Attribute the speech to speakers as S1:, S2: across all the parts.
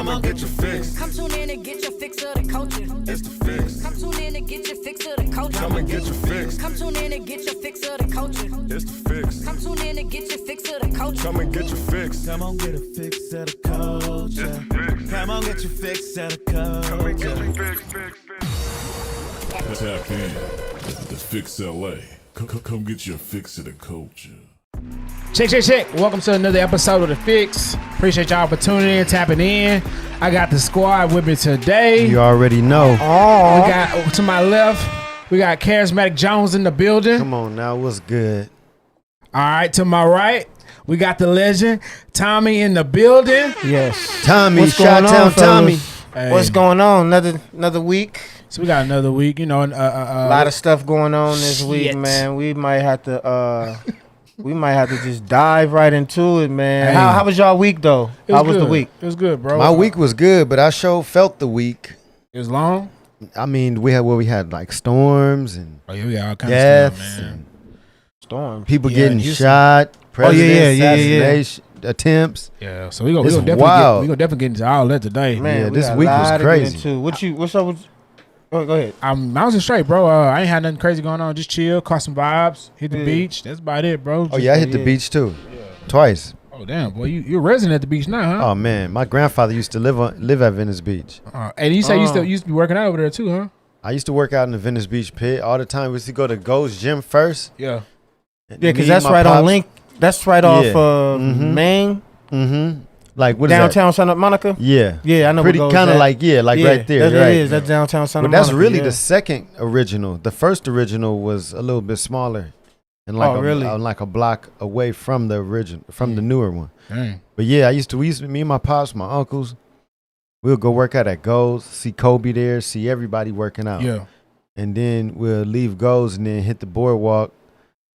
S1: Come on, get your fix.
S2: Come tune in and get your fix of the culture.
S1: It's the fix.
S2: Come tune in and get your fix of the culture.
S1: Come and get your fix.
S2: Come tune in and get your fix of the culture.
S1: It's the fix.
S2: Come tune in and get your fix of the culture.
S1: Come and get your fix.
S3: Come on, get a fix of the culture. Come on, get your fix of the culture.
S4: Tap in. The Fix LA. Come get your fix of the culture.
S5: Check. Welcome to another episode of The Fix. Appreciate y'all for tuning in, tapping in. I got the squad with me today.
S6: You already know.
S5: We got to my left, we got Charismatic Jones in the building.
S6: Come on now, what's good?
S5: All right, to my right, we got the legend, Tommy in the building.
S7: Yes.
S6: Tommy,
S7: What's going on,
S6: Shot-Town Tommy.
S5: Hey.
S7: What's going on? Another week.
S5: So we got another week, you know.
S7: A lot of stuff going on this week,
S5: Shit.
S7: man. We might have to just dive right into it, man.
S5: Hey.
S7: How was y'all week though? How was the
S5: good.
S7: week?
S5: It was good, bro.
S6: My week was good, but I sure felt the week.
S5: It was long.
S6: I mean, we had like storms and
S5: Oh yeah, we got all kinds
S6: deaths
S5: of stuff, man.
S6: and
S7: Storm.
S6: people
S5: Yeah,
S6: getting
S5: Houston.
S6: shot, president
S7: yeah.
S6: assassination attempts.
S5: Yeah, so we gonna
S6: It's
S5: definitely
S6: wild.
S5: definitely get into all that today.
S7: Man,
S6: Yeah,
S7: we
S6: this
S7: got a
S6: week was
S7: lot to get
S6: crazy.
S7: into. What's up with? Go ahead.
S5: I was straight, bro. I ain't had nothing crazy going on. Just chill, caught some vibes, hit the
S7: Yeah.
S5: beach. That's about it, bro.
S6: Oh yeah, I hit the
S7: yeah.
S6: beach too, twice.
S5: Oh damn, boy, you're a resident at the beach now, huh?
S6: Oh man, my grandfather used to live at Venice Beach.
S5: And you say you used to be working out over there too, huh?
S6: I used to work out in the Venice Beach pit all the time. We used to go to Go's Gym first.
S5: Yeah.
S7: Yeah,
S6: Me
S7: because
S6: and
S7: that's
S6: my
S7: right on
S6: pops-
S7: Link. That's right
S6: Yeah.
S7: off
S6: Mhm.
S7: Main,
S6: Like what is
S7: downtown Santa Monica.
S6: that? Yeah.
S7: Yeah, I know.
S6: Pretty
S7: where
S6: kind of
S7: Go's at.
S6: like right there.
S7: That
S6: right.
S7: is. That's downtown Santa
S6: But
S7: Monica.
S6: that's really
S7: yeah.
S6: the second original. The first original was a little bit smaller, and like
S7: really?
S6: like a block away from the original, from the newer one.
S5: Dang.
S6: But yeah, we used to, me and my pops, my uncles, we'll go work out at Go's, see Kobe there, see everybody working out.
S5: Yeah.
S6: And then we'll leave Go's and then hit the boardwalk.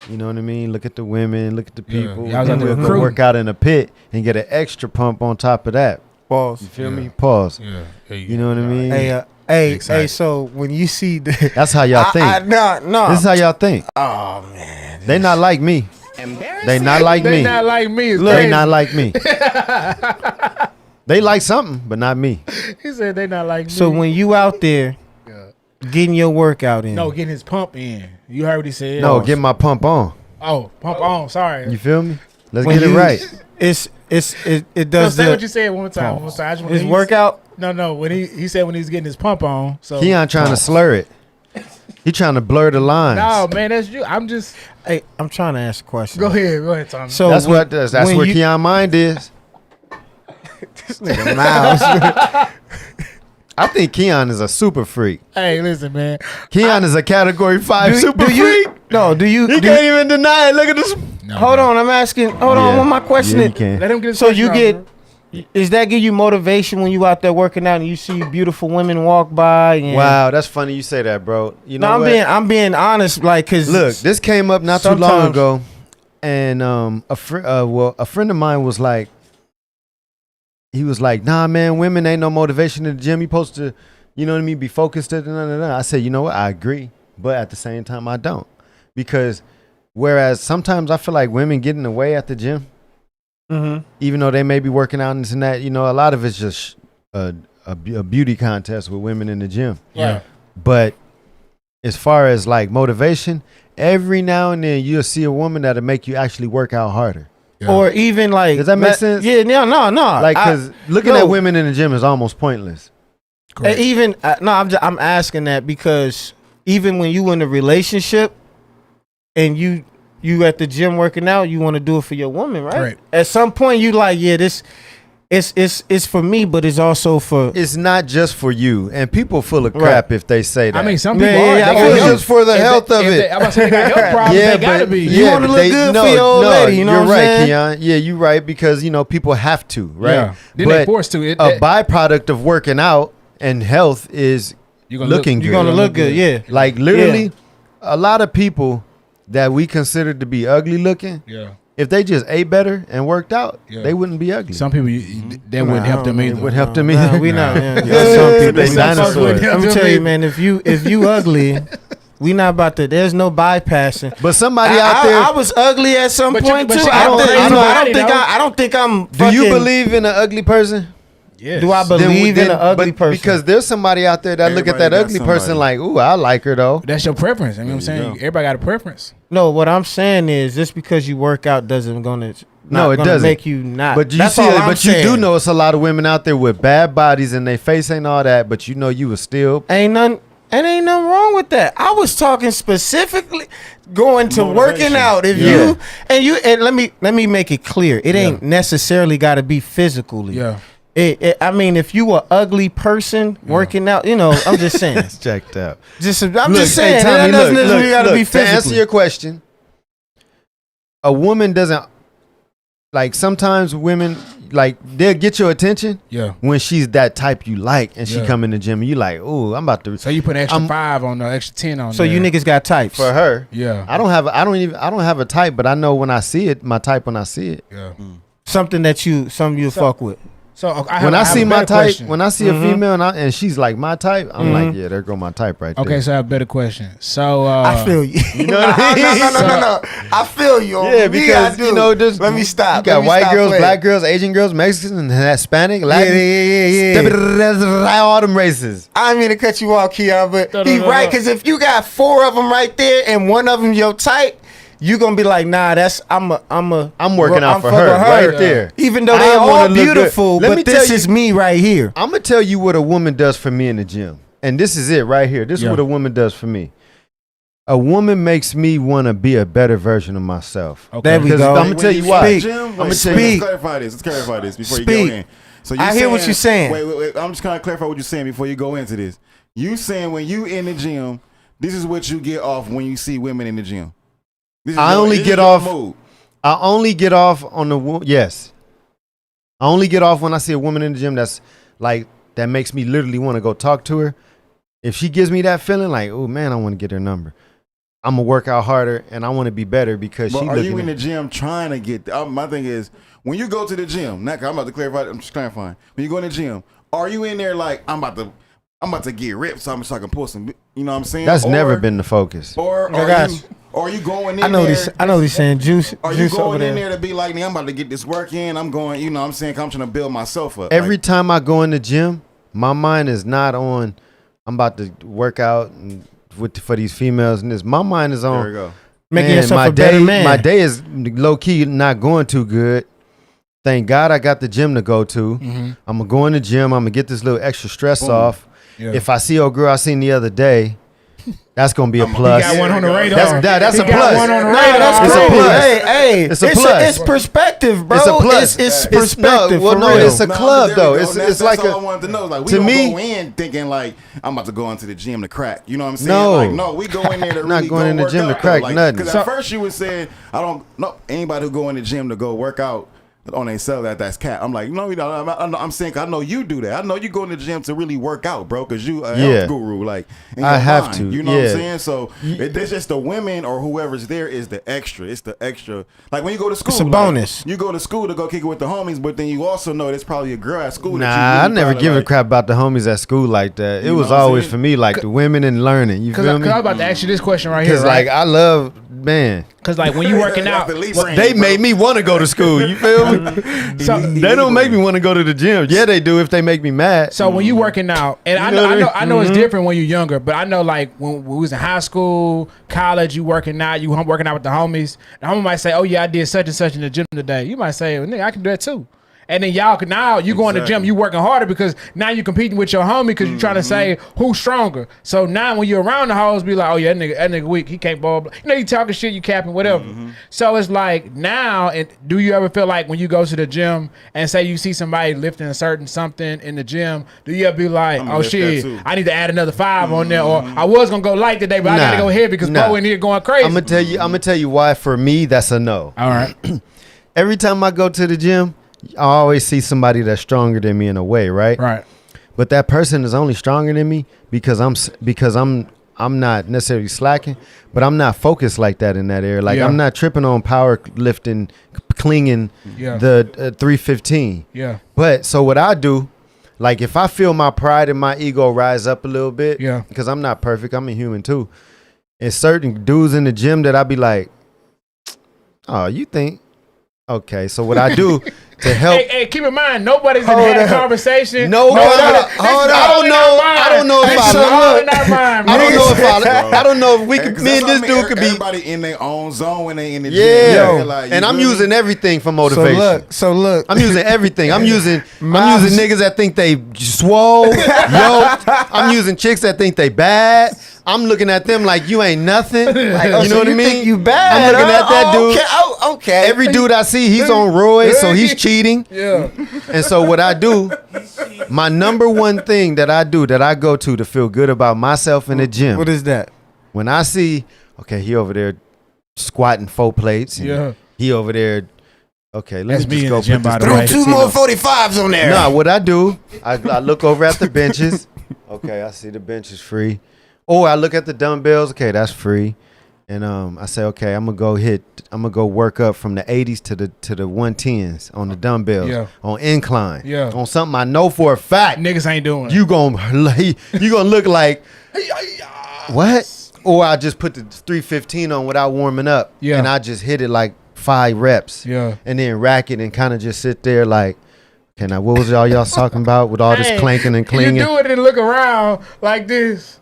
S6: You know what I mean? Look at the women, look at the
S5: Yeah.
S6: people.
S5: Yeah, I was
S6: Then
S5: out there
S6: we'll go
S5: recruiting.
S6: work out in a pit and get an extra pump on top of that.
S7: Pause.
S6: You feel
S5: Yeah.
S6: me? Pause.
S5: Yeah. Hey,
S6: You know what I mean?
S7: Hey,
S5: Excited.
S7: So when you see the,
S6: That's how y'all think.
S7: no.
S6: This is how y'all think.
S7: Oh man,
S6: They not like me. They not like
S5: They
S6: me.
S5: not like me. It's
S6: They
S5: crazy.
S6: not like me. They like something, but not me.
S5: He said they not like me.
S7: So when you out there getting your workout in,
S5: no, getting his pump in. You heard what he said.
S6: No, get my pump on.
S5: Oh, pump on. Sorry.
S6: You feel me? Let's
S7: when
S6: get it
S7: you-
S6: right.
S7: it
S5: No,
S7: does
S5: say what
S7: the
S5: you said one more time. One more time. I just wanna-
S7: his
S5: he's-
S7: workout.
S5: No. When he said when he's getting his pump on. So
S6: Keon trying to slur it. He trying to blur the lines.
S5: No, man, that's you. I'm just.
S7: Hey, I'm trying to ask a question.
S5: Go ahead, Tommy.
S7: So
S6: That's
S7: when-
S6: that's
S7: when
S6: where
S7: you-
S6: Keon mind is.
S7: This nigga Miles.
S6: I think Keon is a super freak.
S5: Hey, listen, man.
S6: Keon is a category 5 super
S7: do you?
S6: freak.
S7: No, do you?
S6: He
S7: do
S6: can't even deny it. Look at this.
S5: No,
S7: hold
S5: bro.
S7: on, I'm asking. Hold on, what my question
S6: Yeah,
S7: is.
S6: you can.
S5: Let him get his
S7: So
S5: question
S7: you
S5: off,
S7: get,
S5: bro.
S7: is that give you motivation when you out there working out and you see beautiful women walk by? And
S6: Wow, that's funny you say that, bro. You know
S7: No,
S6: what?
S7: I'm being honest, like, cause
S6: Look, this came up not too long
S7: sometimes-
S6: ago, and a friend of mine was like, nah, man, women ain't no motivation in the gym. You supposed to, you know what I mean, be focused. I said, you know what, I agree, but at the same time, I don't, because whereas sometimes I feel like women get in the way at the gym, even though they may be working out and this and that, you know, a lot of it's just a beauty contest with women in the gym.
S5: Yeah.
S6: But as far as like motivation, every now and then you'll see a woman that'll make you actually work out harder.
S5: Yeah.
S7: or even like,
S6: Does that make sense?
S7: Yeah, no.
S6: Like, because looking
S7: no.
S6: at women in the gym is almost pointless.
S5: Correct.
S7: Even I'm asking that because even when you in a relationship and you at the gym working out, you want to do it for your woman, right?
S5: Correct.
S7: At some point, you like, yeah, this it's for me, but it's also for.
S6: It's not just for you. And people full of crap if they say that.
S5: I mean, some people
S7: Yeah,
S5: are.
S7: yeah,
S5: They
S7: I
S5: got
S7: feel
S6: it's
S5: health-
S6: just for the
S5: if
S6: health
S5: they-
S6: of
S5: if
S6: it.
S5: they- I'm about to say they got health problems.
S6: Yeah,
S5: They gotta
S6: but
S5: be.
S7: You wanna look good for your old lady, you know
S6: you're
S7: what I'm
S6: right,
S7: saying?
S6: Keon. Yeah, you're right, because you know people have to, right?
S5: Yeah. Then
S6: but
S5: they forced to.
S6: a byproduct of working out and health is
S5: You're
S6: looking good.
S7: You're gonna look good, yeah.
S6: Like literally, a lot of people that we consider to be ugly looking,
S5: Yeah.
S6: if they just ate better and worked out,
S5: Yeah.
S6: they wouldn't be ugly.
S5: Some people, they wouldn't help them either.
S6: It would help them
S7: Nah,
S6: either.
S7: we not. Yeah,
S6: Yeah,
S7: some people.
S6: they
S7: we-
S6: dinosaurs.
S7: Let me tell you, man. If you ugly, we not about to. There's no bypassing.
S6: But somebody out there,
S7: I was ugly at some
S5: But you-
S7: point
S5: but
S7: too.
S5: she
S7: I
S5: got
S7: don't
S5: crazy
S7: think
S5: body, though.
S7: I don't think I'm.
S6: do you
S7: fucking-
S6: believe in an ugly person?
S5: Yes.
S7: Do I
S6: Then
S7: believe in an ugly
S6: but
S7: person?
S6: Because there's somebody out there that look at that
S8: Everybody got
S6: ugly person
S8: somebody.
S6: like, ooh, I like her though.
S5: That's your preference. You know what I'm
S8: There you
S5: saying?
S8: go.
S5: Everybody got a preference.
S7: No, what I'm saying is just because you work out doesn't gonna
S6: No, it doesn't
S7: make you not.
S6: But you
S7: That's
S6: see,
S7: all I'm
S6: but you do
S7: saying.
S6: know it's a lot of women out there with bad bodies and their face ain't all that. But you know you was still.
S7: ain't nothing wrong with that. I was talking specifically going to working
S8: Motivation.
S7: out. If you let me make it clear. It ain't necessarily got to be physically.
S5: Yeah.
S7: I mean, if you a ugly person working out, you know, I'm just saying.
S6: It's checked out.
S7: I'm just
S6: Look,
S7: saying.
S6: hey,
S7: that
S6: Tommy,
S7: doesn't
S6: look,
S7: necessarily got to be
S6: to answer
S7: physical.
S6: your question, a woman doesn't like. Sometimes women like they'll get your attention.
S5: Yeah.
S6: When she's that type you like, and she
S5: Yeah.
S6: come in the gym, and you like, ooh, I'm about to.
S5: So you put an extra
S6: I'm-
S5: 5 on there, extra 10 on
S7: So
S5: there.
S7: you niggas got types.
S6: for her.
S5: Yeah.
S6: I don't have a type, but I know when I see it, my type when I see it.
S5: Yeah.
S7: Something you fuck with.
S5: So
S6: When I see my type,
S5: question.
S6: when I see a female and she's like my type, I'm like, yeah, there go my type right there.
S5: Okay, so I have a better question. So
S7: I feel you.
S6: You know what I mean?
S7: No. I feel you.
S6: Yeah, because you know, just
S7: Let me stop.
S6: You got
S7: Let me
S6: white
S7: stop
S6: girls,
S7: playing.
S6: black girls, Asian girls, Mexican, Hispanic, Latin,
S7: Yeah.
S6: all them races.
S7: I didn't mean to cut you off, Keon, but
S5: No,
S7: he
S5: no,
S7: right.
S5: no.
S7: Because if you got 4 of them right there and one of them your type, you gonna be like, nah, that's I'm
S6: working out for
S7: fucking
S6: her right there.
S7: Even though they
S6: I wanna
S7: all
S6: look good.
S7: beautiful,
S6: Let me
S7: but this
S6: tell you-
S7: is me right here.
S6: I'm gonna tell you what a woman does for me in the gym, and this is it right here. This is
S5: Yeah.
S6: what a woman does for me. A woman makes me want to be a better version of myself.
S5: Okay.
S7: There we
S6: Because
S7: go.
S6: I'm gonna tell you why.
S7: Speak.
S6: I'ma
S8: Let's
S6: tell you-
S8: clarify this. Let's clarify this before you
S7: Speak.
S8: go in. So
S7: I hear what you're saying.
S8: Wait. I'm just gonna clarify what you're saying before you go into this. You saying when you in the gym, this is what you get off when you see women in the gym. This is
S6: I only
S8: this
S6: get
S8: is your
S6: off-
S8: mood.
S6: I only get off on the yes. I only get off when I see a woman in the gym that's like that makes me literally want to go talk to her. If she gives me that feeling, like, oh man, I want to get her number. I'm gonna work out harder and I want to be better because
S8: But
S6: she
S8: are
S6: looking
S8: you in the
S6: at,
S8: gym trying to get? My thing is, when you go to the gym, I'm about to clarify. I'm just clarifying. When you go in the gym, are you in there like I'm about to get ripped, so I can pull some? You know what I'm saying?
S6: that's
S8: Or-
S6: never been the focus.
S8: Or
S7: I got you.
S8: are you going in
S7: I know
S8: there?
S7: this. I know he's saying juice.
S8: Are you
S7: Juice over
S8: going in
S7: there.
S8: there to be like, I'm about to get this work in? I'm going, you know what I'm saying? 'Cause I'm trying to build myself up.
S6: Every
S8: Like,
S6: time I go in the gym, my mind is not on. I'm about to work out and for these females and this. My mind is on.
S8: there we go.
S7: Making
S6: man,
S7: yourself
S6: my
S7: a better
S6: day,
S7: man.
S6: My day is low key not going too good. Thank God I got the gym to go to.
S5: Mm-hmm.
S6: I'm gonna go in the gym. I'm gonna get this little extra stress
S8: Boom.
S6: off.
S5: Yeah.
S6: If I see old girl I seen the other day, that's gonna be a
S8: He
S6: plus.
S5: He got one on the radar.
S6: That's
S5: He
S6: a
S5: got
S6: plus.
S5: one on the
S7: No,
S5: radar.
S7: that's
S6: It's a
S7: cool.
S6: plus.
S7: Hey,
S6: It's a plus.
S7: It's perspective, bro.
S6: It's a plus.
S7: It's
S6: It's-
S7: perspective.
S6: no,
S7: for
S6: no,
S7: real.
S6: it's a club,
S8: there we
S6: though.
S8: go.
S6: It's-
S8: That's
S6: it's like
S8: all
S6: a-
S8: I wanted to know. Like, we
S6: to
S8: don't
S6: me-
S8: go in thinking like I'm about to go into the gym to crack. You know what I'm saying?
S6: No.
S8: Like, no, we go in there to
S6: Not
S8: really
S6: going
S8: go
S6: in the
S8: work
S6: gym to
S8: out,
S6: crack
S8: though. Like,
S6: nothing.
S8: Because
S6: So-
S8: at first you was saying anybody who go in the gym to go work out on themselves that's cat. I'm like, no, I'm saying 'cause I know you do that. I know you go in the gym to really work out, bro, because you a
S6: Yeah.
S8: health guru. Like, in
S6: I
S8: your
S6: have
S8: mind,
S6: to,
S8: You know what
S6: yeah.
S8: I'm saying? So it's just the women or whoever's there is the extra. It's the extra. Like when you go to school,
S7: It's a
S8: like,
S7: bonus.
S8: You go to school to go kick it with the homies, but then you also know there's probably a girl at school.
S6: Nah,
S8: that you
S6: I
S8: really
S6: never
S8: probably
S6: give a
S8: like.
S6: crap about the homies at school like that. It
S8: You
S6: was
S8: know what I'm
S6: always
S8: saying?
S6: for me like the women and learning. You
S5: Cause
S6: feel
S5: I
S6: me?
S5: was about to ask you this question right here,
S6: Because
S5: right?
S6: like I love man.
S5: Because like when you working out,
S8: That's the least
S5: what-
S8: range,
S6: They
S8: bro.
S6: made me want to go to school. You feel me?
S5: so,
S6: They don't make me want to go to the gym. Yeah, they do if they make me mad.
S5: so when you working out, and I
S6: You
S5: know,
S6: know what
S5: I
S6: I
S5: know,
S6: mean?
S5: I know it's different when you're younger, but I know like when we was in high school, college, you working out, you working out with the homies. The homie might say, "Oh yeah, I did such and such in the gym today." You might say, well, "Nigga, I can do that too." And then y'all can now you go in the gym,
S8: Exactly.
S5: you working harder because now you competing with your homie because you're trying to say who's stronger. So now when you're around the hoes, be like, oh yeah, that nigga weak, he can't ball. You know, you talking shit, you capping, whatever. So it's like now, and do you ever feel like when you go to the gym and say you see somebody lifting a certain something in the gym, do you ever be like,
S8: I'ma
S5: oh
S8: lift that
S5: shit,
S8: too.
S5: I need to add another 5 on there, or I was gonna go light today, but I gotta
S6: Nah,
S5: go heavy because
S6: nah.
S5: Bo in here going crazy.
S6: I'm gonna tell you why for me that's a no.
S5: All right,
S6: Every time I go to the gym, I always see somebody that's stronger than me in a way, right?
S5: right,
S6: But that person is only stronger than me because I'm not necessarily slacking, but I'm not focused like that in that area. Like
S5: Yeah.
S6: I'm not tripping on power lifting, clinging
S5: Yeah.
S6: the 315.
S5: yeah,
S6: But so what I do, like if I feel my pride and my ego rise up a little bit,
S5: Yeah.
S6: because I'm not perfect, I'm a human too. And certain dudes in the gym that I be like, oh, you think? Okay, so what I do to help.
S5: Hey, keep in mind, nobody's
S6: Hold
S5: had a
S6: up.
S5: conversation.
S6: No,
S5: Hold
S6: hold
S5: up.
S6: up. Hold up.
S5: I don't know.
S6: I don't know if
S5: This
S6: I
S5: is
S6: look.
S5: all in our mind,
S6: I don't
S5: man.
S6: know if I don't know if we
S8: Hey,
S6: could.
S8: 'cause
S6: Me and
S8: that's
S6: this
S8: what I mean,
S6: dude could be.
S8: everybody in their own zone when they in the
S6: Yeah,
S8: gym. Like,
S6: and
S8: you
S6: I'm
S8: feel me?
S6: using everything for motivation.
S7: So look.
S6: I'm using everything. I'm using
S7: Miles-
S6: niggas that think they swole, yoked. I'm using chicks that think they bad. I'm looking at them like you ain't nothing. Like,
S7: Oh,
S6: you
S7: so
S6: know what I mean?
S7: Think you bad?
S6: I'm looking at that dude.
S7: Okay. Oh, okay.
S6: Every dude I see, he's on roids, so he's cheating.
S5: Yeah.
S6: And so what I do, my number one thing that I do, that I go to feel good about myself in the gym.
S7: What is that?
S6: When I see, okay, he over there squatting 4 plates. And
S5: Yeah.
S6: He over there. Okay, let
S5: That's
S6: me
S5: me
S6: just
S5: in
S6: go
S5: the gym,
S6: put
S5: by
S6: this
S5: the way.
S7: Throw 2 more 45s on there.
S6: Nah, what I do, I look over at the benches. Okay, I see the bench is free. Or I look at the dumbbells. Okay, that's free. And I say, okay, I'm gonna go work up from the 80s to the 110s on the dumbbells.
S5: Yeah.
S6: On incline.
S5: Yeah.
S6: On something I know for a fact.
S5: Niggas ain't doing it.
S6: You gonna look like what? Or I just put the 315 on without warming up.
S5: Yeah.
S6: And I just hit it like 5 reps.
S5: Yeah.
S6: And then rack it and kind of just sit there like, okay, now what was y'all talking about with all this
S5: Hey,
S6: clanking and clinging?
S5: You do it and look around like this.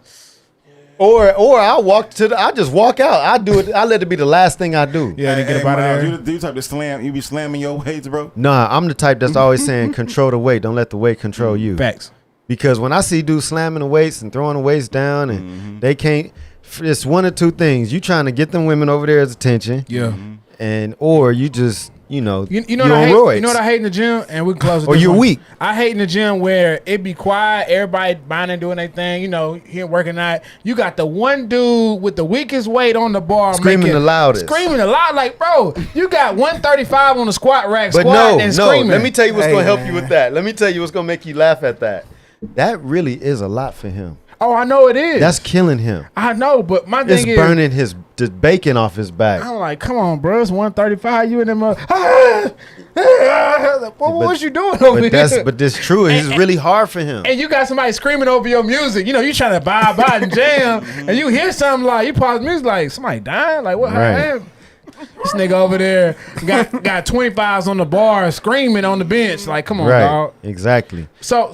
S6: Or I just walk out. I do it. I let it be the last thing I do.
S5: Yeah, they get
S8: Hey,
S5: up out of
S8: Miles,
S5: there.
S8: you the type to slam. You be slamming your weights, bro.
S6: Nah, I'm the type that's always saying control the weight. Don't let the weight control you.
S5: Facts.
S6: Because when I see dudes slamming the weights and throwing the weights down and they can't, it's one or two things. You trying to get them women over there's attention.
S5: Yeah.
S6: And or you just, you know,
S5: You know
S6: you're
S5: what I
S6: on
S5: hate?
S6: roids.
S5: You know what I hate in the gym? And we can close with
S6: Or
S5: this
S6: you're
S5: one.
S6: weak.
S5: I hate in the gym where it be quiet, everybody buying doing their thing, you know, here working out. You got the one dude with the weakest weight on the bar
S6: Screaming the loudest.
S5: Screaming the loud, like, bro, you got 135 on the squat rack,
S6: But
S5: squatting
S6: no,
S5: and
S6: no.
S5: screaming.
S6: Let me tell you what's
S7: Hey,
S6: gonna help
S7: man.
S6: you with that. Let me tell you what's gonna make you laugh at that. That really is a lot for him.
S5: Oh, I know it is.
S6: That's killing him.
S5: I know, but my
S6: It's
S5: thing is,
S6: burning the bacon off his back.
S5: I'm like, come on, bro, it's 135. You in them, what you doing over here?
S6: But this true. It's really hard for him.
S5: And you got somebody screaming over your music. You know, you trying to buy and jam, and you hear something like, you pause music like, somebody dying? Like, what
S6: Right.
S5: happened? This nigga over there got 25s on the bar screaming on the bench. Like, come on,
S6: Right.
S5: dog.
S6: Exactly.
S5: So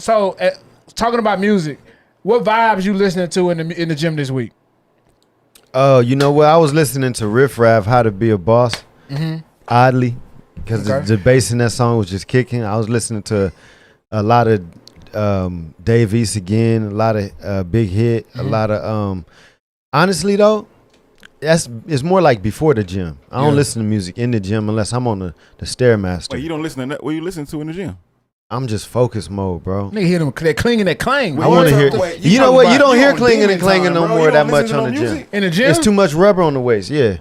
S5: talking about music, what vibes you listening to in the gym this week?
S6: Oh, you know what? I was listening to Riff Raff, How to Be a Boss. Oddly, because
S5: Okay.
S6: the bass in that song was just kicking. I was listening to a lot of Dave East again, a lot of Big Hit, a lot of honestly though, it's more like before the gym. I don't
S5: Yeah.
S6: listen to music in the gym unless I'm on the Stairmaster.
S8: Wait, you don't listen to that? What you listen to in the gym?
S6: I'm just focus mode, bro.
S5: Nigga hear them that clinging that clang.
S6: I want to hear.
S8: Wait,
S6: You know what? You don't hear
S8: on
S6: clinging
S8: demon
S6: and clanging
S8: time,
S6: no
S8: bro.
S6: more
S8: You
S6: that
S8: don't
S6: much
S8: listen
S6: on
S8: to
S6: the
S8: no
S6: gym.
S8: music?
S5: In the gym?
S6: It's too much rubber on the waist. Yeah.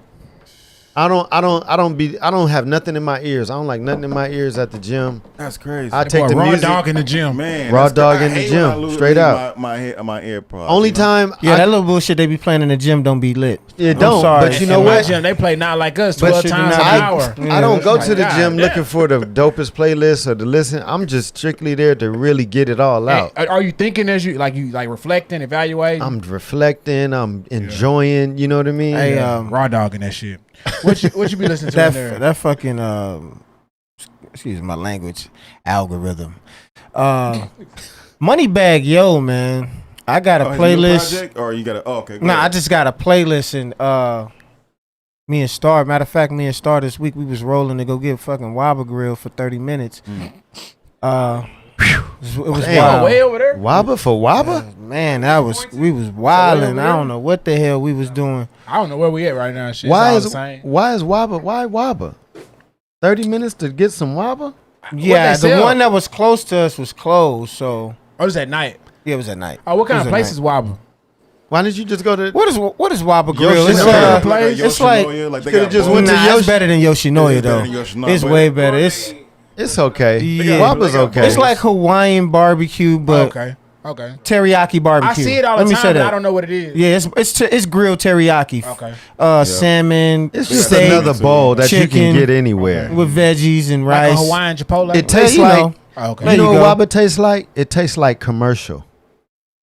S6: I don't have nothing in my ears. I don't like nothing in my ears at the gym.
S8: That's crazy.
S6: I take the
S5: raw
S6: music.
S5: dog in the gym.
S8: Man,
S6: Raw
S8: that's
S6: dog
S8: crazy.
S6: in the
S8: I hate when I
S6: gym,
S8: lose
S6: straight out.
S8: My AirPods.
S6: Only
S8: you know?
S6: time
S7: Yeah,
S6: I
S7: that little bullshit they be playing in the gym don't be lit.
S6: it
S7: I'm
S6: don't.
S7: sorry.
S6: But you know
S5: In my
S6: what?
S5: gym, they play not like us
S6: But
S5: 12
S7: you do
S5: times
S7: not-
S5: an hour.
S6: I don't go
S5: that's
S6: to the
S5: like,
S6: gym
S5: God
S6: looking for the dopest playlist or to listen. I'm just strictly there to really get it all out.
S5: Hey, are you thinking as you like reflecting, evaluating?
S6: I'm reflecting. I'm enjoying. You know what I mean?
S7: Hey,
S5: raw dog in that shit. What you be listening to in there?
S7: that fucking excuse my language algorithm. Moneybag Yo, man. I got a
S8: Oh, his new
S7: playlist.
S8: project, or you got a? Oh, okay. go
S7: Nah, I
S8: ahead.
S7: just got a playlist and me and Star. Matter of fact, me and Star this week we was rolling to go get fucking Wabba Grill for 30 minutes. It was
S6: Damn.
S7: wild.
S5: Way over there.
S6: Wabba for Wabba?
S7: Man, we was wilding. I don't know what the hell we was doing.
S5: I don't know where we at right now. Shit,
S6: Why
S5: it's
S6: is
S5: all the same.
S6: Wabba? Why Wabba? 30 minutes to get some Wabba?
S7: Yeah,
S5: they
S7: the
S5: sell?
S7: one that was close to us was closed. So
S5: Oh, it's at night.
S7: yeah, it was at night.
S5: Oh, what kind
S7: It
S5: of
S7: was
S5: place
S7: at
S5: is
S7: night.
S5: Wobble?
S6: Why didn't you just go to?
S7: What is Wabba Grill? It's
S6: Yoshinoya.
S8: Like a
S7: it's like
S8: Yoshinoya, like they
S6: could've
S8: got
S6: just
S8: both.
S6: went to
S7: nah,
S6: Yoshi-
S7: it's better than Yoshinoya
S8: It's better
S7: though.
S8: than Yoshinoya,
S7: It's
S8: but-
S7: way better. It's
S6: It's okay.
S7: Yeah.
S6: Wabba's okay.
S7: it's like Hawaiian barbecue, but
S5: Okay.
S7: teriyaki barbecue.
S5: I see it all
S7: Let
S5: the
S7: me
S5: time,
S7: say
S5: but
S7: that.
S5: I don't know what it is.
S7: Yeah, it's grilled teriyaki.
S5: Okay.
S7: Salmon,
S6: It's just
S7: steak,
S6: another bowl that you
S7: chicken
S6: can get anywhere.
S7: with veggies and
S5: Like
S7: rice.
S5: a Hawaiian Chipotle.
S6: It tastes
S7: you
S6: like.
S7: know.
S5: Oh, okay.
S7: There
S6: You know
S7: you
S6: what
S7: go.
S6: Wabba tastes like? It tastes like commercial.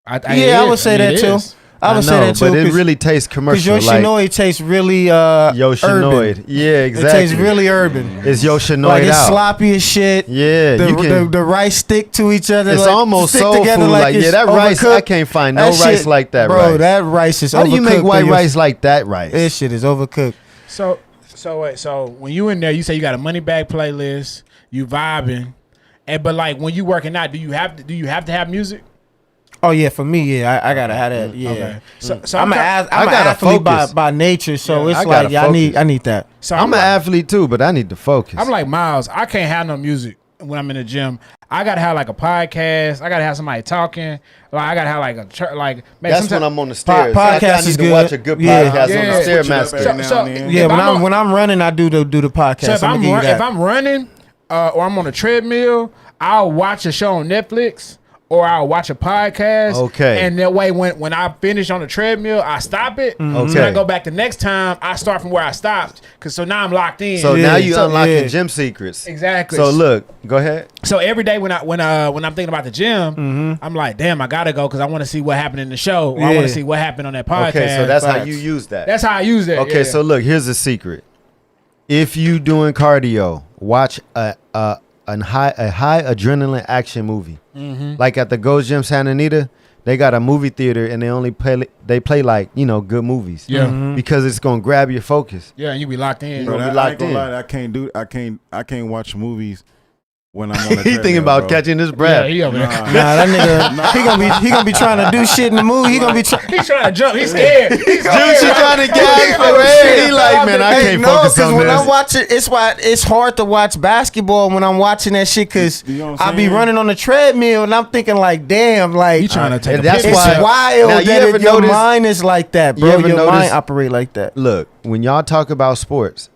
S7: Yeah, I would say that too. I would say
S6: know,
S7: that too.
S6: but it really tastes commercial.
S7: Because
S6: Like
S7: Yoshinoya tastes really
S6: Yoshinoid.
S7: urban.
S6: Yeah,
S7: It
S6: exactly.
S7: tastes really urban.
S6: It's Yoshinoid
S7: Like it's
S6: out.
S7: sloppy as shit.
S6: Yeah, you can.
S7: The rice stick to each other.
S6: It's
S7: like,
S6: almost
S7: stick
S6: soul
S7: together
S6: food. Like,
S7: it's
S6: yeah, that rice. I
S7: overcooked.
S6: can't find no
S7: That
S6: rice
S7: shit,
S6: like that.
S7: bro.
S6: rice.
S7: That rice is
S6: How do you make
S7: overcooked,
S6: white
S7: though.
S6: rice like that rice?
S7: This shit is overcooked.
S5: So wait. So when you in there, you say you got a money bag playlist. You vibing, but like when you working out, do you have to have music?
S7: Oh yeah, for me, yeah, I gotta have that. Yeah.
S5: Okay. So
S7: I'm an
S6: I
S7: I'm an
S6: gotta
S7: athlete
S6: focus.
S7: by nature, so
S5: Yeah,
S7: it's
S6: I
S7: like
S6: gotta
S7: I need that.
S5: So
S6: I'm an
S5: like,
S6: athlete too, but I need to focus.
S5: I'm like Miles. I can't have no music when I'm in the gym. I gotta have like a podcast. I gotta have somebody talking. Like I gotta have like maybe
S6: That's
S5: sometime-
S6: when I'm on the stairs.
S7: podcast
S6: I need
S7: is
S6: to
S7: good.
S6: watch a good
S7: Yeah.
S6: podcast on
S5: Yeah.
S6: the
S8: Switch it up
S6: stairmaster.
S8: every now and then.
S7: Yeah,
S5: if I'm
S7: when I'm running, I do the podcast.
S5: So if
S7: I'ma
S5: I'm,
S7: give you that.
S5: if I'm running or I'm on a treadmill, I'll watch a show on Netflix or I'll watch a podcast.
S6: Okay.
S5: And that way, when I finish on the treadmill, I stop it.
S7: Mm-hmm.
S6: Okay.
S5: So when I go back the next time, I start from where I stopped. So now I'm locked in.
S6: So
S7: Yeah.
S6: now you
S7: So,
S6: unlocking
S7: yeah.
S6: gym secrets.
S5: exactly.
S6: So look, go ahead.
S5: So every day when I'm thinking about the gym, I'm like, damn, I gotta go because I want to see what happened in the show. Or I want
S7: Yeah.
S5: to see what happened on that podcast.
S6: Okay, so that's how
S7: facts.
S6: you use that.
S5: That's how I use it.
S6: Okay, so look, here's a secret. If you doing cardio, watch a high adrenaline action movie.
S5: Mm-hmm.
S6: Like at the Go Gym Santa Anita, they got a movie theater and they play like good movies.
S5: Yeah.
S6: Because it's gonna grab your focus.
S5: Yeah, and you be locked in.
S6: Bro,
S8: Bro,
S6: be
S8: I
S6: locked
S8: ain't gonna
S6: in.
S8: lie, I can't watch movies when I'm on the
S6: He thinking
S8: treadmill,
S6: about
S8: bro.
S6: catching his
S5: Yeah,
S6: breath.
S5: he over there.
S7: Nah, that nigga, he gonna be trying to do shit in the movie. He gonna be trying.
S5: He's trying to jump. He's scared. He's
S6: Dude,
S5: scared.
S6: she trying to gasp for air. He like, man, I can't focus on
S7: when
S6: this.
S7: I'm watching, it's hard to watch basketball when I'm watching that shit because
S8: You know what
S7: I
S8: I'm
S7: be
S8: saying?
S7: running on the treadmill and I'm thinking like, damn, like
S5: He trying to take
S6: and
S5: a
S6: that's
S5: picture.
S7: it's
S6: why-
S7: wild
S6: Now, you
S7: that
S6: ever
S7: your
S6: notice-
S7: mind is like that,
S6: You
S7: bro.
S6: ever
S7: Your
S6: notice-
S7: mind operate like that.
S6: Look, when y'all talk about sports,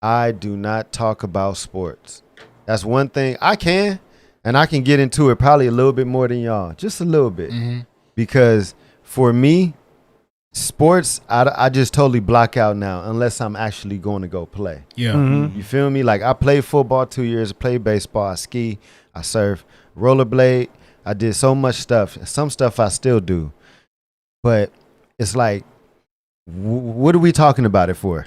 S6: I do not talk about sports. That's one thing I can, and I can get into it probably a little bit more than y'all, just a little bit, because for me, sports I just totally block out now unless I'm actually going to go play.
S5: Yeah.
S6: You feel me? Like I played football 2 years, I played baseball, I ski, I surf, rollerblade. I did so much stuff. Some stuff I still do, but it's like, what are we talking about it for?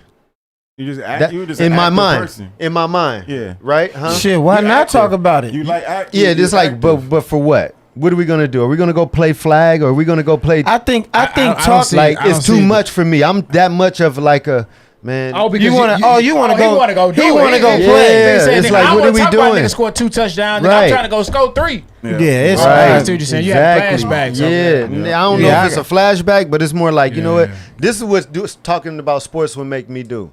S8: You just
S6: That-
S8: you just
S6: in
S8: an
S6: my
S8: active
S6: mind,
S8: person.
S6: in my mind,
S8: Yeah.
S6: right? Huh?
S7: Shit, why
S8: You
S7: not
S8: active.
S7: talk about it?
S8: You like act,
S6: Yeah,
S8: you
S6: just like,
S8: active.
S6: but for what? What are we gonna do? Are we gonna go play flag, or are we gonna go play?
S7: I think
S5: I don't
S7: talk
S5: see-
S6: Like
S5: I don't
S6: it's too
S5: see it.
S6: much for me. I'm that much of like a man.
S5: Oh, because
S7: You wanna go?
S5: He want to go. Do
S7: He
S5: it.
S7: wanna go
S5: He-
S7: play.
S5: he
S6: Yeah,
S5: said,
S6: it's
S5: nigga,
S6: like,
S5: I
S6: what
S5: wanna
S6: are we
S5: talk about
S6: doing?
S5: nigga score 2 touchdowns. Nigga,
S6: Right.
S5: I'm trying to go score 3.
S7: Yeah, it's
S6: Right.
S5: I see what you're saying. You have flashbacks.
S6: Yeah,
S5: Okay.
S6: I don't know
S7: Yeah,
S6: if it's a flashback, but it's more like, you know what?
S5: Yeah.
S6: This is what talking about sports would make me do.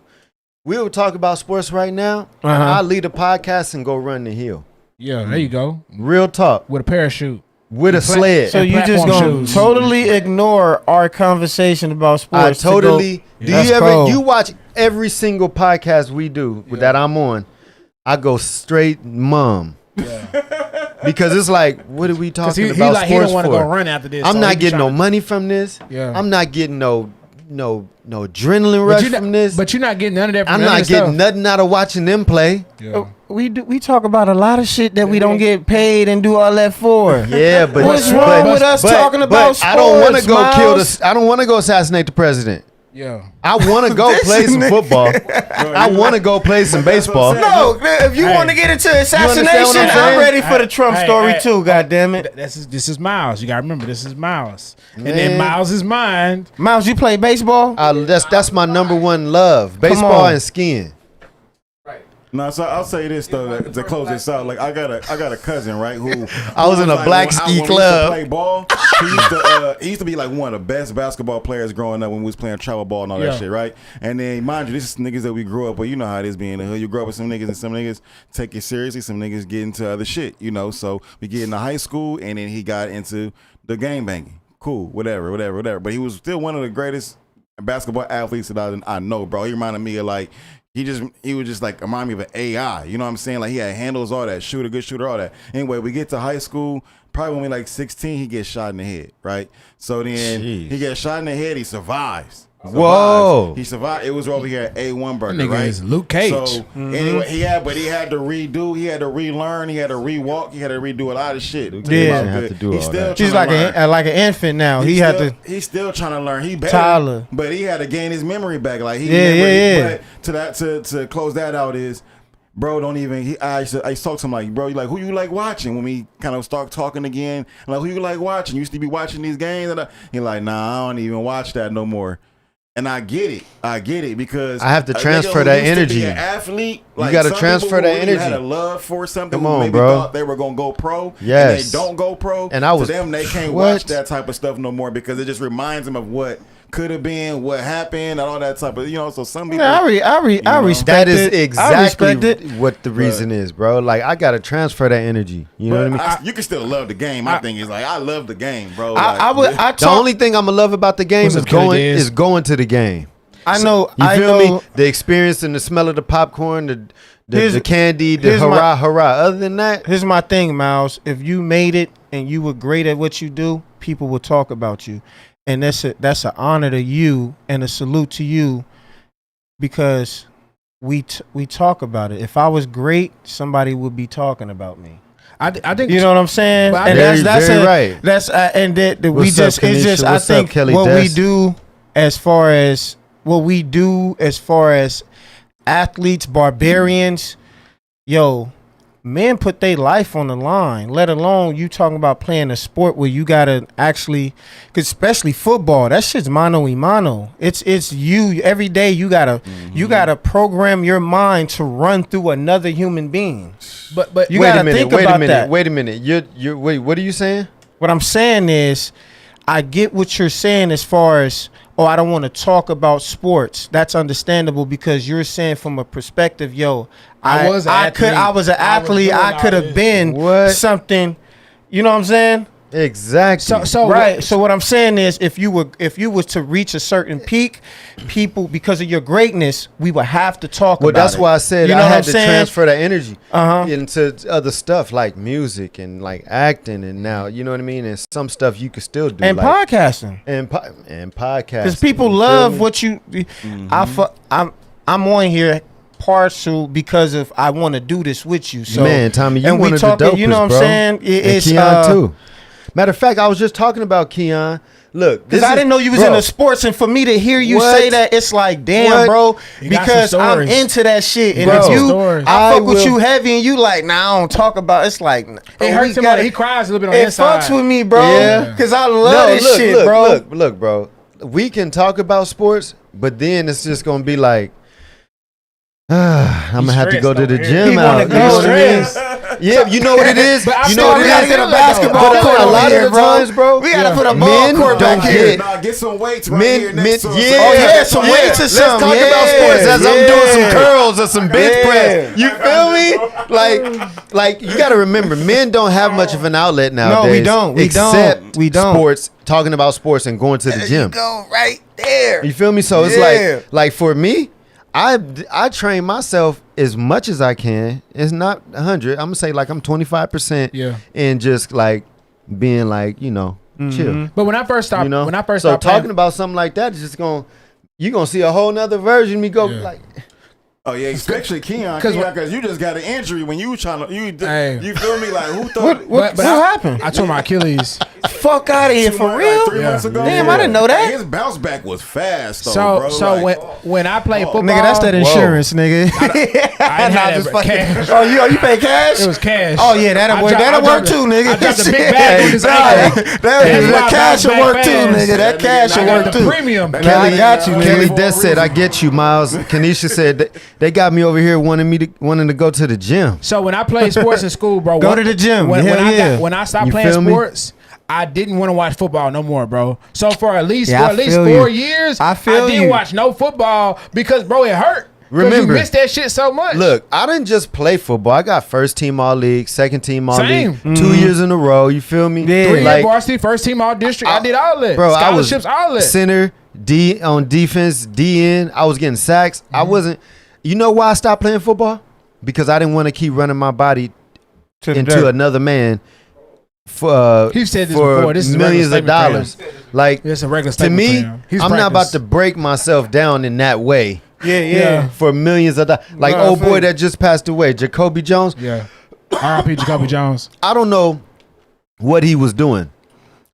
S6: We'll talk about sports right now. And I'll lead a podcast and go run the hill.
S5: Yeah, there you go.
S6: Real talk
S5: With a parachute.
S6: with a sled.
S7: So you just
S5: platform
S7: gonna
S5: shoes.
S7: totally ignore our conversation about sports?
S6: I
S7: to go-
S6: totally. Do
S7: That's
S6: you ever
S7: cold.
S6: you watch every single podcast we do that I'm on? I go straight mum. Because it's like, what are we
S5: Because
S6: talking
S5: he
S6: about
S5: like he
S6: sports
S5: don't want to
S6: for?
S5: go run after this.
S6: I'm
S5: so
S6: not
S5: he be
S6: getting no
S5: trying to-
S6: money from this.
S5: Yeah.
S6: I'm not getting no adrenaline rush
S5: you're not-
S6: from this.
S5: But you're not getting none of that from
S6: I'm
S5: none of
S6: not
S5: this
S6: getting
S5: stuff.
S6: nothing out of watching them play.
S5: Yeah.
S7: We talk about a lot of shit that we don't get paid and do all that for.
S6: Yeah, but
S7: What's wrong with us talking about
S6: I don't want to
S7: sports,
S6: go kill
S7: Miles?
S6: I don't want to go assassinate the president.
S5: Yeah.
S6: I want to go play some football. I want to go play some baseball.
S7: No, if you want to get into
S6: understand
S7: assassination,
S6: what I'm
S7: I'm
S6: saying?
S7: ready for the Trump
S5: Hey,
S7: story
S5: hey,
S7: too. God damn it,
S5: This is Miles. You gotta remember this is Miles. And
S6: Man.
S5: in Miles' mind,
S7: Miles, you play baseball?
S6: That's my number one love. Baseball
S7: on.
S6: and skiing.
S8: No, so I'll say this though to close this out. Like I got a cousin, right? Who
S6: I was in a black ski
S8: when we used to
S6: club.
S8: play ball. He used to be like one of the best basketball players growing up when we was playing travel ball and all
S5: Yeah.
S8: that shit, right? And then mind you, this is niggas that we grew up with. You know how it is being in the hood. You grow up with some niggas and some niggas take it seriously. Some niggas get into other shit, you know. So we get into high school and then he got into the game banging. Cool, whatever. But he was still one of the greatest basketball athletes that I know, bro. He reminded me of like. He was just like remind me of an AI. You know what I'm saying? Like he had handles, all that, good shooter, all that. Anyway, we get to high school, probably when we like 16, he gets shot in the head, right? So then
S6: Jeez.
S8: he gets shot in the head, he survives.
S6: Whoa.
S8: He survived. It was over here at A1 Burger,
S5: That nigga
S8: right?
S5: is Luke Cage.
S8: So anyway, he had to redo, he had to relearn, he had to rewalk, he had to redo a lot of shit.
S7: Yeah.
S6: Have to do
S8: He's
S6: all
S8: still
S6: that.
S7: She's
S8: trying to learn.
S7: like an infant now. He had to.
S8: He's still trying to learn. He better,
S7: Tyler.
S8: but he had to gain his memory back. Like he,
S7: Yeah.
S8: But to close that out is, bro, don't even. I talked to him like, bro, you like who you like watching? When we kind of start talking again, like who you like watching? You used to be watching these games, and he like, nah, I don't even watch that no more. And I get it because
S6: I have to
S8: a
S6: transfer
S8: nigga who
S6: that
S8: used to be
S6: energy.
S8: an athlete, like
S6: gotta
S8: some
S6: transfer
S8: people who
S6: that
S8: really
S6: energy.
S8: Had a love for something.
S6: Come
S8: who
S6: on,
S8: maybe
S6: bro.
S8: thought they were gonna go pro.
S6: Yes.
S8: And they don't go pro.
S6: And I was-
S8: to them, they can't
S6: what?
S8: watch that type of stuff no more because it just reminds them of what could have been, what happened, and all that type of So some people,
S7: Yeah, I respect
S6: That is
S7: it. I
S6: exactly
S7: respect it.
S6: what the reason is, bro. Like I gotta transfer that energy. You know what I mean?
S8: you can still love the game. My thing is like I love the game, bro.
S6: The only thing I'm gonna love about the game
S5: What's
S6: is
S5: up, Killer Diz?
S6: going to the game.
S7: I know.
S6: You
S7: I
S6: feel
S7: know.
S6: me? The experience and the smell of the popcorn,
S7: Here's-
S6: the candy, the
S7: here's my-
S6: hurrah. Other than that,
S7: Here's my thing, Miles. If you made it and you were great at what you do, people will talk about you, and that's an honor to you and a salute to you, because we talk about it. If I was great, somebody would be talking about me.
S5: I think
S7: You know what I'm saying?
S5: But
S7: And
S6: Very,
S7: that's
S6: very
S7: a-
S6: right.
S7: That's and that we
S6: What's
S7: just
S6: up,
S7: it's
S6: Kanisha?
S7: just I
S6: What's up,
S7: think
S6: Kelly
S7: what we
S6: Des?
S7: do as far as athletes, barbarians, men put their life on the line, let alone you talking about playing a sport where you gotta actually, cause especially football, that shit's mano y mano. It's you every day. You gotta program your mind to run through another human being.
S5: but
S7: You
S6: wait
S7: gotta
S6: a minute.
S7: think
S6: Wait
S7: about
S6: a minute.
S7: that.
S6: Wait a minute. You're wait. What are you saying?
S7: What I'm saying is, I get what you're saying as far as, I don't want to talk about sports. That's understandable because you're saying from a perspective,
S5: I was an athlete.
S7: I was an athlete.
S5: doing
S7: I
S5: all
S7: could have
S5: this.
S7: been
S6: What?
S7: something. You know what I'm saying?
S6: Exactly.
S5: so
S7: Right. So what I'm saying is, if you was to reach a certain peak, people, because of your greatness, we would have to talk
S6: Well,
S7: about
S6: that's
S7: it.
S6: why I said
S7: You know
S6: I
S7: what
S6: had
S7: I'm
S6: to
S7: saying?
S6: transfer that energy
S7: Uh-huh.
S6: into other stuff like music and like acting, and now you know what I mean. And some stuff you could still do,
S7: And
S6: like,
S7: podcasting.
S6: and podcast.
S7: Because people love what you. I'm on here partial because of I want to do this with you. So
S6: Man, Tommy, you
S7: and we
S6: one of the
S7: talking. You know what I'm
S6: dopest, bro.
S7: saying? It's
S6: and Keon too. Matter of fact, I was just talking about Keon. Look,
S7: Because I didn't know you was into sports, and for me to hear you
S6: What?
S7: say that, it's like, damn,
S6: What?
S7: bro.
S5: You got
S7: Because
S5: some
S7: I'm
S5: stories.
S7: into that shit, and
S6: Bro,
S7: if you,
S5: stories.
S7: I fuck with
S6: will-
S7: you heavy, and you like, nah, I don't talk about. It's like,
S5: it hurts him. He cries a little bit on
S7: It
S5: the inside.
S7: fucks with me, bro.
S6: Yeah.
S7: Because I love this shit,
S6: look,
S7: bro.
S6: Look, bro. We can talk about sports, but then it's just gonna be like, I'm gonna have to go to the
S5: stressed over here.
S6: gym
S7: He
S6: out.
S7: wanna
S6: You
S7: go
S6: know what I mean?
S7: stressed.
S6: Yeah, you know what it is.
S5: But I'm
S6: You know
S5: still
S6: what it
S7: We gotta
S6: is.
S7: get a basketball
S6: But
S7: court
S6: a
S7: over
S6: lot
S7: here,
S6: of the times, bro.
S7: We gotta put a ball
S6: men
S7: court
S6: don't
S7: back here.
S6: get.
S8: Nah, get some weights right
S6: Men,
S8: here
S6: men,
S8: next to us.
S6: yeah.
S7: Oh, yeah, some weights or
S6: Let's
S7: something.
S6: talk about
S7: Yeah,
S6: sports as I'm doing some
S7: yeah.
S6: curls or some bench
S7: Yeah.
S6: press. You feel me? Like you got to remember, men don't have much of an outlet nowadays.
S7: we don't. We don't.
S6: except
S7: We don't.
S6: Sports, talking about sports and going to the gym.
S7: Go right there.
S6: You feel me? So it's
S7: Yeah.
S6: like for me, I train myself as much as I can. It's not 100. I'm gonna say like I'm 25%.
S5: Yeah.
S6: And just like being like chill.
S5: But when I first started,
S6: You know.
S5: when I first
S6: so
S5: started
S6: talking
S5: playing,
S6: about something like that is just you're gonna see a whole nother version of me go like.
S8: Oh yeah, especially Keon,
S5: 'Cause
S8: because you just got an injury when you were trying to.
S5: Hey.
S8: You feel me? Like who thought?
S7: What happened?
S5: I tore my Achilles.
S7: Fuck out of here, for
S8: Like,
S7: real?
S8: 3 months ago.
S7: Damn, I didn't know that.
S8: His bounce back was fast, though,
S5: So
S8: bro.
S5: so
S8: Like,
S5: when I played football,
S7: Nigga, that's that insurance, nigga.
S5: I didn't
S7: Nah,
S5: have
S7: just
S5: that
S7: fucking-
S5: cash.
S7: Oh, you pay cash?
S5: It was cash.
S7: Oh yeah, that'll work. That'll work too, nigga.
S5: I dropped a big bag on his ankle.
S7: That
S5: That's why I
S7: cash will
S5: bounced
S7: work
S5: back
S7: too,
S5: fast.
S7: nigga. That cash will
S5: I got
S7: work
S5: the
S7: too.
S5: premium.
S7: Nah, I got you,
S6: Kelly
S7: nigga.
S6: Des said, "I get you, Miles." Kanisha said, "They got me over here wanting to go to the gym."
S5: So when I played sports in school, bro,
S7: Go to the gym.
S5: When
S7: Hell yeah.
S5: when I stopped
S6: You
S5: playing
S6: feel me?
S5: sports, I didn't want to watch football no more, bro. So for at least
S7: Yeah, I feel
S5: 4
S7: you.
S5: years,
S7: I feel
S5: didn't
S7: you.
S5: watch no football because, bro, it hurt. 'Cause
S6: Remember-
S5: you missed that shit so much.
S6: Look, I didn't just play football. I got first team all league, second team all
S5: Same.
S6: league, 2 years in a row. You feel me?
S7: Yeah.
S5: 3-year
S6: Like,
S5: varsity, first team all district. I did all that.
S6: bro, I was
S5: Scholarships, all that.
S6: center, D on defense, DN. I was getting sacks. I wasn't. You know why I stopped playing football? Because I didn't want to keep running my body
S7: To the
S6: into
S7: dirt.
S6: another man
S5: He said this
S6: for
S5: before. This is a
S6: millions
S5: regular
S6: of
S5: statement for him.
S6: dollars. Like
S5: It's a regular
S6: to
S5: statement
S6: me,
S5: for him. He's
S6: I'm not about
S5: practiced.
S6: to break myself down in that way
S7: Yeah.
S6: for millions of dollars. Like
S7: No, I
S6: old
S7: feel
S6: boy
S7: you.
S6: that just passed away, Jacoby Jones.
S5: Yeah. R.I.P. Jacoby Jones.
S6: I don't know what he was doing,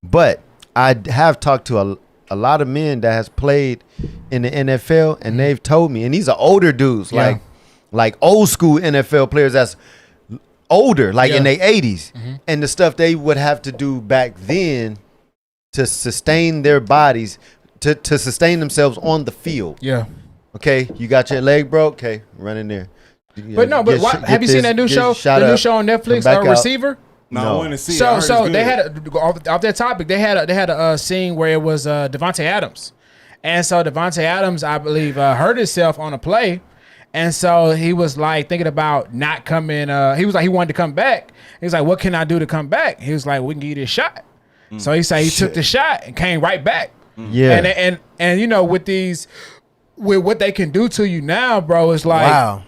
S6: but I have talked to a lot of men that has played in the NFL, and they've told me, and these are older dudes,
S5: Yeah.
S6: like old school NFL players that's older, like in
S5: Yeah.
S6: their 80s, and the stuff they would have to do back then to sustain their bodies, to sustain themselves on the field.
S5: Yeah.
S6: Okay, you got your leg broke. Okay, run in there.
S5: But no, but have you seen that new show? The new show on Netflix, Receiver.
S8: No, I want to see. it. I
S5: So
S8: heard
S5: so
S8: it's
S5: they
S8: good.
S5: had off that topic. They had a scene where it was Devontae Adams, and so Devontae Adams, I believe, hurt himself on a play, and so he was like thinking about not coming. He was like he wanted to come back. He was like, "What can I do to come back?" He was like, "We can give you this shot." So he said he took the shot and came right back.
S6: Yeah,
S5: And you know with what they can do to you now, bro, it's like
S7: Wow.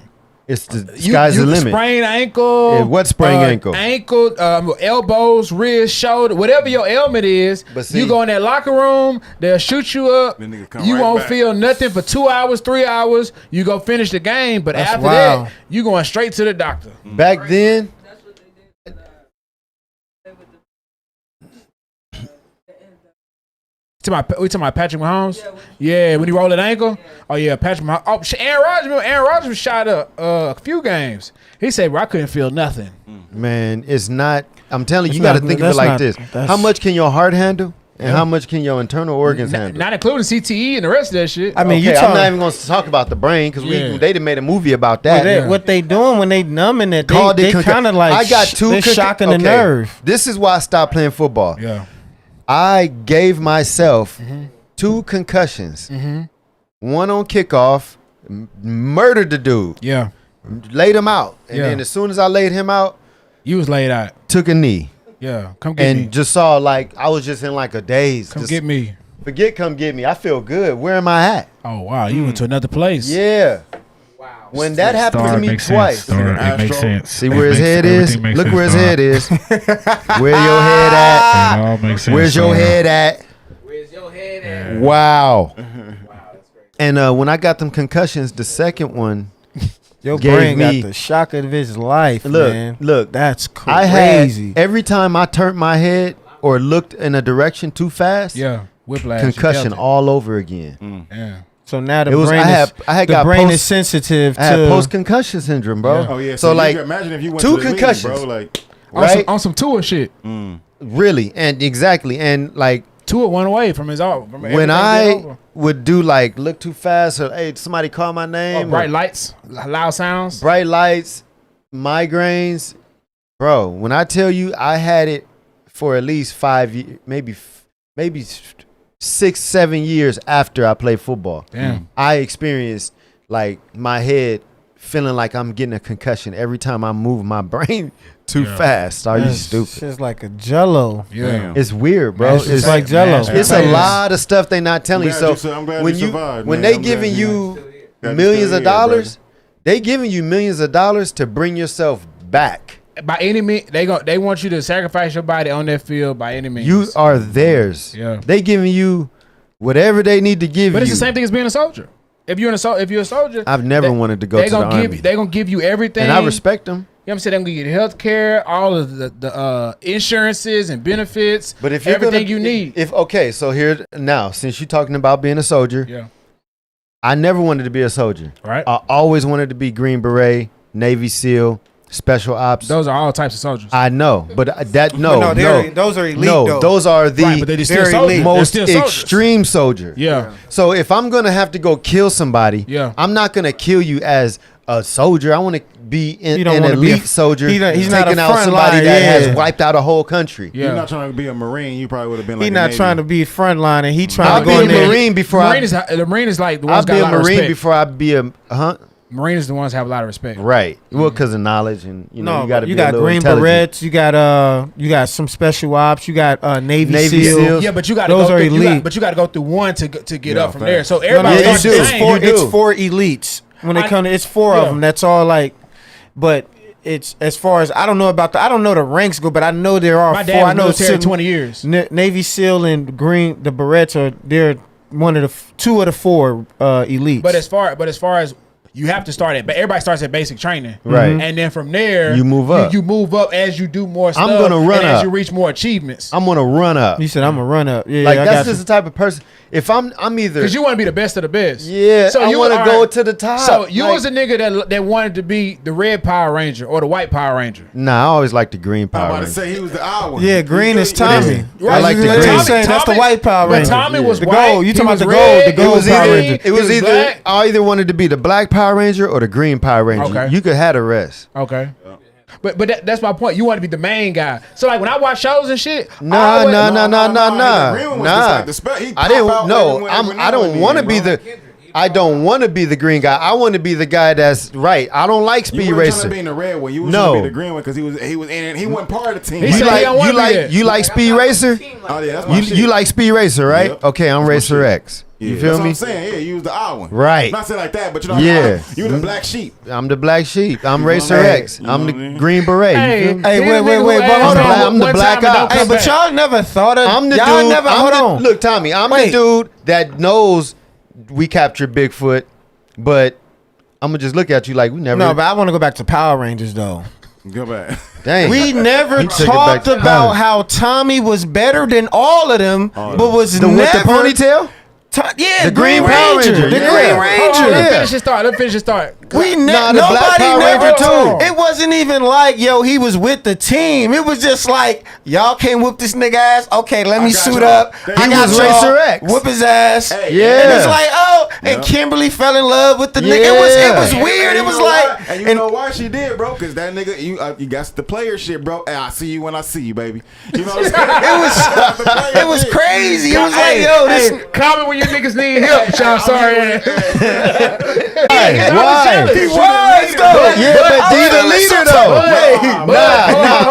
S6: it's the sky's the limit.
S5: Sprain ankle.
S6: Yeah, what sprain ankle?
S5: Ankle, elbows, wrist, shoulder, whatever your ailment is.
S6: But see-
S5: you go in that locker room, they'll shoot you up.
S8: Then nigga come
S5: You
S8: right
S5: won't
S8: back.
S5: feel nothing for 2 hours, 3 hours. You go finish the game, but
S7: That's
S5: after
S7: wild.
S5: that, you going straight to the doctor.
S6: Back then,
S5: We talking about Patrick Mahomes? Yeah, when he rolled that ankle. Oh yeah, Patrick Mahomes. Oh, Aaron Rodgers. Remember Aaron Rodgers was shot up a few games. He said, "Bro, I couldn't feel nothing."
S6: man, it's not. I'm telling you,
S7: It's
S6: you got to
S7: not-
S6: think of it
S7: that's
S6: like
S7: not-
S6: this:
S7: that's-
S6: how much can your heart handle, and how much can your internal organs handle?
S5: Not including CTE and the rest of that shit.
S7: I mean,
S6: Okay,
S7: you
S6: I'm
S7: talk.
S6: not even going to talk about the brain because
S5: Yeah.
S6: they done made a movie about that.
S7: What they doing when they numbing it?
S6: Called
S7: They
S6: it concussion.
S7: kind of like
S6: I got two.
S7: They're shocking the nerve.
S6: This is why I stopped playing football.
S5: yeah.
S6: I gave myself 2 concussions. One on kickoff, murdered the dude,
S5: Yeah.
S6: laid him out, and
S5: Yeah.
S6: then as soon as I laid him out,
S5: You was laid out.
S6: took a knee.
S5: Yeah. Come get
S6: And
S5: me.
S6: just saw like I was just in like a daze.
S5: Come
S6: Just
S5: get me.
S6: Forget come get me. I feel good. Where am I at?
S5: Oh wow, you went to another place.
S6: Yeah. When that happened to me twice.
S9: It makes sense.
S6: See where his head is? Look where his head is. Where your head at?
S9: It all makes sense.
S6: Where's your head at?
S5: Where's your head at?
S6: Wow. And when I got them concussions, the second one,
S7: Your
S6: gave
S7: brain
S6: me-
S7: got the shock of his life,
S6: Look,
S7: man.
S6: look.
S7: That's crazy.
S6: I had every time I turned my head or looked in a direction too fast,
S5: Yeah. Whiplash. you
S6: concussion
S5: felt it.
S6: all over again.
S5: Yeah.
S7: So now the
S6: It was-
S7: brain
S6: I had
S7: the
S6: got
S7: brain
S6: post-
S7: is sensitive
S6: I had
S7: to
S6: post concussion syndrome, bro.
S5: Yeah.
S8: Oh yeah.
S6: So
S8: you
S6: like
S8: can imagine if you went
S6: 2
S8: to the league,
S6: concussions,
S8: bro. Like
S6: right?
S5: On some Tua shit.
S6: Really, and exactly, and like
S5: Tua went away from his off. From
S6: when
S5: everything
S6: I
S5: being over.
S6: would do like look too fast or hey somebody call my
S5: Oh,
S6: name,
S5: bright lights, loud sounds.
S6: bright lights, migraines, bro. When I tell you I had it for at least 5 years, maybe 6-7 years after I played football.
S5: Damn.
S6: I experienced like my head feeling like I'm getting a concussion every time I move my brain too fast. Are you
S7: That's
S6: stupid?
S7: just like a jello.
S5: Yeah.
S6: It's weird, bro.
S7: It's just like Jell-O.
S6: It's a lot of stuff they not telling you.
S8: I'm glad
S6: So
S8: I'm glad
S6: when
S8: you survived,
S6: when
S8: man.
S6: they
S8: I'm
S6: giving
S8: glad
S6: you
S8: glad you're
S6: millions
S8: still
S6: of
S8: here,
S6: dollars, they giving you millions of dollars to bring yourself back.
S5: By any means, they want you to sacrifice your body on that field by any means.
S6: You are theirs.
S5: Yeah.
S6: They giving you whatever they need to give
S5: but
S6: you.
S5: it's the same thing as being a soldier. If you're a soldier,
S6: I've never wanted to go
S5: they
S6: to the
S5: gonna
S6: army.
S5: give they gonna give you everything.
S6: And I respect them.
S5: You know what I'm saying? They're gonna give you health care, all of the insurances and benefits,
S6: But if you're
S5: everything
S6: gonna,
S5: you need.
S6: if okay, so here now, since you're talking about being a soldier,
S5: Yeah.
S6: I never wanted to be a soldier.
S5: Right.
S6: I always wanted to be Green Beret, Navy SEAL, Special Ops.
S5: Those are all types of soldiers.
S6: I know, but that
S7: those are elite.
S6: no,
S7: though.
S6: those are the
S5: Right, but they're still
S7: very
S5: soldiers.
S7: elite.
S5: They're
S6: most
S5: still soldiers.
S6: extreme soldier.
S5: Yeah.
S6: So if I'm gonna have to go kill somebody,
S5: Yeah.
S6: I'm not gonna kill you as a soldier. I want to be
S7: You don't
S6: an
S7: wanna be
S6: elite soldier.
S7: he's not
S6: taking
S7: a
S6: out
S7: front
S6: somebody
S7: line,
S6: that
S7: yeah.
S6: has wiped out a whole country.
S5: Yeah.
S8: You're not trying to be a Marine. You probably would have been like
S7: He
S8: a
S7: not
S8: Navy.
S7: trying to be frontline, and he trying
S6: I'll
S7: to
S6: be
S7: go
S6: a
S7: in there.
S6: Marine before
S5: the Marine is like the ones
S6: I'll
S5: got
S6: be
S5: a
S6: a
S5: lot of
S6: Marine
S5: respect.
S6: before I be a
S5: Marine is the ones that have a lot of respect.
S6: right. Well, because of knowledge and you know
S7: No,
S6: you got to be
S7: you
S6: a
S7: got
S6: little
S7: Green
S6: intelligent.
S7: Berets, you got some special ops, you got Navy
S6: Navy
S7: SEAL.
S6: SEALs.
S5: Yeah, but you got to
S7: Those
S5: go
S7: are
S5: through,
S7: elite.
S5: but you got to go through one to get
S8: Yeah,
S5: up from there.
S8: facts.
S5: So
S7: No,
S5: everybody
S6: you
S5: starts
S6: do.
S5: the
S6: It's
S5: same.
S6: for-
S7: it's
S6: do.
S7: four elites. When it comes to it's four
S5: Yeah.
S7: of them. That's all like, but it's as far as I don't know the ranks go, but I know there are
S5: My
S7: four.
S5: dad was
S7: I know
S5: military 20 years.
S7: Navy SEAL and Green, the Berets they're one of the two of the four elites.
S5: But as far as you have to start but everybody starts at basic training,
S6: Right.
S5: And then from there
S6: You move up.
S5: You move up as you do more stuff.
S6: I'm gonna run
S5: and as
S6: up.
S5: you reach more achievements.
S6: I'm gonna run up.
S7: you said I'm gonna run up. Yeah,
S6: Like
S7: I
S6: that's
S7: got
S6: just the type of person. If I'm either
S5: Because you want to be the best of the best.
S6: Yeah, I
S5: you
S6: wanna
S5: are-
S6: go to the top.
S5: So you
S6: Like-
S5: was a nigga that wanted to be the red Power Ranger or the white Power Ranger.
S6: Nah, I always liked the green
S8: I'm
S6: Power
S8: about to
S6: Ranger.
S8: say he was the odd one.
S7: Yeah, green is Tommy.
S6: I like the green.
S7: That's the white Power
S5: But
S7: Ranger.
S5: Tommy was
S7: the
S5: white.
S7: gold. You
S5: he
S7: talking about
S5: was
S7: the
S5: red,
S7: gold? The
S6: It
S7: gold
S6: was
S7: Power
S6: either
S7: Ranger.
S6: it was either
S5: black.
S6: I either wanted to be the black Power Ranger or the green Power Ranger.
S5: Okay.
S6: You could have the rest.
S5: Okay. But that's my point. You want to be the main guy. So like when I watch shows and shit,
S6: Nah.
S8: The green one was just like the spell. He
S6: I
S8: pop
S6: didn't.
S8: out
S6: No,
S8: every
S6: I
S8: now
S6: don't
S8: and
S6: want to
S8: then,
S6: be
S8: bro.
S6: the. I don't want to be the green guy. I want to be the guy that's right. I don't like Speed
S8: You weren't trying
S6: Racer.
S8: to be in the red one. You was
S6: No.
S8: trying to be the green one because he was in it. He wasn't part of the team.
S5: He
S6: You
S5: said he don't wanna be that.
S6: you like Speed Racer?
S8: Oh yeah, that's my
S6: You
S8: shit.
S6: you like Speed Racer, right?
S8: Yep.
S6: Okay, I'm
S8: That's my
S6: Racer
S8: shit.
S6: X.
S8: Yeah,
S6: You
S8: that's
S6: feel
S8: what
S6: me?
S8: I'm saying. Yeah, you was the odd one.
S6: Right.
S8: Not saying like that, but you know,
S6: Yeah.
S8: you the black sheep.
S6: I'm the black sheep. I'm Racer
S8: what I mean?
S6: X.
S8: You know
S6: I'm
S8: what
S6: the
S8: I mean?
S6: green beret. You
S5: Hey,
S6: feel me?
S7: Hey,
S5: he the
S7: wait,
S5: nigga
S7: wait,
S5: who
S7: wait, but
S5: asked
S7: hold
S5: me
S7: on.
S6: I'm the
S5: one
S6: black
S5: time and don't
S6: ops.
S7: Hey,
S5: come
S7: but
S5: back.
S7: y'all never thought of.
S6: I'm the
S7: y'all
S6: dude.
S7: never. Hold on.
S6: Look, Tommy, I'm
S7: Wait.
S6: the dude that knows we captured Bigfoot, but I'm gonna just look at you like we never.
S7: No, but I want to go back to Power Rangers though.
S8: Go back.
S6: Dang.
S7: We never
S6: You took it back
S7: talked
S6: to
S7: about
S6: Power.
S7: how Tommy was better than all of them, but was
S6: the
S7: never
S6: with the ponytail.
S7: Yeah,
S6: The Green Power Ranger,
S7: The
S6: yeah.
S7: Green
S5: Hold on,
S7: Ranger.
S5: let
S6: Yeah.
S5: finish your start.
S7: We
S6: Nah,
S7: never.
S6: the Black
S7: Nobody
S6: Power
S7: never.
S6: Ranger too.
S7: It wasn't even like yo, he was with the team. It was just like y'all can't whoop this nigga ass. Okay, let me
S8: got
S7: suit
S8: y'all.
S7: up.
S8: He
S7: I got
S6: was
S7: y'all.
S6: Racer X.
S7: Whoop his ass.
S8: Hey,
S6: Yeah.
S7: And it's like oh,
S8: Yeah.
S7: and Kimberly fell in love with the nigga. It
S6: Yeah.
S7: was weird. It was like
S8: and you know why she did, bro? Because that nigga, you got the player shit, bro. Hey, I see you when I see you, baby. You know what I'm saying?
S7: it was crazy. It was like
S5: Hey,
S7: yo, this.
S5: hey, comment when you niggas need help, Sean. Sorry.
S6: Why?
S7: He was though.
S6: Yeah, but D the leader though.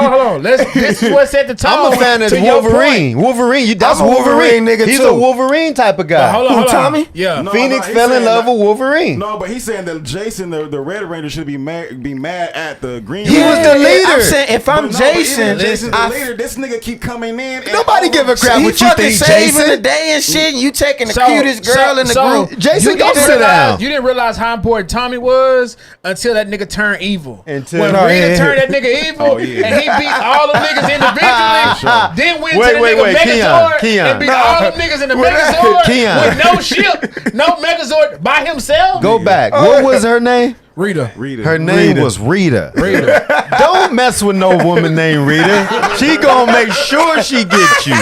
S5: Hold on. This is what set the tone.
S6: I'm a fan of
S5: to your
S6: Wolverine. Wolverine, that's
S7: I'm a
S6: Wolverine.
S7: Wolverine nigga,
S6: He's
S7: too.
S6: a Wolverine type of guy.
S5: Hold on, hold on.
S7: Tommy?
S5: Yeah.
S8: No,
S6: Phoenix
S8: he's
S6: fell in
S8: saying
S6: love
S8: that-
S6: with Wolverine.
S8: No, but he's saying that Jason, the Red Ranger, should be mad at the Green.
S6: He was the leader.
S7: I'm saying if I'm
S8: But no, but even
S7: Jason,
S8: if Jason's the
S7: I
S8: leader. This nigga keep coming in. And
S6: Nobody give a crap
S7: he
S6: what you
S7: fucking
S6: think,
S7: saving the
S6: Jason.
S7: day and shit. You taking the cutest girl in the group.
S6: Jason,
S5: you
S6: go
S5: didn't
S6: sit
S5: realize-
S6: down.
S5: You didn't realize how important Tommy was until that nigga turned evil.
S6: Until-
S5: when
S6: No,
S5: Rita
S7: yeah.
S5: turned that nigga evil and he beat all them niggas individually, then went
S6: Wait,
S5: to the
S6: wait,
S5: nigga
S6: wait,
S5: Megazord
S6: Keon.
S5: and beat all them niggas in the Megazord
S6: Keon.
S5: with no ship, no Megazord by himself.
S6: Go back. What was her name?
S5: Rita.
S6: Her name was Rita.
S5: Rita.
S6: Don't mess with no woman named Rita. She gonna make sure she gets you.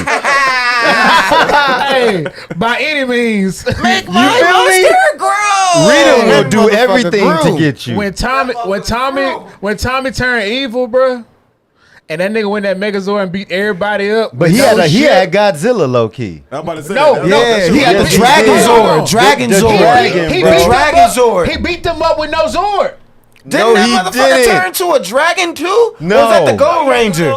S5: Hey, by any means.
S7: Make
S6: You
S7: my
S6: feel me?
S7: monster grow.
S6: Rita will
S7: That
S6: do
S7: motherfucker
S6: everything to
S7: grew.
S6: get you.
S5: When Tommy turned evil, bruh, and that nigga went that Megazord and beat everybody up.
S6: But
S5: with
S6: he
S5: no
S6: had
S5: shit.
S6: Godzilla low key.
S8: I'm about to say
S5: No,
S8: that.
S5: no,
S7: Yeah,
S8: That
S7: he
S8: shit
S7: had
S8: was
S7: the
S8: crazy.
S7: Dragon
S5: Hold on.
S7: Zord. Dragon
S6: The
S7: Zord.
S6: Dragon,
S5: He
S6: bro.
S5: beat them
S7: Dragon
S5: up.
S7: Zord.
S5: He beat them up with no Zord.
S7: Didn't
S6: No,
S7: that
S6: he
S7: motherfucker
S6: didn't.
S7: turn to a dragon too?
S6: No.
S7: Or was that the Gold Ranger?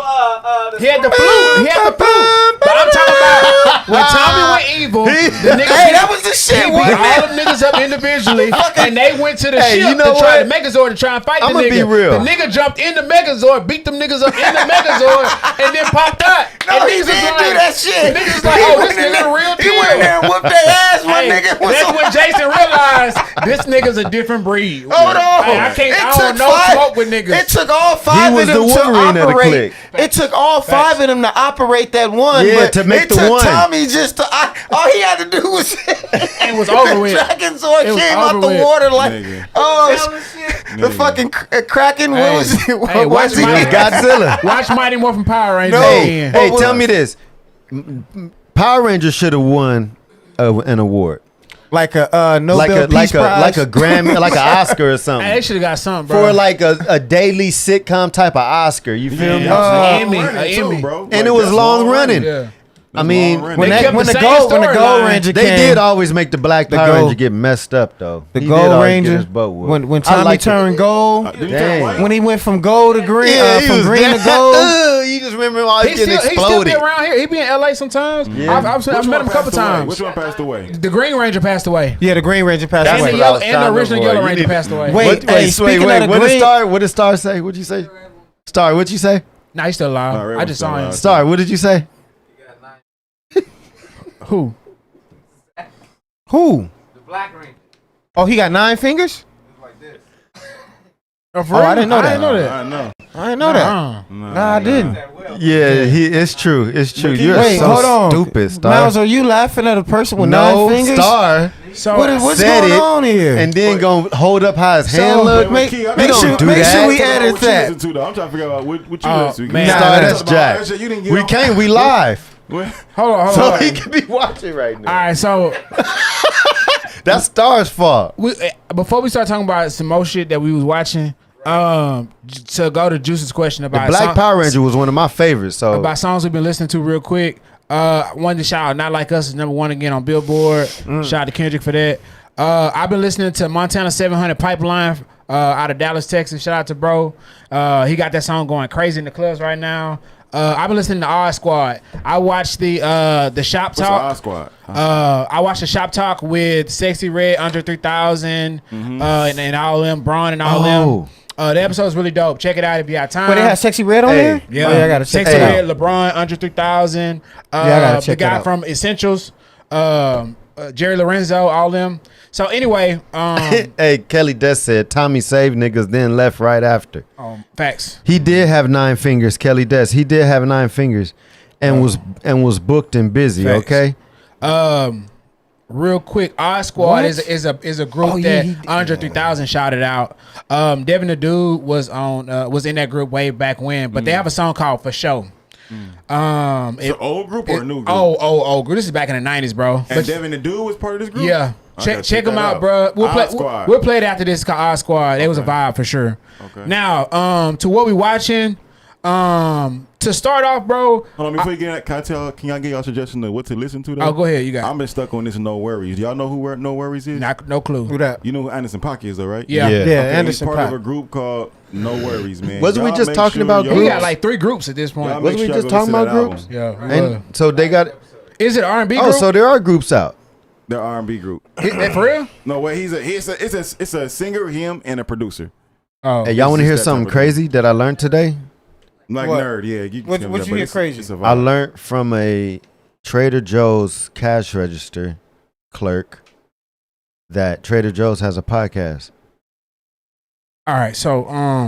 S5: He had the flute. He had the flute. But I'm talking about when Tommy went evil, the nigga
S7: Hey, that was the shit,
S5: he beat
S7: wasn't
S5: all
S7: it?
S5: them niggas up individually, and they went to the
S6: Hey,
S5: ship
S6: you know
S5: to try
S6: what?
S5: the Megazord to try and fight the
S6: I'ma
S5: nigga.
S6: be real.
S5: The nigga jumped in the Megazord, beat them niggas up in the Megazord, and then popped out.
S7: No,
S5: and
S7: he
S5: niggas
S7: didn't
S5: was
S7: do that shit.
S5: Niggas was like,
S7: He
S5: oh,
S7: went
S5: this
S7: in
S5: nigga
S7: there-
S5: the real
S7: He
S5: deal.
S7: went in there and whooped their ass, my
S5: Hey,
S7: nigga.
S5: that's when Jason realized this nigga's a different breed.
S7: Hold on.
S5: Hey, I can't.
S7: It
S5: I
S7: took
S5: don't know
S7: five-
S5: smoke with niggas.
S7: It took all five
S6: was
S7: of them
S6: the
S7: to
S6: Wolverine of the
S7: operate.
S6: clique.
S7: It took all five of them to operate that one.
S6: Yeah,
S7: but
S6: to make
S7: it
S6: the
S7: took
S6: one.
S7: Tommy just to. All he had to do was.
S5: It was over with.
S7: Dragon Zord
S5: It was
S7: came
S5: over
S7: out the
S5: with.
S7: water like,
S8: Nigga.
S7: the fucking Kraken.
S5: Hey,
S7: What was it?
S5: hey,
S7: What
S5: watch
S7: was he?
S5: my-
S6: Godzilla.
S5: Watch Mighty Morphin Power Rangers.
S7: No.
S5: again.
S6: Hey,
S7: What
S6: tell
S7: was-
S6: me this. Power Rangers should have won an award.
S7: Like a Nobel Peace Prize.
S6: like a Grammy, like an Oscar or
S5: Hey, they
S6: something.
S5: should have got something, bro.
S6: For like a daily sitcom type of Oscar. You feel me?
S5: Emmy,
S8: Emmy,
S5: bro.
S6: And it was long running.
S5: Yeah.
S6: I mean,
S8: long
S7: when
S5: They
S7: that
S5: kept
S7: when
S5: the
S7: the
S5: same
S7: gold
S5: storyline.
S7: Ranger
S6: they
S7: came,
S6: did always make the Black
S7: The
S6: Power
S7: gold-
S6: Ranger get messed up though.
S7: the
S6: He did
S7: Gold
S6: always get
S7: Ranger
S6: his butt whooped.
S7: when
S6: I
S7: Tommy
S6: liked it.
S7: turned gold.
S8: Didn't he
S6: Dang.
S8: turn white?
S7: When he went from gold to green,
S6: Yeah, he
S7: from
S6: was
S7: green
S6: that-
S7: to gold.
S6: You just remember all
S5: He
S6: getting
S5: still
S6: exploded.
S5: be around here. He be in LA sometimes.
S6: Yeah.
S5: I've met him a couple times.
S8: Which one passed away?
S5: The Green Ranger passed away.
S7: Yeah, the Green Ranger passed
S5: And
S7: away.
S5: the,
S6: what I
S5: yellow,
S6: was
S5: and
S6: trying
S5: the
S6: to
S5: original
S6: avoid.
S5: Yellow
S6: You
S5: Ranger
S6: need-
S5: passed away.
S7: Wait, hey, speaking of the
S6: what did
S7: Green-
S6: Star? What did Star say? What'd you say? Star, what'd you say?
S5: Nah, he's still alive.
S8: Red
S5: I
S8: was
S5: just
S8: still
S5: saw him.
S8: alive.
S6: Star, what did you say?
S5: Who?
S7: Who? The Black Ranger. Oh, he got 9 fingers?
S5: Oh, for
S7: Oh,
S5: real?
S7: I didn't know that.
S5: I didn't know that.
S8: I know.
S7: I didn't know that.
S5: Uh-uh.
S7: Nah, I didn't.
S6: Yeah, it's true. It's true. You're
S7: Wait,
S6: so
S7: hold on.
S6: stupid, Star.
S7: Miles, are you laughing at a person with 9
S6: no,
S7: fingers?
S6: Star
S5: So
S7: What's
S6: said
S7: going
S6: it,
S7: on here?
S6: and then gonna hold up how his hand look.
S7: make-
S8: Key, I
S7: make
S8: don't
S7: sure-
S6: do
S7: make
S6: that.
S7: sure we
S8: Talk about
S7: edit
S8: what you
S7: that.
S8: listen to, though. I'm trying to figure out what you
S5: Oh,
S8: listen to.
S5: man.
S6: Star,
S7: Nah,
S6: that's Jack.
S8: You didn't get
S6: We
S8: on-
S6: can't. We live,
S5: hold on.
S6: so he can be watching right
S5: All
S6: now.
S5: right, so
S6: That's Star's fault.
S5: before we start talking about some more shit that we was watching, to go to Juice's question
S6: The
S5: about
S6: Black Power Ranger was one of my favorites. So
S5: about songs we've been listening to real quick. Wanted to shout out Not Like Us is #1 again on Billboard. Shout out to Kendrick for that. I've been listening to Montana 700 Pipeline out of Dallas, Texas. Shout out to bro. He got that song going crazy in the clubs right now. I've been listening to Odd Squad. I watched the Shop
S8: What's the
S5: Talk.
S8: Odd Squad?
S5: I watched the Shop Talk with Sexy Red, Under 3000, and all them, Braun and all them. The episode's really dope. Check it out if you have time.
S7: Wait, they have Sexy Red on
S6: Hey.
S7: there?
S5: Yeah,
S7: Oh, yeah, I gotta check
S5: Sexy
S7: that out.
S5: Red, LeBron, Under 3000.
S7: I gotta
S5: The
S7: check
S5: guy
S7: that out.
S5: from Essentials, Jerry Lorenzo, all them. So anyway,
S6: hey, Kelly Des said Tommy saved niggas, then left right after.
S5: facts.
S6: He did have 9 fingers, Kelly Des. He did have 9 fingers, and was booked and busy.
S5: Facts.
S6: Okay.
S5: Real quick, Odd Squad
S7: What?
S5: is a group
S7: Oh, yeah,
S5: that
S7: he did.
S5: Andre 3000 shouted out. Devin the Dude was in that group way back when, but they have a song called For Show.
S8: It's an old group or a new group?
S5: Oh, this is back in the 90s, bro.
S8: And Devin the Dude was part of this group?
S5: Yeah.
S8: I gotta
S5: Check them
S8: that
S5: out, bro.
S8: Odd Squad.
S5: We'll play it after this. It's called Odd Squad. It was a vibe for sure.
S8: Okay.
S5: Now, to what we watching, to start off, bro.
S8: Hold on, before you get that, can y'all get y'all suggestion of what to listen to, though?
S5: Oh, go ahead. You got
S8: I've been stuck on this No Worries. Y'all know who No Worries is?
S5: no clue.
S7: Who that?
S8: You know who Anderson .Paak is, though, right?
S5: Yeah.
S6: Yeah.
S7: Yeah,
S8: Okay,
S7: Anderson
S8: he's part
S7: Paak.
S8: of a group called No Worries, man.
S6: Wasn't we
S8: Y'all
S6: just
S8: make
S6: talking
S8: sure
S6: about
S8: y'all-
S5: We
S6: groups?
S5: got like 3 groups at this point.
S8: y'all
S6: Wasn't
S8: make
S6: we
S8: sure
S6: just
S8: y'all go
S6: talking
S8: listen to
S6: about
S8: that
S6: groups?
S8: album.
S5: Yeah.
S6: And so they got.
S5: Is it R&B
S6: Oh,
S5: group?
S6: so there are groups out.
S8: They're R&B group.
S5: For real?
S8: No, wait, it's a singer, him, and a producer.
S5: Oh.
S6: Hey, y'all want to
S8: It's
S6: hear
S8: that
S6: something
S8: type of
S6: crazy that I learned today?
S8: Like
S7: What?
S8: nerd, yeah. You can
S7: What-
S8: tell me
S7: what
S8: that,
S7: you
S8: but
S7: hear
S8: it's-
S7: crazy?
S8: it's a
S6: I
S8: vibe.
S6: learned from a Trader Joe's cash register clerk that Trader Joe's has a podcast.
S5: All right. So,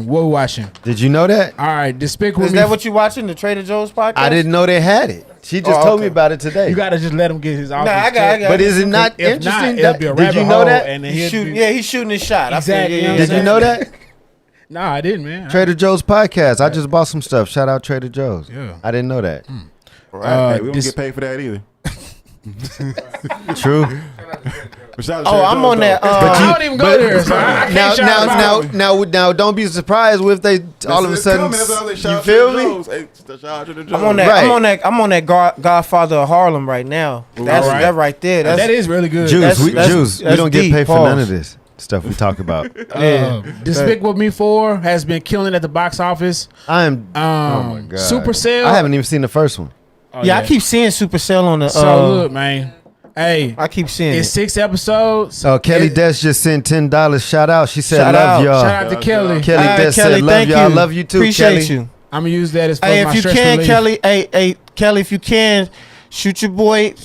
S5: what we watching?
S6: Did you know that?
S5: All right. Despicable
S7: Is
S5: Me.
S7: that what you watching, the Trader Joe's podcast?
S6: I didn't know they had it. She just
S7: Oh,
S6: told me
S7: okay.
S6: about it today.
S5: You gotta just let him get his office.
S7: I got it.
S6: But is it not
S5: If
S6: interesting?
S5: not, it'll
S6: that,
S5: be a
S6: did
S5: rabbit
S6: you know
S5: hole,
S6: that?
S5: and then
S7: He's
S5: he'll
S7: shooting,
S5: be-
S7: yeah, he's shooting his shot.
S5: Exactly,
S7: I feel,
S5: yeah.
S6: Did you know that?
S5: Nah, I didn't, man.
S6: Trader Joe's podcast. I just bought some stuff. Shout out Trader Joe's.
S5: Yeah.
S6: I didn't know that.
S8: Right. Hey, we don't
S5: this-
S8: get paid for that either.
S6: True.
S8: But shout out to
S7: Oh,
S8: Trader
S7: I'm
S8: Joe's,
S7: on that.
S8: though.
S5: I don't even go there, so I can't
S6: Now,
S5: shout him out.
S6: now, don't be surprised if they all of a
S8: It's
S6: sudden.
S8: coming. That's why I say shout
S6: You
S8: out
S6: feel
S8: Trader
S6: me?
S8: Joe's. Hey, shout out Trader Joe's.
S7: I'm on that.
S6: Right.
S7: I'm on that Godfather of Harlem right now. That's
S5: Alright.
S7: that right there. That's
S5: That is really good.
S6: Juice, we
S7: that's
S6: don't get
S7: deep,
S6: paid for
S7: pause.
S6: none of this stuff we talk about.
S5: Despicable Me 4 has been killing at the box office.
S6: I am. oh my god.
S5: Supercell.
S6: I haven't even seen the first one.
S7: yeah, I keep seeing Supercell on the.
S5: So look, man. Hey,
S7: I keep seeing
S5: it's
S7: it.
S5: 6 episodes.
S6: So Kelly
S5: It-
S6: Des just sent $10. Shout out. She said,
S7: Shout
S6: "Love
S7: out.
S6: y'all."
S5: Shout out to Kelly.
S6: Kelly
S7: All right,
S6: Des
S7: Kelly,
S6: said, "Love
S7: thank
S6: y'all.
S7: you.
S6: Love you too,
S7: Appreciate
S6: Kelly."
S7: you.
S5: I'm gonna use that as
S7: Hey,
S5: my
S7: if you
S5: stress
S7: can,
S5: relief.
S7: Kelly. Hey, Kelly, if you can, shoot your boy,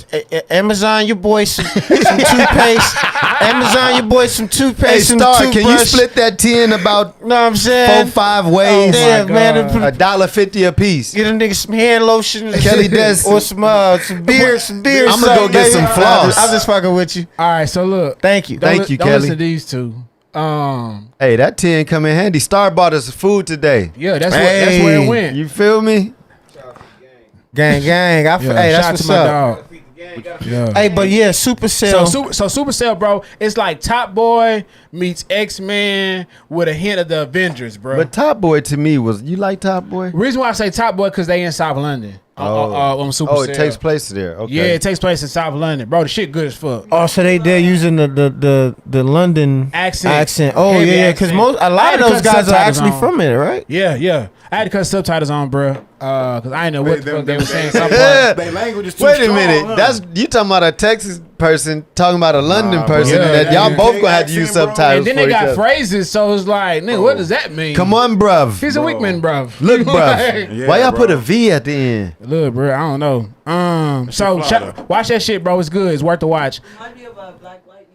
S7: Amazon your boy some toothpaste. Amazon your boy some toothpaste.
S6: Hey,
S7: some
S6: Star, can you
S7: toothbrush.
S6: split that 10 about
S7: Know what I'm saying?
S6: 4-5 ways?
S7: Yeah,
S5: my
S7: man.
S5: God.
S6: $1.50 a piece.
S7: Get a nigga some hand lotion.
S6: Kelly Des.
S7: or some beer. Some beer.
S6: I'ma go
S7: something,
S6: get
S7: baby.
S6: some floss.
S7: I'm just fucking with you.
S5: All right, so look.
S7: Thank you.
S6: Thank you,
S5: don't
S6: Kelly.
S5: listen to these two.
S6: Hey, that 10 come in handy. Star bought us food today.
S5: Yeah, that's where it went.
S6: You feel me?
S7: Gang. Hey,
S5: Yeah,
S7: that's
S5: shout out
S7: what's
S5: to my
S7: up.
S5: dog. Yeah.
S7: Hey, but yeah, Supercell.
S5: So Supercell, bro, it's like Top Boy meets X-Men with a hint of the Avengers, bro.
S6: But Top Boy to me was, you like Top Boy?
S5: Reason why I say Top Boy because they in South London. On Supercell.
S6: Oh, it takes place there. Okay.
S5: Yeah, it takes place in South London, bro. The shit good as fuck.
S7: Oh, so they're using the London
S5: Accent.
S7: Oh
S5: Heavy
S7: yeah, because
S5: accent.
S7: a
S5: I
S7: lot
S5: had
S7: of
S5: to
S7: those
S5: cut
S7: guys are
S5: subtitles
S7: actually
S5: on.
S7: from it, right?
S5: Yeah. I had to cut subtitles on, bro. Cause I didn't know what the fuck they were saying.
S8: Their language is too
S6: Wait a
S8: strong,
S6: minute.
S8: huh?
S6: That's you talking about a Texas person talking about a London
S8: Nah,
S6: person,
S5: bro.
S6: and that
S5: Yeah,
S6: y'all
S5: yeah.
S6: both gonna have to use
S8: Accent, bro.
S6: subtitles.
S5: And then
S6: for
S5: they
S6: each
S5: got
S6: other.
S5: phrases, so it's like, nigga, what does that mean?
S6: Come on, bruv.
S5: He's a weak man, bruv.
S6: Look, bruv.
S5: Like,
S8: Yeah,
S6: Why y'all
S8: bro.
S6: put a V at the end?
S5: look, bro, I don't know. So
S8: fly, though.
S5: watch that shit, bro. It's good. It's worth the watch.
S9: Remind me of Black Lightning.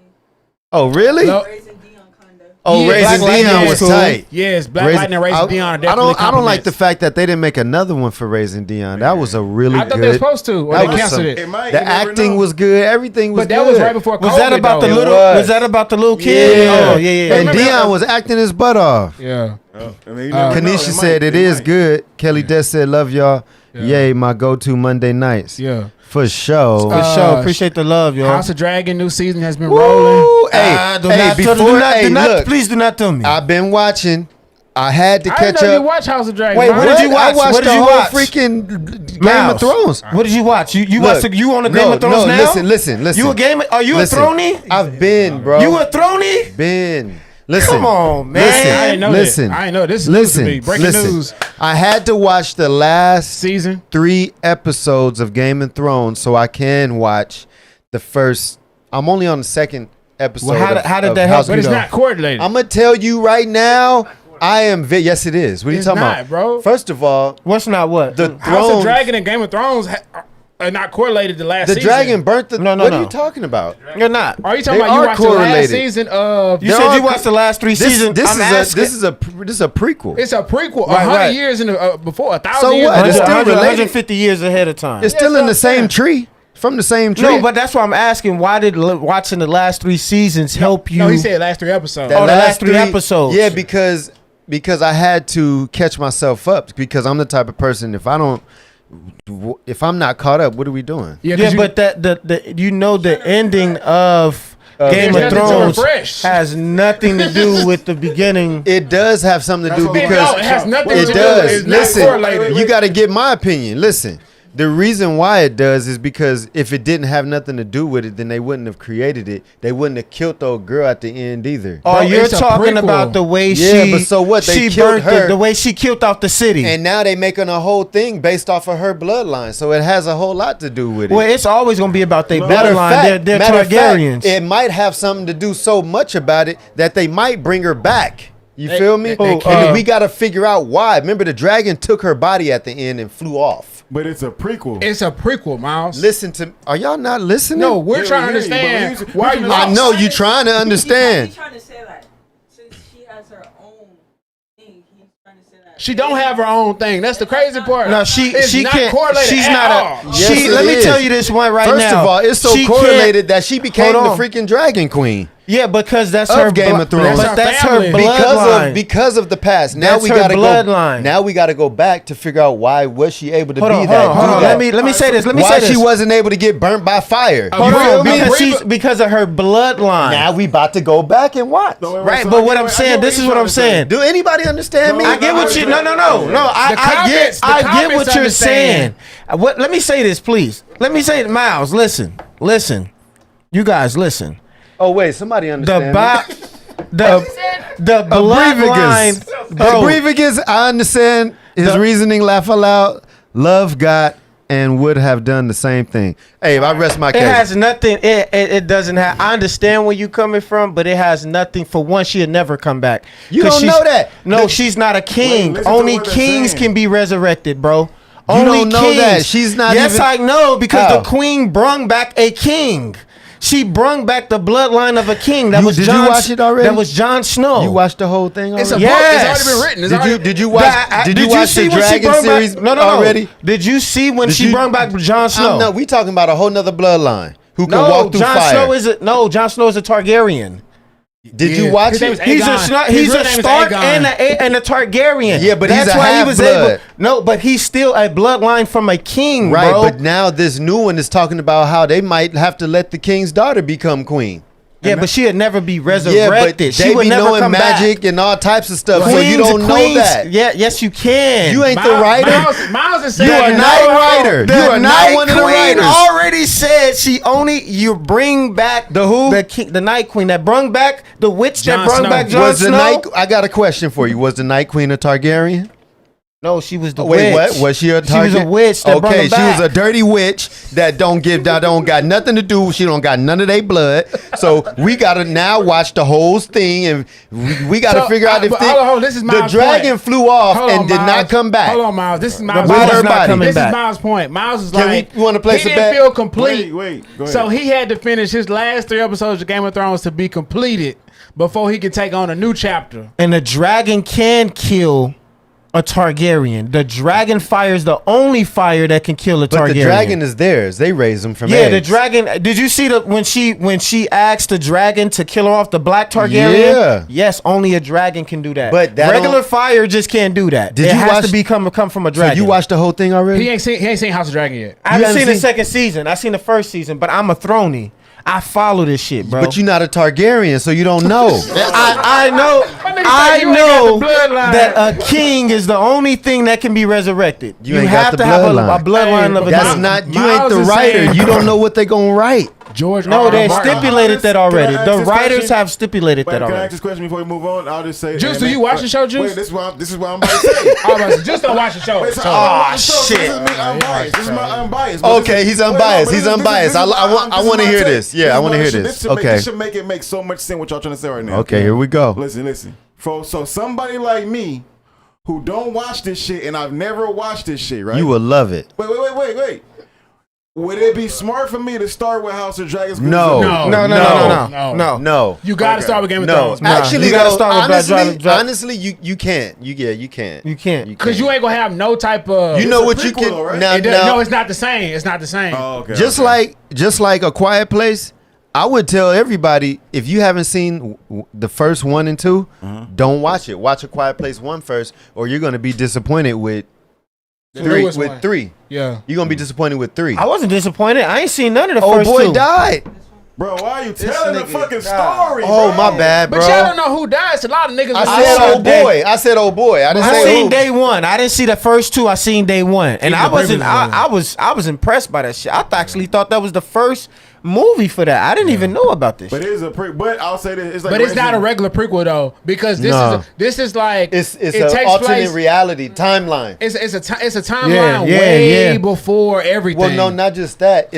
S6: Oh, really?
S5: No.
S9: Raising Dion, kinda.
S6: Oh,
S5: Yeah,
S6: Raising
S5: Black Lightning
S6: Dion
S5: is
S6: was
S5: cool.
S6: tight.
S5: Yes, Black Lightning and Raising Dion are
S6: I
S5: definitely
S6: don't like the
S5: compliments.
S6: fact that they didn't make another one for Raising Dion. That was a really
S5: I thought
S6: good.
S5: they were supposed to, or
S6: That
S5: they
S6: was
S5: canceled
S6: some-
S5: it.
S8: It might,
S6: The
S8: you never
S6: acting
S8: know.
S6: was good. Everything was
S5: But that
S6: good.
S5: was right before COVID.
S7: Was that about the
S5: though.
S7: little?
S6: was.
S7: Was that about the little kid?
S6: Yeah.
S7: Oh yeah.
S6: And
S5: Remember
S6: Dion was acting his butt off.
S5: Yeah.
S8: Oh, I mean, you never know.
S6: Kanisha
S8: It
S6: said
S8: might,
S6: it
S8: it
S6: is
S8: might.
S6: good. Kelly Des said, "Love y'all." Yay, my go-to Monday nights.
S5: Yeah.
S6: For sure.
S7: For sure. Appreciate the love, y'all.
S5: House of Dragon new season has been rolling.
S6: Woo! Hey,
S7: Do
S6: hey,
S7: not-
S6: before,
S7: do not-
S6: hey,
S7: do not-
S6: look,
S7: please do not tell me.
S6: I've been watching. I had to
S5: I
S6: catch
S5: didn't know
S6: up.
S5: you watch House of Dragon.
S7: Wait,
S5: man.
S7: what did you watch?
S6: I watched
S7: What did
S6: the
S7: you
S6: whole
S7: watch?
S6: freaking Game
S7: Mouse.
S6: of Thrones.
S7: What did you watch? You
S6: Look,
S7: watched? You on the
S6: no,
S7: Game of Thrones
S6: no,
S7: now?
S6: listen.
S7: You a game? Are you
S6: Listen,
S7: a Throny?
S6: I've been, bro.
S7: You a Throny?
S6: been. Listen.
S7: Come on, man.
S6: Listen.
S5: I didn't know
S6: listen.
S5: that. I didn't know this. Is news to
S6: Listen.
S5: me. Breaking
S6: listen.
S5: news.
S6: I had to watch the last
S5: Season.
S6: 3 episodes of Game of Thrones so I can watch the first. I'm only on the second episode.
S7: Well, how did
S6: of
S7: that
S6: House
S7: help
S5: But
S6: of
S5: it's
S7: though?
S5: not coordinated.
S6: I'm gonna tell you right now. I am. Yes, it is. What are you
S5: It's
S6: talking
S5: not,
S6: about,
S5: bro.
S6: First of all,
S7: What's not what?
S6: the
S5: House of
S6: Thrones.
S5: Dragon and Game of Thrones are not correlated to last
S6: The
S5: season.
S6: dragon burnt the.
S7: No.
S6: What are you talking about?
S7: You're not.
S5: Are you talking
S6: They
S5: about you
S6: are
S5: watched the last
S6: correlated.
S5: season of?
S7: You
S6: There
S7: said
S6: are
S7: you watched the last 3 seasons.
S6: This
S7: I'm
S6: is
S7: asking.
S6: this is a prequel.
S5: It's a prequel.
S7: Right,
S5: 100
S7: right.
S5: years in the, before 1,000
S6: So
S5: years.
S6: what? It's
S5: before.
S6: still
S7: 100,
S6: related.
S7: 150 years ahead of time.
S6: It's still in the
S5: that's what I'm
S6: same tree. From the same tree.
S7: No, but that's why I'm asking. Why did watching the last 3 seasons help you?
S5: No, he said last 3 episodes.
S6: That
S7: the last 3 episodes.
S6: Yeah, because I had to catch myself up because I'm the type of person if I'm not caught up, what are we doing?
S5: Yeah,
S7: Yeah,
S5: 'cause you-
S7: but the you know the ending of Game
S5: There's
S7: of
S5: nothing to
S7: Thrones
S5: refresh.
S7: has nothing to do with the beginning.
S6: It does have something to do
S8: what-
S5: It
S6: because
S5: don't. It has nothing
S6: it
S5: to do.
S6: does.
S5: It's not
S6: Listen,
S5: correlated.
S6: you got to get my opinion. Listen, the reason why it does is because if it didn't have nothing to do with it, then they wouldn't have created it. They wouldn't have killed the old girl at the end either.
S7: Oh,
S5: Bro,
S7: you're
S5: it's a
S7: talking
S5: prequel.
S7: about the way
S6: Yeah,
S7: she.
S6: but so what? They
S7: she
S6: killed
S7: burnt
S6: her.
S7: the way she killed off the city.
S6: And now they making a whole thing based off of her bloodline, so it has a whole lot to do with it.
S7: well, it's always gonna be about their
S6: Matter of
S7: bloodline.
S6: fact,
S7: They're
S6: matter of fact,
S7: Targaryens.
S6: it might have something to do so much about it that they might bring her back. You feel me?
S5: they
S6: And
S5: can.
S6: we got to figure out why. Remember, the dragon took her body at the end and flew off.
S8: But it's a prequel.
S5: it's a prequel, Miles.
S6: Listen to. Are y'all not listening?
S5: No, we're
S8: Yeah,
S5: trying to
S8: we hear you, but
S5: understand
S8: we-
S5: why
S8: we
S5: you
S8: can-
S6: I
S5: lost.
S6: know you trying to understand.
S9: He's trying to say that since she has her own thing, he's trying to say that.
S5: She don't have her own thing. That's the crazy part.
S7: No, she
S5: It's
S7: she
S5: not
S7: can't.
S5: correlated
S7: She's
S5: at
S7: not
S5: all.
S7: a.
S6: Yes,
S7: She.
S6: it
S7: Let me
S6: is.
S7: tell you this one right
S6: First
S7: now.
S6: of all, it's so
S7: She can't-
S6: correlated that she became the
S7: Hold on.
S6: freaking dragon queen
S7: Yeah, because that's
S6: of
S7: her
S6: Game of Thrones.
S7: But that's her
S5: family.
S7: bloodline.
S6: because of the past. Now
S7: That's
S6: we
S7: her
S6: gotta
S7: bloodline.
S6: go. Now we gotta go back to figure out why was she able to
S7: Hold
S6: be
S7: on,
S6: that.
S7: hold on,
S6: do
S7: hold on.
S6: that.
S7: Let me say this. Let me
S6: why
S7: say this.
S6: she wasn't able to get burnt by fire.
S7: Hold
S6: You feel
S7: on,
S6: me?
S7: because of her bloodline.
S6: Now we about to go back and watch.
S7: Right, but what I'm saying, this is what I'm saying.
S6: Do anybody understand me?
S7: I get what you. No. I
S5: comments- the
S7: get what
S5: comments
S7: you're saying.
S5: understand.
S7: What? Let me say this, please. Let me say it, Miles. Listen. You guys, listen.
S6: Oh wait, somebody
S7: The
S6: understand
S7: the bloodline, bro.
S6: Abbreviatus, I understand his reasoning. Laugh aloud. Love got and would have done the same thing. Hey, if I rest my
S7: It
S6: case.
S7: has nothing. It doesn't have. I understand where you coming from, but it has nothing. For one, she'll never come back.
S6: You
S7: 'Cause
S6: don't
S7: she's-
S6: know that.
S7: No, she's not a king.
S8: listen to
S7: Only
S8: what they're
S7: kings
S8: saying.
S7: can be resurrected, bro.
S6: You
S7: Only
S6: don't know
S7: kings.
S6: that. She's not
S7: Yes,
S6: even-
S7: I know because
S6: How?
S7: the queen brung back a king. She brung back the bloodline of a king. That was
S6: Did
S7: Jon.
S6: you watch it already?
S7: That was Jon Snow.
S6: You watched the whole thing already?
S5: It's a
S7: Yes.
S5: book. It's already been written. It's
S6: Did you
S5: already-
S6: did you watch did you watch the
S7: when she
S6: Dragon
S7: brung
S6: series
S7: back, no,
S6: already?
S7: Did you see when
S6: Did
S7: she
S6: you-
S7: brung back Jon Snow?
S6: No, we talking about a whole nother bloodline who can
S7: No,
S6: walk through
S7: Jon
S6: fire.
S7: Snow is a no. Jon Snow is a Targaryen.
S6: Did
S5: Yeah.
S6: you watch
S5: His name
S6: it?
S5: is
S7: He's a
S5: Aegon. His
S7: he's
S5: real
S7: a
S5: name is
S7: Stark
S5: Aegon.
S7: and a Targaryen.
S6: Yeah, but he's
S7: that's
S6: a
S7: why he was
S6: half-blood.
S7: able. No, but he's still a bloodline from a king,
S6: Right,
S7: bro.
S6: but now this new one is talking about how they might have to let the king's daughter become queen.
S7: yeah, but she'd never be
S6: Yeah,
S7: resurrected.
S6: but
S7: She
S6: they
S7: would
S6: be
S7: never
S6: knowing
S7: come
S6: magic
S7: back.
S6: and all types of stuff, so
S7: Queens,
S6: you don't know
S7: queens,
S6: that.
S7: Yeah, yes, you can.
S6: You ain't the writer.
S5: Miles is
S6: You
S5: saying
S6: are
S5: no,
S6: not a
S5: no.
S6: writer.
S7: The
S6: You are not
S7: Night
S6: one of the
S7: Queen
S6: writers.
S7: already said she only you bring back
S6: The who?
S7: the king, the Night Queen that brung back the witch
S5: Jon
S7: that brung
S5: Snow.
S7: back Jon
S6: Was the
S7: Snow.
S6: night? I got a question for you. Was the Night Queen a Targaryen?
S7: No, she was the
S6: Wait,
S7: witch.
S6: what? Was she a
S7: She was
S6: target?
S7: a witch that brought
S6: Okay,
S7: him
S6: she
S7: back.
S6: was a dirty witch that don't got nothing to do. She don't got none of their blood. So we gotta now watch the whole thing, and we gotta
S5: So,
S6: figure out if
S5: but hold on, this is
S6: the
S5: Miles'
S6: dragon
S5: point.
S6: flew off
S5: Hold
S6: and
S5: on,
S6: did
S5: Miles.
S6: not come back.
S5: Hold on, Miles. This is Miles'
S6: body's
S5: point.
S6: not coming
S5: This
S7: back.
S5: is Miles' point. Miles is
S6: Can we-
S5: like,
S6: you wanna place
S5: he
S6: a
S5: didn't
S6: bet?
S5: feel complete.
S8: Wait, go ahead.
S5: So he had to finish his last 3 episodes of Game of Thrones to be completed before he could take on a new chapter.
S7: And the dragon can kill a Targaryen. The dragon fire is the only fire that can kill a Targaryen.
S6: But the dragon is theirs. They raised him from
S7: Yeah, the
S6: eggs.
S7: dragon. Did you see when she asked the dragon to kill her off, the black Targaryen?
S6: Yeah.
S7: Yes, only a dragon can do that.
S6: But that
S7: regular
S6: don't-
S7: fire just can't do that.
S6: Did
S7: it
S6: you
S7: has
S6: watch-
S7: to come from a
S6: So
S7: dragon.
S6: you watched the whole thing already?
S5: He ain't seen House of Dragon yet.
S7: I haven't
S6: haven't
S7: seen the
S6: seen-
S7: second season. I seen the first season, but I'm a Throny. I follow this shit, bro.
S6: But you're not a Targaryen, so you don't know.
S7: I know.
S5: nigga
S7: I
S5: said you ain't
S7: know
S5: got the bloodline.
S7: that a king is the only thing that can be resurrected.
S6: You ain't got
S7: have
S6: the
S7: to have a
S6: bloodline.
S7: bloodline of a
S6: That's
S7: king.
S6: not. You
S5: Miles
S6: ain't the
S5: is
S6: writer.
S5: saying-
S6: You don't know what they gonna write.
S5: George
S7: No, they
S5: Martin.
S7: stipulated that already.
S8: Can I
S7: The
S8: ask this
S7: writers
S8: question?
S7: have stipulated
S8: Wait,
S7: that
S8: can I ask
S7: already.
S8: this question before we move on? I'll just say.
S5: Juice, do you watch the show, Juice?
S8: Wait, this is what I'm about to say.
S5: I was about to say, just don't watch the show.
S8: Wait, so
S5: So-
S8: I don't watch the show, so
S7: shit.
S8: This is me unbiased. This is my unbiased. But
S6: Okay,
S8: this is-
S6: he's
S8: wait, no,
S6: unbiased.
S8: but
S6: He's
S8: this is-
S6: unbiased.
S8: this is
S6: I
S8: my-
S6: wanna
S8: my
S6: hear
S8: take.
S6: this. Yeah, I wanna hear this. Okay.
S8: This should make it make so much sense what y'all trying to say right now.
S6: Okay, here we go.
S8: Listen. So somebody like me who don't watch this shit and I've never watched this shit, right?
S6: You will love it.
S8: Wait. Would it be smart for me to start with House of Dragons?
S6: No.
S7: No.
S5: You got to
S8: Okay.
S5: start with Game of
S6: No,
S5: Thrones.
S6: actually,
S7: you gotta
S6: though,
S7: start with
S6: honestly, you can't. You can't.
S7: You can't.
S5: Because you ain't going to have no type of...
S6: You know
S8: a
S6: what you
S8: prequel
S6: can.
S8: though, right?
S6: Now,
S5: It does-
S6: now,
S5: no, it's not the same. It's not the same.
S8: Oh, okay.
S6: just like A Quiet Place, I would tell everybody, if you haven't seen the first 1 and 2, don't watch it. Watch A Quiet Place 1 first, or you're gonna be disappointed with
S5: The
S6: three.
S5: newest
S6: With
S5: one.
S6: 3,
S5: Yeah.
S6: you're gonna be disappointed with 3.
S7: I wasn't disappointed. I ain't seen none of the
S6: Oh
S7: first
S6: boy
S7: two.
S6: died.
S8: Bro, why are you telling the
S7: nigga
S8: fucking
S7: died.
S8: story?
S6: Oh
S8: bro?
S6: my bad, bro.
S5: But y'all don't know who died. It's a lot of niggas.
S6: I
S5: that
S6: said
S5: died.
S6: oh boy. I said oh boy. I didn't
S7: I
S6: say
S7: seen
S6: who.
S7: day one. I didn't see the first two. I seen day one, and
S5: Even
S7: I
S5: the
S7: wasn't.
S5: previous one.
S7: I was impressed by that shit. I actually thought that was the first movie for that. I didn't even know about this.
S8: But
S7: shit.
S8: it is a but I'll say this. It's like
S5: But it's not a
S8: Resident-
S5: regular prequel though, because
S6: No.
S5: this is like
S6: It's
S5: it
S6: an
S5: takes
S6: alternate
S5: place.
S6: reality timeline.
S5: It's a timeline
S7: Yeah,
S5: way
S7: yeah.
S5: before everything.
S6: Well, no, not just that.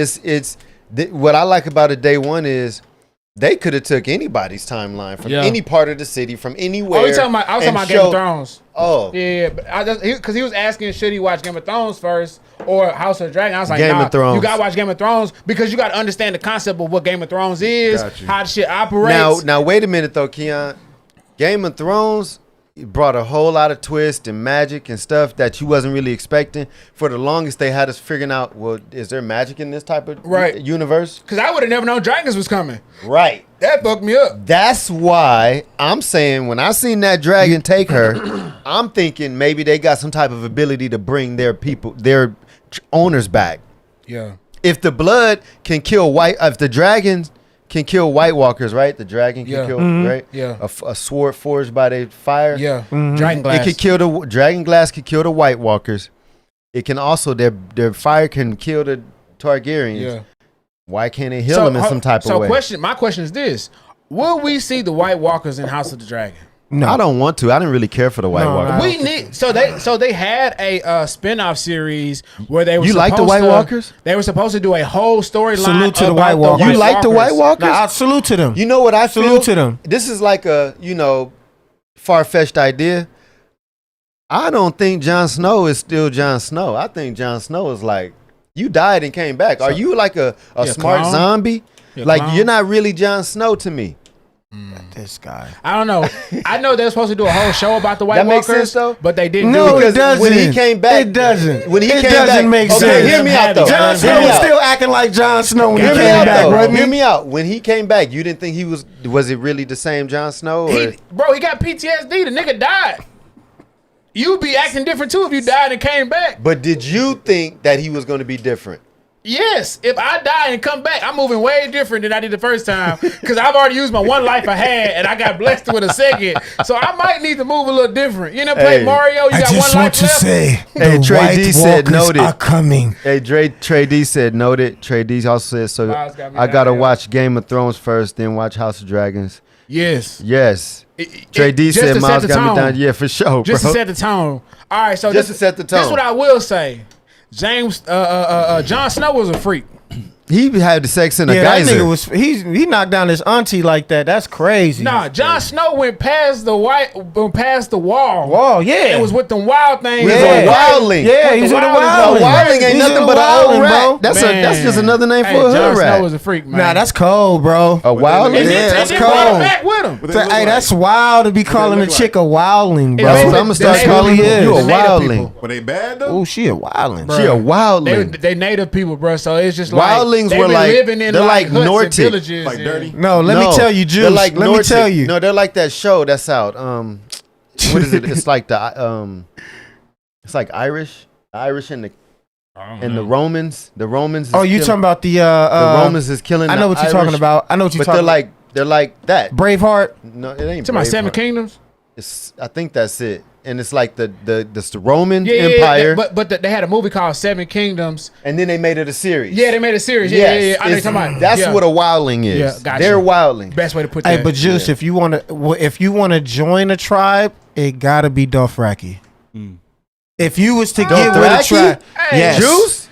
S6: What I like about it. Day one is they could have took anybody's timeline from
S5: Yeah.
S6: any part of the city, from anywhere.
S5: Oh, you talking about? I was talking
S6: and
S5: about Game of
S6: show-
S5: Thrones.
S6: Oh,
S5: Yeah, but I just because he was asking should he watch Game of Thrones first or House of Dragon. I was like,
S6: Game
S5: nah,
S6: of Thrones.
S5: you gotta watch Game of Thrones because you gotta understand the concept of what Game of Thrones is,
S8: Got you.
S5: how the shit operates.
S6: now wait a minute though, Keon. Game of Thrones brought a whole lot of twist and magic and stuff that you wasn't really expecting. For the longest, they had us figuring out, well, is there magic in this type of
S5: Right.
S6: universe?
S5: Because I would have never known dragons was coming.
S6: Right.
S5: That fucked me up.
S6: That's why I'm saying when I seen that dragon take her, I'm thinking maybe they got some type of ability to bring their owners back.
S5: Yeah.
S6: If the blood can kill if the dragons can kill White Walkers, right? The dragon can
S5: Yeah.
S6: kill, right?
S5: Yeah.
S6: A sword forged by the fire.
S5: Yeah. Dragon glass.
S6: It could kill the dragon glass. Could kill the White Walkers. It can also their fire can kill the Targaryens.
S5: Yeah.
S6: Why can't it heal them in some type of way?
S5: My question is this: will we see the White Walkers in House of the Dragon?
S7: no.
S6: I don't want to. I didn't really care for the White
S7: No,
S6: Walkers.
S7: I don't
S5: We need so they had a spin-off series where they were
S6: You like the
S5: supposed
S6: White
S5: to-
S6: Walkers?
S5: They were supposed to do a whole storyline.
S7: Salute to the
S5: about
S7: White Walkers.
S6: You like the White Walkers?
S7: Nah, I salute to them.
S6: You know what I feel?
S7: Salute to them.
S6: This is like a, far-fetched idea. I don't think Jon Snow is still Jon Snow. I think Jon Snow is like, you died and came back. Are you like a smart
S5: clone?
S6: zombie?
S5: You a
S6: Like,
S5: clone?
S6: you're not really Jon Snow to me.
S7: This guy.
S5: I don't know. I know they're supposed to do a whole show about the White
S6: That makes
S5: Walkers,
S6: sense, though?
S5: but they didn't.
S7: No,
S5: do
S7: it
S5: it.
S7: doesn't.
S6: When he came back.
S7: It doesn't.
S6: When he
S7: It
S6: came
S7: doesn't
S6: back.
S7: make
S6: Okay,
S7: sense.
S6: hear me out, though.
S7: Jon
S6: Hear
S7: Snow
S6: me
S7: was
S6: out.
S7: still acting like Jon Snow when he
S6: Hear me
S7: came
S6: out,
S7: back,
S6: though.
S7: wasn't
S6: Hear
S7: he?
S6: me out. When he came back, you didn't think he was it really the same Jon Snow? Or?
S5: Bro, he got PTSD. The nigga died. You'd be acting different too if you died and came back.
S6: But did you think that he was going to be different?
S5: Yes, if I die and come back, I'm moving way different than I did the first time because I've already used my one life I had and I got blessed with a second. So I might need to move a little different. You know, play
S6: Hey,
S5: Mario. You got one life left.
S6: Hey, Trey D said noted.
S7: coming.
S6: Hey, Trey D said noted. Trey D also said, so
S5: Miles got me
S6: I
S5: down
S6: got to
S5: there.
S6: watch Game of Thrones first, then watch House of Dragons.
S5: Yes.
S6: Yes. Trey D
S5: just
S6: said
S5: to set
S6: Miles
S5: the
S6: got me
S5: tone.
S6: down. Yeah, for sure,
S5: Just
S6: bro.
S5: to set the tone. All right, so
S6: Just to set the
S5: This is
S6: tone.
S5: what I will say. James, Jon Snow was a freak.
S6: He had the sex in a
S7: Yeah, that
S6: geyser.
S7: nigga was he knocked down his auntie like that. That's crazy.
S5: Nah, Jon Snow went past the wall.
S7: Whoa, yeah.
S5: It was with them wild things.
S6: He was
S7: Yeah.
S6: a wildling.
S7: Yeah,
S5: With
S7: he's
S5: the
S7: with a
S5: wildling.
S7: wildling.
S6: A wildling ain't
S7: He's
S6: nothing
S7: a
S6: but a
S7: wildling,
S6: old rat.
S7: bro.
S6: That's just another name
S5: Hey,
S6: for a
S5: Jon
S6: hood
S5: Snow
S6: rat.
S5: was a freak, man.
S7: Nah, that's cold, bro.
S6: A wildling.
S5: And
S7: Yeah,
S5: then,
S7: that's
S5: and then brought
S7: cold.
S5: him back with him.
S8: What
S7: Hey,
S8: they look
S7: that's
S8: like?
S7: wild to be calling a
S8: look
S7: chick a wildling, bro.
S5: It's
S6: So
S5: basically
S6: I'ma
S5: the
S6: start
S5: native
S6: calling
S5: people.
S6: you a
S5: The native
S6: wildling.
S5: people.
S8: Were they bad though?
S7: Oh, she a wildling.
S6: She a wildling.
S5: They native people, bro. So it's just like
S6: Wildlings
S5: they
S6: were
S5: been
S6: like-
S5: living in
S6: they're
S5: like
S6: like
S5: huts and
S6: Nordic.
S5: villages,
S8: Like
S5: and-
S8: dirty?
S7: No, let me tell you, Juice.
S6: They're like
S7: Let me
S6: Nordic.
S7: tell you.
S6: No, they're like that show that's out. What is it? It's like it's like Irish and the Romans. The Romans. Is
S7: Oh, you
S6: kill-
S7: talking about the
S6: the Romans is killing.
S7: I know
S6: the
S7: what you're
S6: Irish,
S7: talking about. I know what you're
S6: But
S7: talking about.
S6: they're like that.
S7: Braveheart.
S6: No, it ain't.
S5: Talking about Seven
S6: Braveheart.
S5: Kingdoms.
S6: I think that's it. And it's like the Roman
S5: Yeah,
S6: Empire,
S5: but they had a movie called Seven Kingdoms.
S6: and then they made it a series.
S5: Yeah, they made a series. Yeah,
S6: Yes,
S5: yeah. I know what you're
S6: it's-
S5: talking about.
S6: That's
S5: Yeah.
S6: what a wildling is.
S5: Yeah, gotcha.
S6: They're wildling.
S5: Best way to put that.
S7: Hey, but Juice, if you want to join a tribe, it gotta be Dothraki. If you was to get with a
S6: Dothraki?
S7: tribe,
S5: Hey,
S7: yes.
S6: Juice.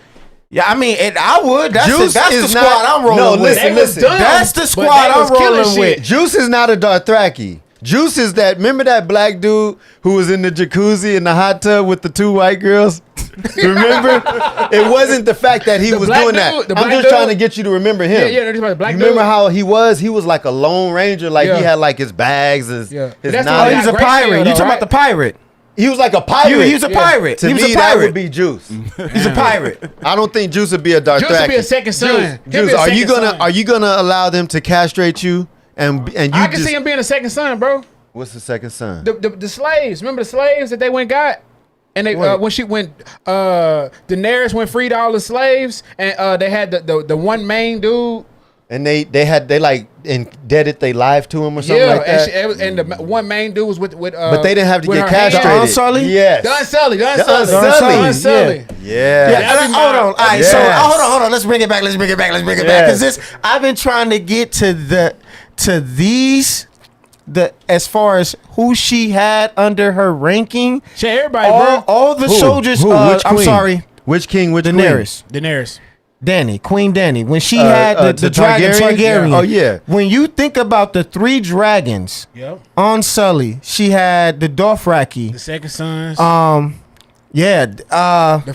S7: Yeah, I mean, I would. That's
S6: Juice
S7: that's the
S6: is
S7: squad
S6: not-
S7: I'm rolling
S6: No,
S7: with.
S6: listen,
S5: They was
S6: listen.
S5: dumb,
S7: That's the
S5: but
S7: squad
S5: they
S7: I'm
S5: was killing
S7: rolling
S5: shit.
S7: with.
S6: Juice is not a Dothraki. Juice is that. Remember that black dude who was in the jacuzzi in the hot tub with the two white girls? Remember? It wasn't the fact that he
S5: The
S6: was
S5: black
S6: doing
S5: dude,
S6: that.
S5: the
S6: I'm
S5: black
S6: just
S5: dude?
S6: trying to get you to remember him.
S5: Yeah, yeah. They're talking about the black
S6: You remember
S5: dude.
S6: how he was? He was like a lone ranger. Like
S5: Yeah.
S6: he had like his bags, his
S5: Yeah.
S6: his
S5: That's the
S7: Oh,
S5: one
S7: he
S6: knives.
S7: was a
S5: Great
S7: pirate.
S5: deal,
S7: You
S5: though,
S7: talking
S5: right?
S7: about the pirate?
S6: He was like a pirate.
S7: He was a pirate.
S6: To
S7: He was
S6: me,
S7: a
S6: that would
S7: pirate.
S6: be Juice.
S7: He's a pirate.
S6: I don't think Juice would be a Dothraki.
S5: Juice would be a second son. He'll be
S6: Juice,
S5: a
S6: are you
S5: second
S6: gonna
S5: son.
S6: allow them to castrate you and you
S5: I can
S6: just
S5: see him being a second son, bro.
S6: what's the second son?
S5: The slaves. Remember the slaves that they went and got? And they Daenerys went freed all the slaves, and they had the one main dude.
S6: And they like indebted their life to him or something
S5: Yeah,
S6: like that.
S5: and the one main dude was with
S6: but they didn't have to
S5: with
S6: get
S5: her hand.
S6: castrated.
S7: Unsullied?
S6: Yes.
S5: Don Sully.
S6: Don Sully. Yeah.
S5: That'd be
S7: Hold on. All right, so
S6: Yes.
S7: hold on. Let's bring it back. Let's bring it back.
S6: Yes.
S7: Because I've been trying to get to these as far as who she had under her ranking.
S5: Shit, everybody, bro.
S7: All the
S6: Who?
S7: soldiers.
S6: Who? Which
S7: I'm
S6: queen?
S7: sorry,
S6: Which king? Which
S7: Daenerys.
S5: Daenerys.
S7: Queen Danny, when she had the dragon
S6: Targaryen?
S7: Targaryen.
S6: Yeah. Oh, yeah.
S7: When you think about the three dragons
S5: Yep.
S7: on Sully, she had the Dothraki.
S5: The second sons.
S7: The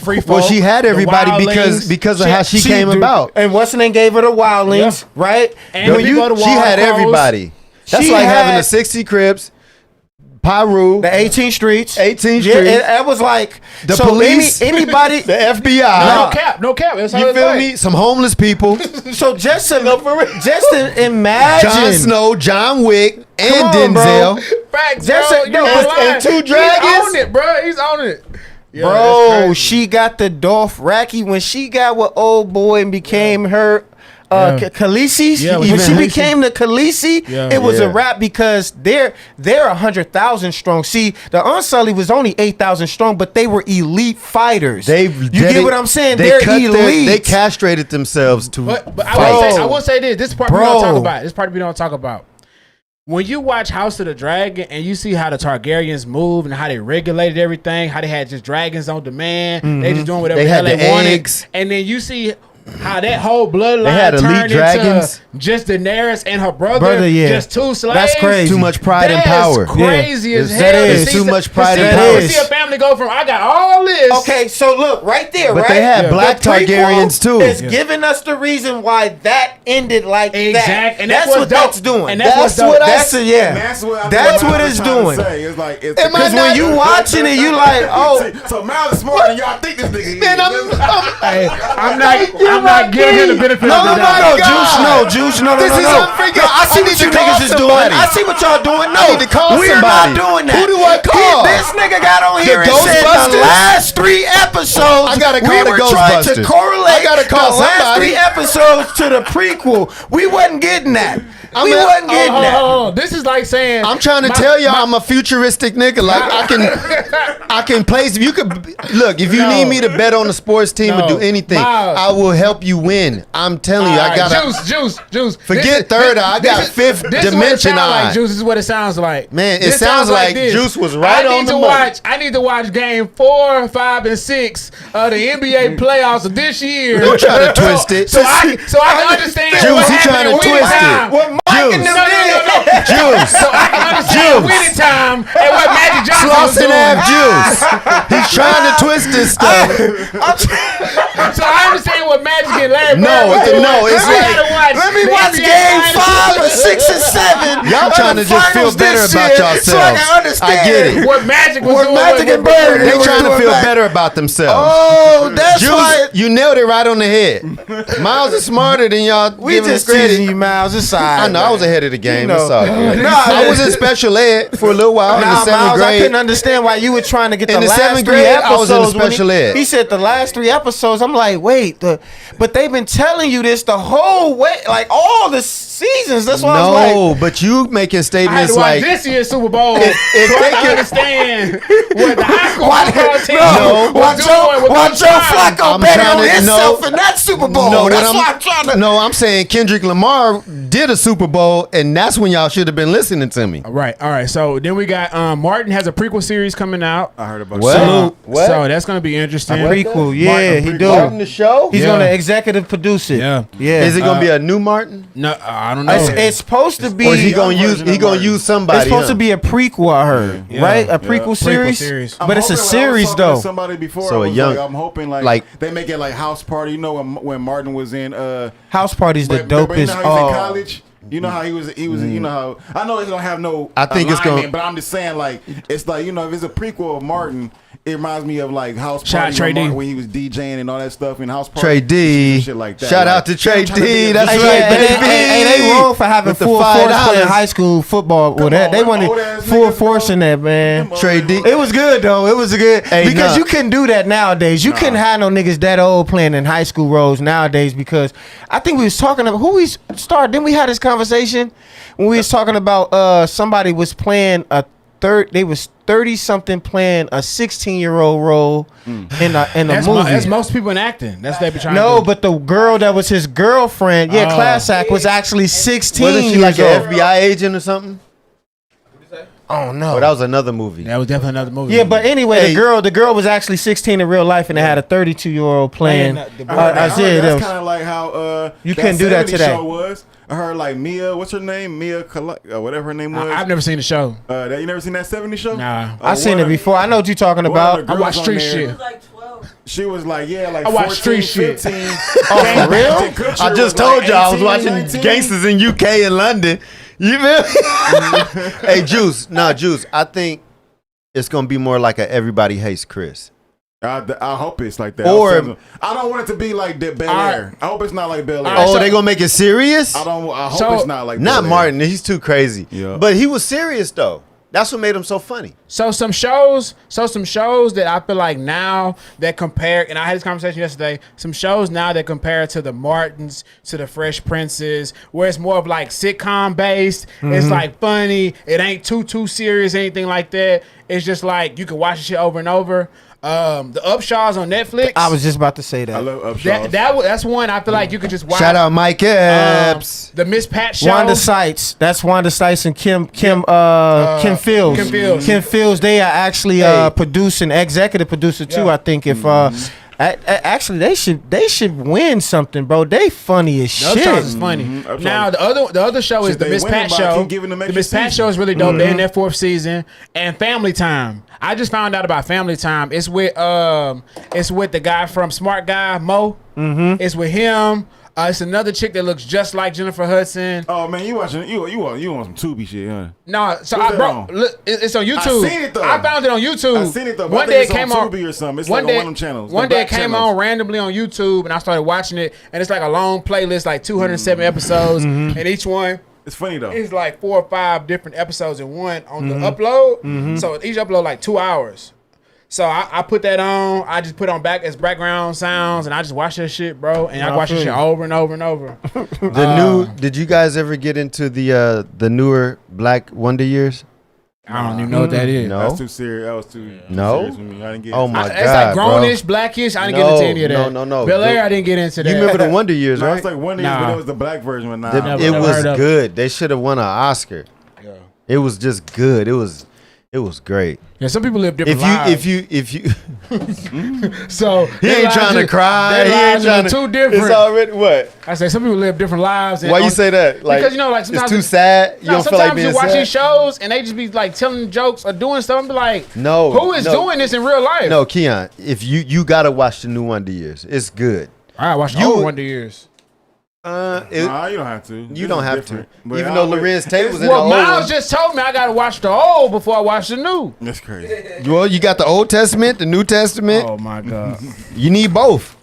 S5: free folk.
S6: Well, she had
S5: the
S6: everybody
S5: wildlings.
S6: because of how she came about.
S7: And what's her name gave her the wildlings,
S5: Yeah.
S7: right?
S5: And
S7: When
S5: the
S7: you
S5: people of the
S6: She had
S5: Wild Crows.
S6: everybody. That's
S7: She
S6: like having
S7: had-
S6: the 60 Crips, Pyru,
S7: the 18 streets,
S6: 18
S7: yeah,
S6: streets,
S7: it was like
S6: the
S7: so
S6: police,
S7: anybody.
S6: the FBI.
S5: No cap. No cap. That's how
S6: You
S5: it's
S6: feel
S5: like.
S6: me? Some homeless people.
S7: So just to imagine,
S6: Jon Snow, John Wick, and
S7: Come on, bro.
S6: Denzel.
S5: Facts,
S7: Just
S5: bro.
S7: a-
S5: You
S7: no,
S5: ain't
S7: and
S5: lying.
S6: two
S5: He's
S6: dragons?
S5: on it, bro. He's on it. Yeah, that's
S7: bro,
S5: crazy.
S7: she got the Dothraki when she got with old boy and became her
S5: Yeah.
S7: Khaleesi.
S5: Yeah,
S7: when
S5: even
S7: she
S5: Khaleesi.
S7: became the Khaleesi,
S5: Yeah.
S7: it was
S6: Yeah.
S7: a wrap because they're 100,000 strong. See, the Unsullied was only 8,000 strong, but they were elite fighters. You get what I'm saying? They're elite.
S6: They castrated themselves to
S5: But
S6: fight.
S5: I will say this. This part we don't
S7: Bro.
S5: talk about. This part we don't talk about. When you watch House of the Dragon and you see how the Targaryens move and how they regulated everything, how they had just dragons on demand, they just doing whatever
S6: They
S5: the hell
S6: had
S5: they
S6: the
S5: wanted,
S6: eggs.
S5: and then you see how that whole bloodline
S6: They had elite
S5: turned
S6: dragons.
S5: into just Daenerys and her brother,
S7: Brother, yeah.
S5: just two slaves.
S7: That's crazy.
S6: Too much pride and
S5: That
S6: power.
S5: is crazy as
S7: That
S5: hell.
S7: is.
S5: To
S6: Too
S5: see-
S6: much
S5: to
S6: pride
S5: see-
S6: and
S5: to
S7: power.
S5: see a family go from I got all this.
S7: Okay, so look right there,
S6: But
S7: right?
S6: they had
S5: Yeah.
S6: black
S7: The prequel
S6: Targaryens too.
S7: is giving us the reason why that ended like that.
S5: Exact. And that's
S7: what
S5: what's dope.
S7: that's doing.
S5: And that's what's dope.
S6: what I
S7: That's a, yeah.
S8: That's what
S7: That's what it's doing.
S8: It's like it's
S6: Am I
S7: Because when
S6: not-
S7: you watching it, you like, oh,
S8: so Miles is smarter than y'all think this nigga is.
S6: Man,
S5: Hey, I'm not giving him the benefit
S7: no,
S5: of the
S7: no,
S5: doubt.
S7: no,
S6: God.
S7: Juice, no,
S6: This is unfreaking-
S7: I see
S6: I
S7: what
S6: need
S7: you
S6: to call
S7: niggas is doing.
S6: somebody.
S7: I see what y'all doing. No,
S6: I need to call
S7: we're
S6: somebody.
S7: not doing that.
S6: Who do I call?
S7: This nigga got on here and said the
S6: Ghostbusters?
S7: last 3 episodes,
S6: I gotta call
S7: we
S6: the
S7: were trying to
S6: Ghostbusters.
S7: correlate
S6: I gotta call
S7: the last
S6: somebody.
S7: 3 episodes to the prequel. We wasn't getting that. We wasn't getting
S5: Hold
S7: that.
S5: on. This is like saying
S6: I'm trying to tell y'all I'm a futuristic nigga. Like I can place. If you could look, if you
S5: No.
S6: need me to bet on the sports team or
S5: No.
S6: do anything,
S5: Miles.
S6: I will help you win. I'm telling you, I gotta
S5: Juice.
S6: forget third eye. I got fifth
S5: This is what it
S6: dimension
S5: sounds
S6: eye.
S5: like, Juice. This is what it sounds like.
S6: Man, it
S5: This
S6: sounds like
S5: this.
S6: Juice was right on the money.
S5: I need to watch game 4, 5, and 6 of the NBA playoffs of this year.
S6: Don't try to twist it.
S5: So I can understand
S6: Juice,
S5: what
S6: he
S5: happened
S6: trying
S5: in
S6: to
S5: winning
S6: twist it.
S5: time.
S7: What Mike and
S6: Juice.
S7: them did.
S6: Juice.
S5: So I can understand
S6: Juice.
S5: winning time and what Magic Johnson was
S6: Slauson
S5: doing.
S6: Ave Juice. He's trying to twist this stuff.
S5: So I understand what Magic and Larry
S6: No,
S5: Bird was doing.
S6: no, it's
S5: I
S6: like-
S5: gotta watch
S7: Let me
S5: the
S7: watch
S5: NBA
S7: game
S5: finals.
S7: 5 or 6 and 7.
S6: Y'all
S7: of
S6: trying
S7: the
S6: to just feel
S7: finals
S6: better
S7: this
S6: about
S7: year,
S6: yourselves.
S7: So I can understand
S6: I get it.
S5: What Magic was
S7: What
S5: doing.
S7: Magic and Bird
S6: They
S7: were
S6: trying to
S7: doing
S6: feel
S7: back.
S6: better about themselves.
S7: Oh, that's
S6: Juice,
S7: why.
S6: you nailed it right on the head. Miles is smarter than y'all.
S7: We
S6: giving
S7: just
S6: him credit.
S7: teasing you, Miles. It's all right.
S6: I know I was ahead of the game.
S7: You know.
S6: It's all good.
S7: Nah,
S6: I was in special ed for a little while in the
S7: Nah,
S6: 7th
S7: Miles, I couldn't
S6: grade.
S7: understand why you were trying to get
S6: In
S7: the
S6: the
S7: last
S6: 7th
S7: 3
S6: grade,
S7: episodes.
S6: I was in the
S7: when
S6: special ed.
S7: He said the last 3 episodes. I'm like, wait, but they've been telling you this the whole way, like all the seasons. That's why I was like,
S6: No, but you making
S5: I had
S6: statements
S5: to watch
S6: like
S5: this year's Super Bowl
S6: if
S5: so
S6: they
S5: I can
S6: could-
S5: understand what the high school
S7: Why-
S5: football team
S6: No.
S5: was doing.
S7: Why Joe Flacco
S6: I'm
S7: bet
S6: trying
S7: on
S6: to-
S7: himself
S6: no.
S7: in that Super Bowl?
S6: No,
S7: That's why I'm trying to.
S6: No, I'm saying Kendrick Lamar did a Super Bowl, and that's when y'all should have been listening to me.
S5: All right. So then we got Martin has a prequel series coming out.
S8: I heard about
S6: What?
S8: that.
S7: Salute.
S6: What?
S5: So that's gonna be interesting.
S7: Prequel, yeah, he do.
S6: Martin the show?
S7: He's
S5: Yeah.
S7: gonna executive produce it.
S5: Yeah.
S7: yeah.
S6: Is it gonna be a new Martin?
S5: No, I don't know.
S7: It's supposed to be.
S6: Or is he gonna
S8: young
S6: use
S8: version of Martin.
S6: somebody?
S7: It's supposed
S6: huh?
S7: to be a prequel, I heard,
S5: Yeah.
S7: right? A
S5: Yeah.
S7: prequel
S5: Prequel
S7: series,
S5: series.
S7: but it's a
S8: I'm hoping- when I was
S7: series
S8: talking to
S7: though.
S8: Somebody before,
S6: So
S8: I
S6: a
S8: was
S6: young-
S8: like, I'm hoping
S6: like-
S8: they make it like House Party. You know when Martin was in
S7: House Party's the
S8: but you know
S7: dopest.
S8: how he's in college. You know how he was. You know how I know it's gonna have no.
S6: I think it's gonna-
S8: alignment, But I'm just saying, like it's like if it's a prequel of Martin, it reminds me of like House
S5: Shout out
S8: Party
S5: Trey
S8: when
S5: D.
S8: Martin- when he was DJing and all that stuff in House Party.
S6: Trey D.
S8: and shit like that.
S6: Shout
S8: Like,
S6: out to Trey
S8: I'm trying to
S6: D.
S8: be a
S6: That's
S7: Hey,
S8: visual-
S6: right,
S7: yeah,
S6: baby.
S7: they wrong for having
S6: With the
S7: full force
S6: $5.
S7: playing high school football. Well,
S8: Come
S7: that
S8: on,
S7: they
S8: them
S7: wanted
S8: old-ass
S7: full
S8: niggas,
S7: force
S8: bro.
S7: in that, man.
S8: Them old
S6: Trey
S8: niggas,
S6: D.
S8: bro.
S7: It was good though. It was good
S6: Hey,
S7: because
S6: nah.
S7: you couldn't do that nowadays. You couldn't have no niggas that old playing in high school roles nowadays because I think we was talking about who we started. Then we had this conversation when we was talking about somebody was playing a they was 30 something playing a 16-year-old role in a
S5: that's
S7: movie.
S5: that's most people in acting. That's what they be trying
S7: No,
S5: to do.
S7: but the girl that was his girlfriend,
S5: Oh.
S7: class act was actually 16
S6: Wasn't she like
S7: years
S6: an
S7: old.
S6: FBI agent or something?
S7: Oh no.
S6: Oh, that was another movie.
S5: That was definitely another movie.
S7: Yeah, but anyway,
S6: Hey.
S7: the girl was actually 16 in real life, and they had a 32-year-old playing.
S5: Playing the-
S8: I heard
S7: Isaiah,
S8: that's
S7: that
S8: kind of like how
S7: You
S8: that
S7: couldn't do that
S8: 70s
S7: today.
S8: Show was. I heard like Mia, what's her name? Mia, whatever her name was.
S5: I've never seen the show.
S8: You never seen that 70s show?
S5: Nah.
S7: I seen
S8: one
S7: it
S8: of-
S7: before. I know what you're talking
S8: one of
S7: about.
S8: the
S5: I watch
S8: girls
S5: street
S8: on there,
S5: shit.
S9: He was like 12.
S8: She was like, like
S5: I watch
S8: 14,
S5: street shit.
S8: 15.
S7: Oh, for real?
S8: Ashton Kutcher
S6: I
S8: was
S6: just
S8: like
S6: told you I was
S8: 18,
S6: watching
S8: 19.
S6: gangsters in UK and London. You feel me? Hey, Juice. Nah, Juice. I think it's gonna be more like a Everybody Hates Chris.
S8: I hope it's like that.
S6: Or-
S8: I don't want it to be like Bel Air. I hope it's not like Bel Air.
S5: Alright,
S6: Oh,
S5: so-
S6: they gonna make it serious?
S8: I hope
S5: So-
S8: it's not like
S6: Not
S8: Bel-Air.
S6: Martin. He's too crazy.
S8: Yeah.
S6: But he was serious though. That's what made him so funny.
S5: So some shows that I feel like now that compare, and I had this conversation yesterday, some shows now that compare to the Martins, to the Fresh Princes, where it's more of like sitcom based. It's like funny. It ain't too serious, anything like that. It's just like you can watch the shit over and over. The Upshaws on Netflix.
S7: I was just about to say that.
S8: I love Upshaw.
S5: that's one I feel like you could just watch.
S6: Shout out Mike Epps.
S5: The Miss Pat show.
S7: Wanda Sykes. That's Wanda Sykes and Kim Fields.
S5: Kim Fields.
S7: Kim Fields. They are actually producing, executive producer too.
S5: Yeah.
S7: I think if actually they should win something, bro. They funny as
S5: The Upshaws
S7: shit.
S5: is funny.
S8: Upshaws.
S5: Now the other show is
S8: Shit,
S5: the
S8: they
S5: Miss
S8: winning
S5: Pat
S8: by
S5: show.
S8: keep giving them
S5: The
S8: extra
S5: Miss Pat
S8: season.
S5: show is really dope. They're in their 4th season. And Family Time. I just found out about Family Time. It's with the guy from Smart Guy Mo. It's with him. It's another chick that looks just like Jennifer Hudson.
S8: Oh man, you watching? You want some Tubi shit, huh?
S5: No, so
S8: What's
S5: I
S8: that
S5: bro,
S8: on?
S5: look, it's on YouTube.
S8: I seen it, though.
S5: I found it on YouTube.
S8: I seen it, though, but I
S5: One
S8: think
S5: day
S8: it's
S5: it came
S8: on
S5: on
S8: Tubi or something. It's
S5: one
S8: like on
S5: day,
S8: one of them channels.
S5: One
S8: The
S5: day it
S8: black
S5: came
S8: channels.
S5: on randomly on YouTube, and I started watching it, and it's like a long playlist, like 207 episodes, and each one
S8: It's funny though.
S5: is like 4 or 5 different episodes in one on the upload. So each upload like 2 hours. So I put that on. I just put on as background sounds, and I just watch that shit, bro. And I watch that shit over and over and over.
S6: Did you guys ever get into the newer Black Wonder Years?
S5: I don't even know what that is.
S6: No.
S8: That's too serious. That was too
S6: No?
S8: serious for me. I didn't get.
S6: Oh my god,
S5: It's like grownish,
S6: bro.
S5: blackish. I didn't get into any of that.
S6: No.
S5: Bel Air, I didn't get into that.
S6: You remember the Wonder Years,
S8: No,
S6: right?
S8: it's like one of these,
S5: Nah.
S8: but it was the black version. But nah,
S5: Never
S6: It was
S5: heard of it.
S6: good. They should have won an Oscar.
S5: Yeah.
S6: It was just good. It was great.
S5: Yeah, some people live different lives.
S6: If you
S5: So
S6: he ain't trying to cry. He ain't trying to.
S5: too different.
S6: It's already what?
S5: I say some people live different lives. And
S6: Why you say that? Like,
S5: because like
S6: it's
S5: sometimes
S6: too sad. You don't feel like
S5: sometimes
S6: being
S5: you watch
S6: sad.
S5: these shows and they just be like telling jokes or doing stuff and be like,
S6: No,
S5: who is doing this in real life?
S6: No, Keon. If you gotta watch the new Wonder Years, it's good.
S5: I watch the
S6: You-
S5: old Wonder Years.
S8: Nah, you don't have to.
S6: You
S8: This
S6: don't
S8: is
S6: have
S8: different.
S6: to.
S8: But
S6: Even
S8: I
S6: though
S8: always-
S6: Lorenz Tate was in
S5: Well,
S6: the old
S5: Miles
S6: one.
S5: just told me I gotta watch the old before I watch the new.
S8: That's crazy.
S6: Well, you got the Old Testament, the New Testament.
S5: Oh my god!
S6: You need both.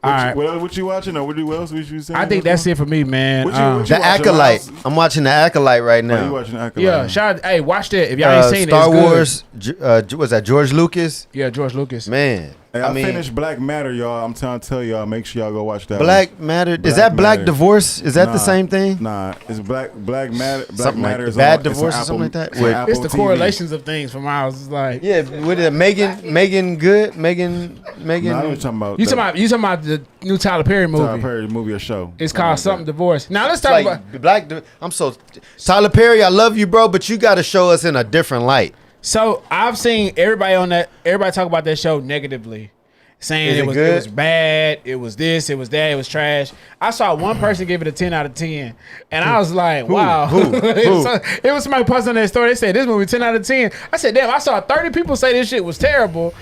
S5: All right,
S8: What you watching or what else was you saying?
S5: I think that's it for me, man.
S8: What you
S6: The
S8: watching,
S6: Acolyte.
S8: Miles?
S6: I'm watching the Acolyte right
S8: Oh, you
S6: now.
S8: watching Acolyte?
S5: Yeah, shout out, hey, watch that if y'all ain't seen
S6: Star
S5: it. It's
S6: Wars. Was that George Lucas?
S5: Good. Yeah, George Lucas.
S6: Man,
S8: Hey, I finished Black Matter, y'all. I'm trying to tell y'all, make sure y'all go watch that.
S6: Black Matter. Is
S8: Black
S6: that Black
S8: Matter.
S6: Divorce? Is that the
S8: Nah.
S6: same thing?
S8: Nah, it's Black Matter. Black
S6: Something like
S8: Matter
S6: that.
S8: is
S6: Bad
S8: on,
S6: Divorce
S8: it's on
S6: or something like
S8: Apple-
S6: that?
S8: it's on
S6: With-
S8: Apple
S5: It's the
S8: TV.
S5: correlations of things for Miles. It's like
S6: Yeah, with it, Megan Good. Megan.
S8: Nah, I know what you're talking about.
S5: you talking about the new Tyler Perry movie.
S8: Tyler Perry movie or show.
S5: It's called something Divorce. Now let's talk
S6: Like
S5: about.
S6: Black. I'm so Tyler Perry. I love you, bro, but you got to show us in a different light.
S5: So I've seen everybody talk about that show negatively, saying
S6: Is it
S5: it was
S6: good?
S5: bad, it was this, it was that, it was trash. I saw one person give it a 10 out of 10, and I was like, wow. It was somebody posting on that story. They said this movie 10 out of 10. I said, damn, I saw 30 people say this shit was terrible.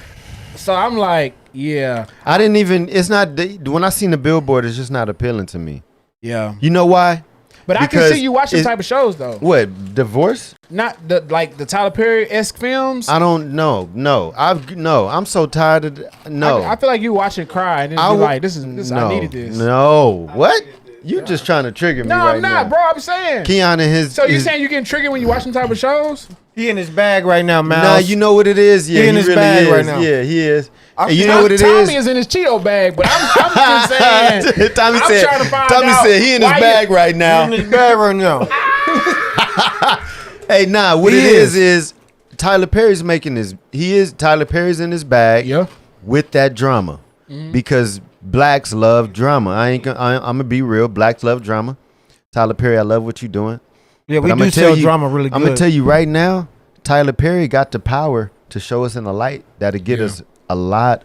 S5: So I'm like, yeah,
S6: I didn't even. It's not. When I seen the billboard, it's just not appealing to me.
S5: yeah.
S6: You know why?
S5: But I can
S6: Because
S5: see you watching
S6: it's-
S5: type of shows though.
S6: What divorce?
S5: Not the Tyler Perry-esque films.
S6: I don't know. No, I'm so tired of. No,
S5: I feel like you watch it cry and then
S6: I
S5: be
S6: would-
S5: like, this is I needed this.
S6: No, what? You just trying to trigger me
S5: No,
S6: right
S5: I'm not,
S6: now.
S5: bro. I'm saying.
S6: Keon and his.
S5: So you
S6: his-
S5: saying you getting triggered when you watch them type of shows?
S7: He in his bag right now, Miles.
S6: Nah, you know what it is. Yeah,
S7: He in his
S6: really
S7: bag
S6: is.
S7: right now.
S6: Yeah, he is. And you know what it
S5: Tommy
S6: is.
S5: is in his Cheeto bag, but I'm just saying.
S6: Tommy
S5: I'm
S6: said.
S5: trying to find
S6: Tommy
S5: out
S6: said he in his
S5: why
S6: bag right now.
S7: He in his bag right now.
S6: Hey, nah, what
S7: He
S6: it is Tyler Perry's making his. Tyler Perry's in his bag.
S5: Yeah.
S6: With that drama, because blacks love drama. I'm gonna be real. Blacks love drama. Tyler Perry, I love what you're doing.
S7: Yeah,
S6: But
S7: we
S6: I'ma
S7: do
S6: tell
S7: sell
S6: you-
S7: drama really good.
S6: I'm gonna tell you right now, Tyler Perry got the power to show us in a light that'll get us a lot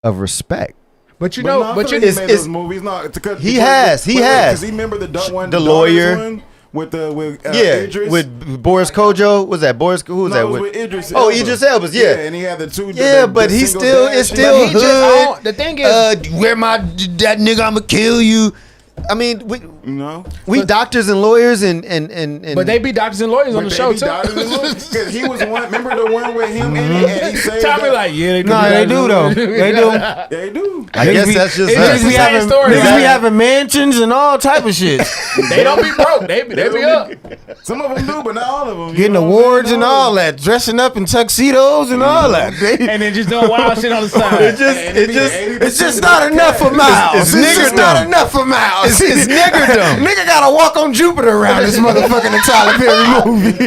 S6: of respect.
S5: But you
S8: But
S5: know,
S8: no, I
S5: but
S8: feel
S5: you
S8: like he made those movies. No,
S6: He has.
S8: Because he remember the one,
S6: The
S8: Daughters
S6: lawyer.
S8: one with
S6: Yeah,
S8: Idris.
S6: with Boris Kojo. Was that Boris? Who was
S8: No,
S6: that
S8: it was
S6: with?
S8: with Idris.
S6: Oh,
S8: Elba.
S6: Idris Elba's. Yeah.
S8: and he had the two.
S6: Yeah, but
S8: the
S6: he's
S8: single
S6: still.
S8: dad
S6: It's
S8: shit.
S6: still
S5: But he just
S6: hood.
S5: own- the thing is-
S6: where that nigga? I'ma kill you. I mean,
S8: No,
S6: we doctors and lawyers and
S5: but they be doctors and lawyers on the
S8: But
S5: show
S8: they be
S5: too.
S8: Daughters and Lawyers. 'Cause he was one. Remember the one with him in it, and he saved.
S5: Tommy
S8: that-
S5: like, yeah, they do.
S7: No, they do though. They do.
S8: Yeah, they do.
S6: I guess that's just
S5: it's
S6: us.
S5: just
S7: Niggas be
S5: the same
S7: having,
S5: story,
S7: niggas
S5: right?
S7: be having mansions and all type of shit.
S5: They don't be broke. They be up.
S8: Some of them do, but not all of them.
S7: Getting awards and all that. Dressing up in tuxedos and all that.
S5: And then just doing wild shit on the side.
S7: It's just not enough for Miles.
S6: It's
S7: It's just
S6: niggerdom.
S7: not enough for Miles.
S6: It's niggerdom.
S7: Nigga gotta walk on Jupiter around this motherfucking Tyler Perry movie.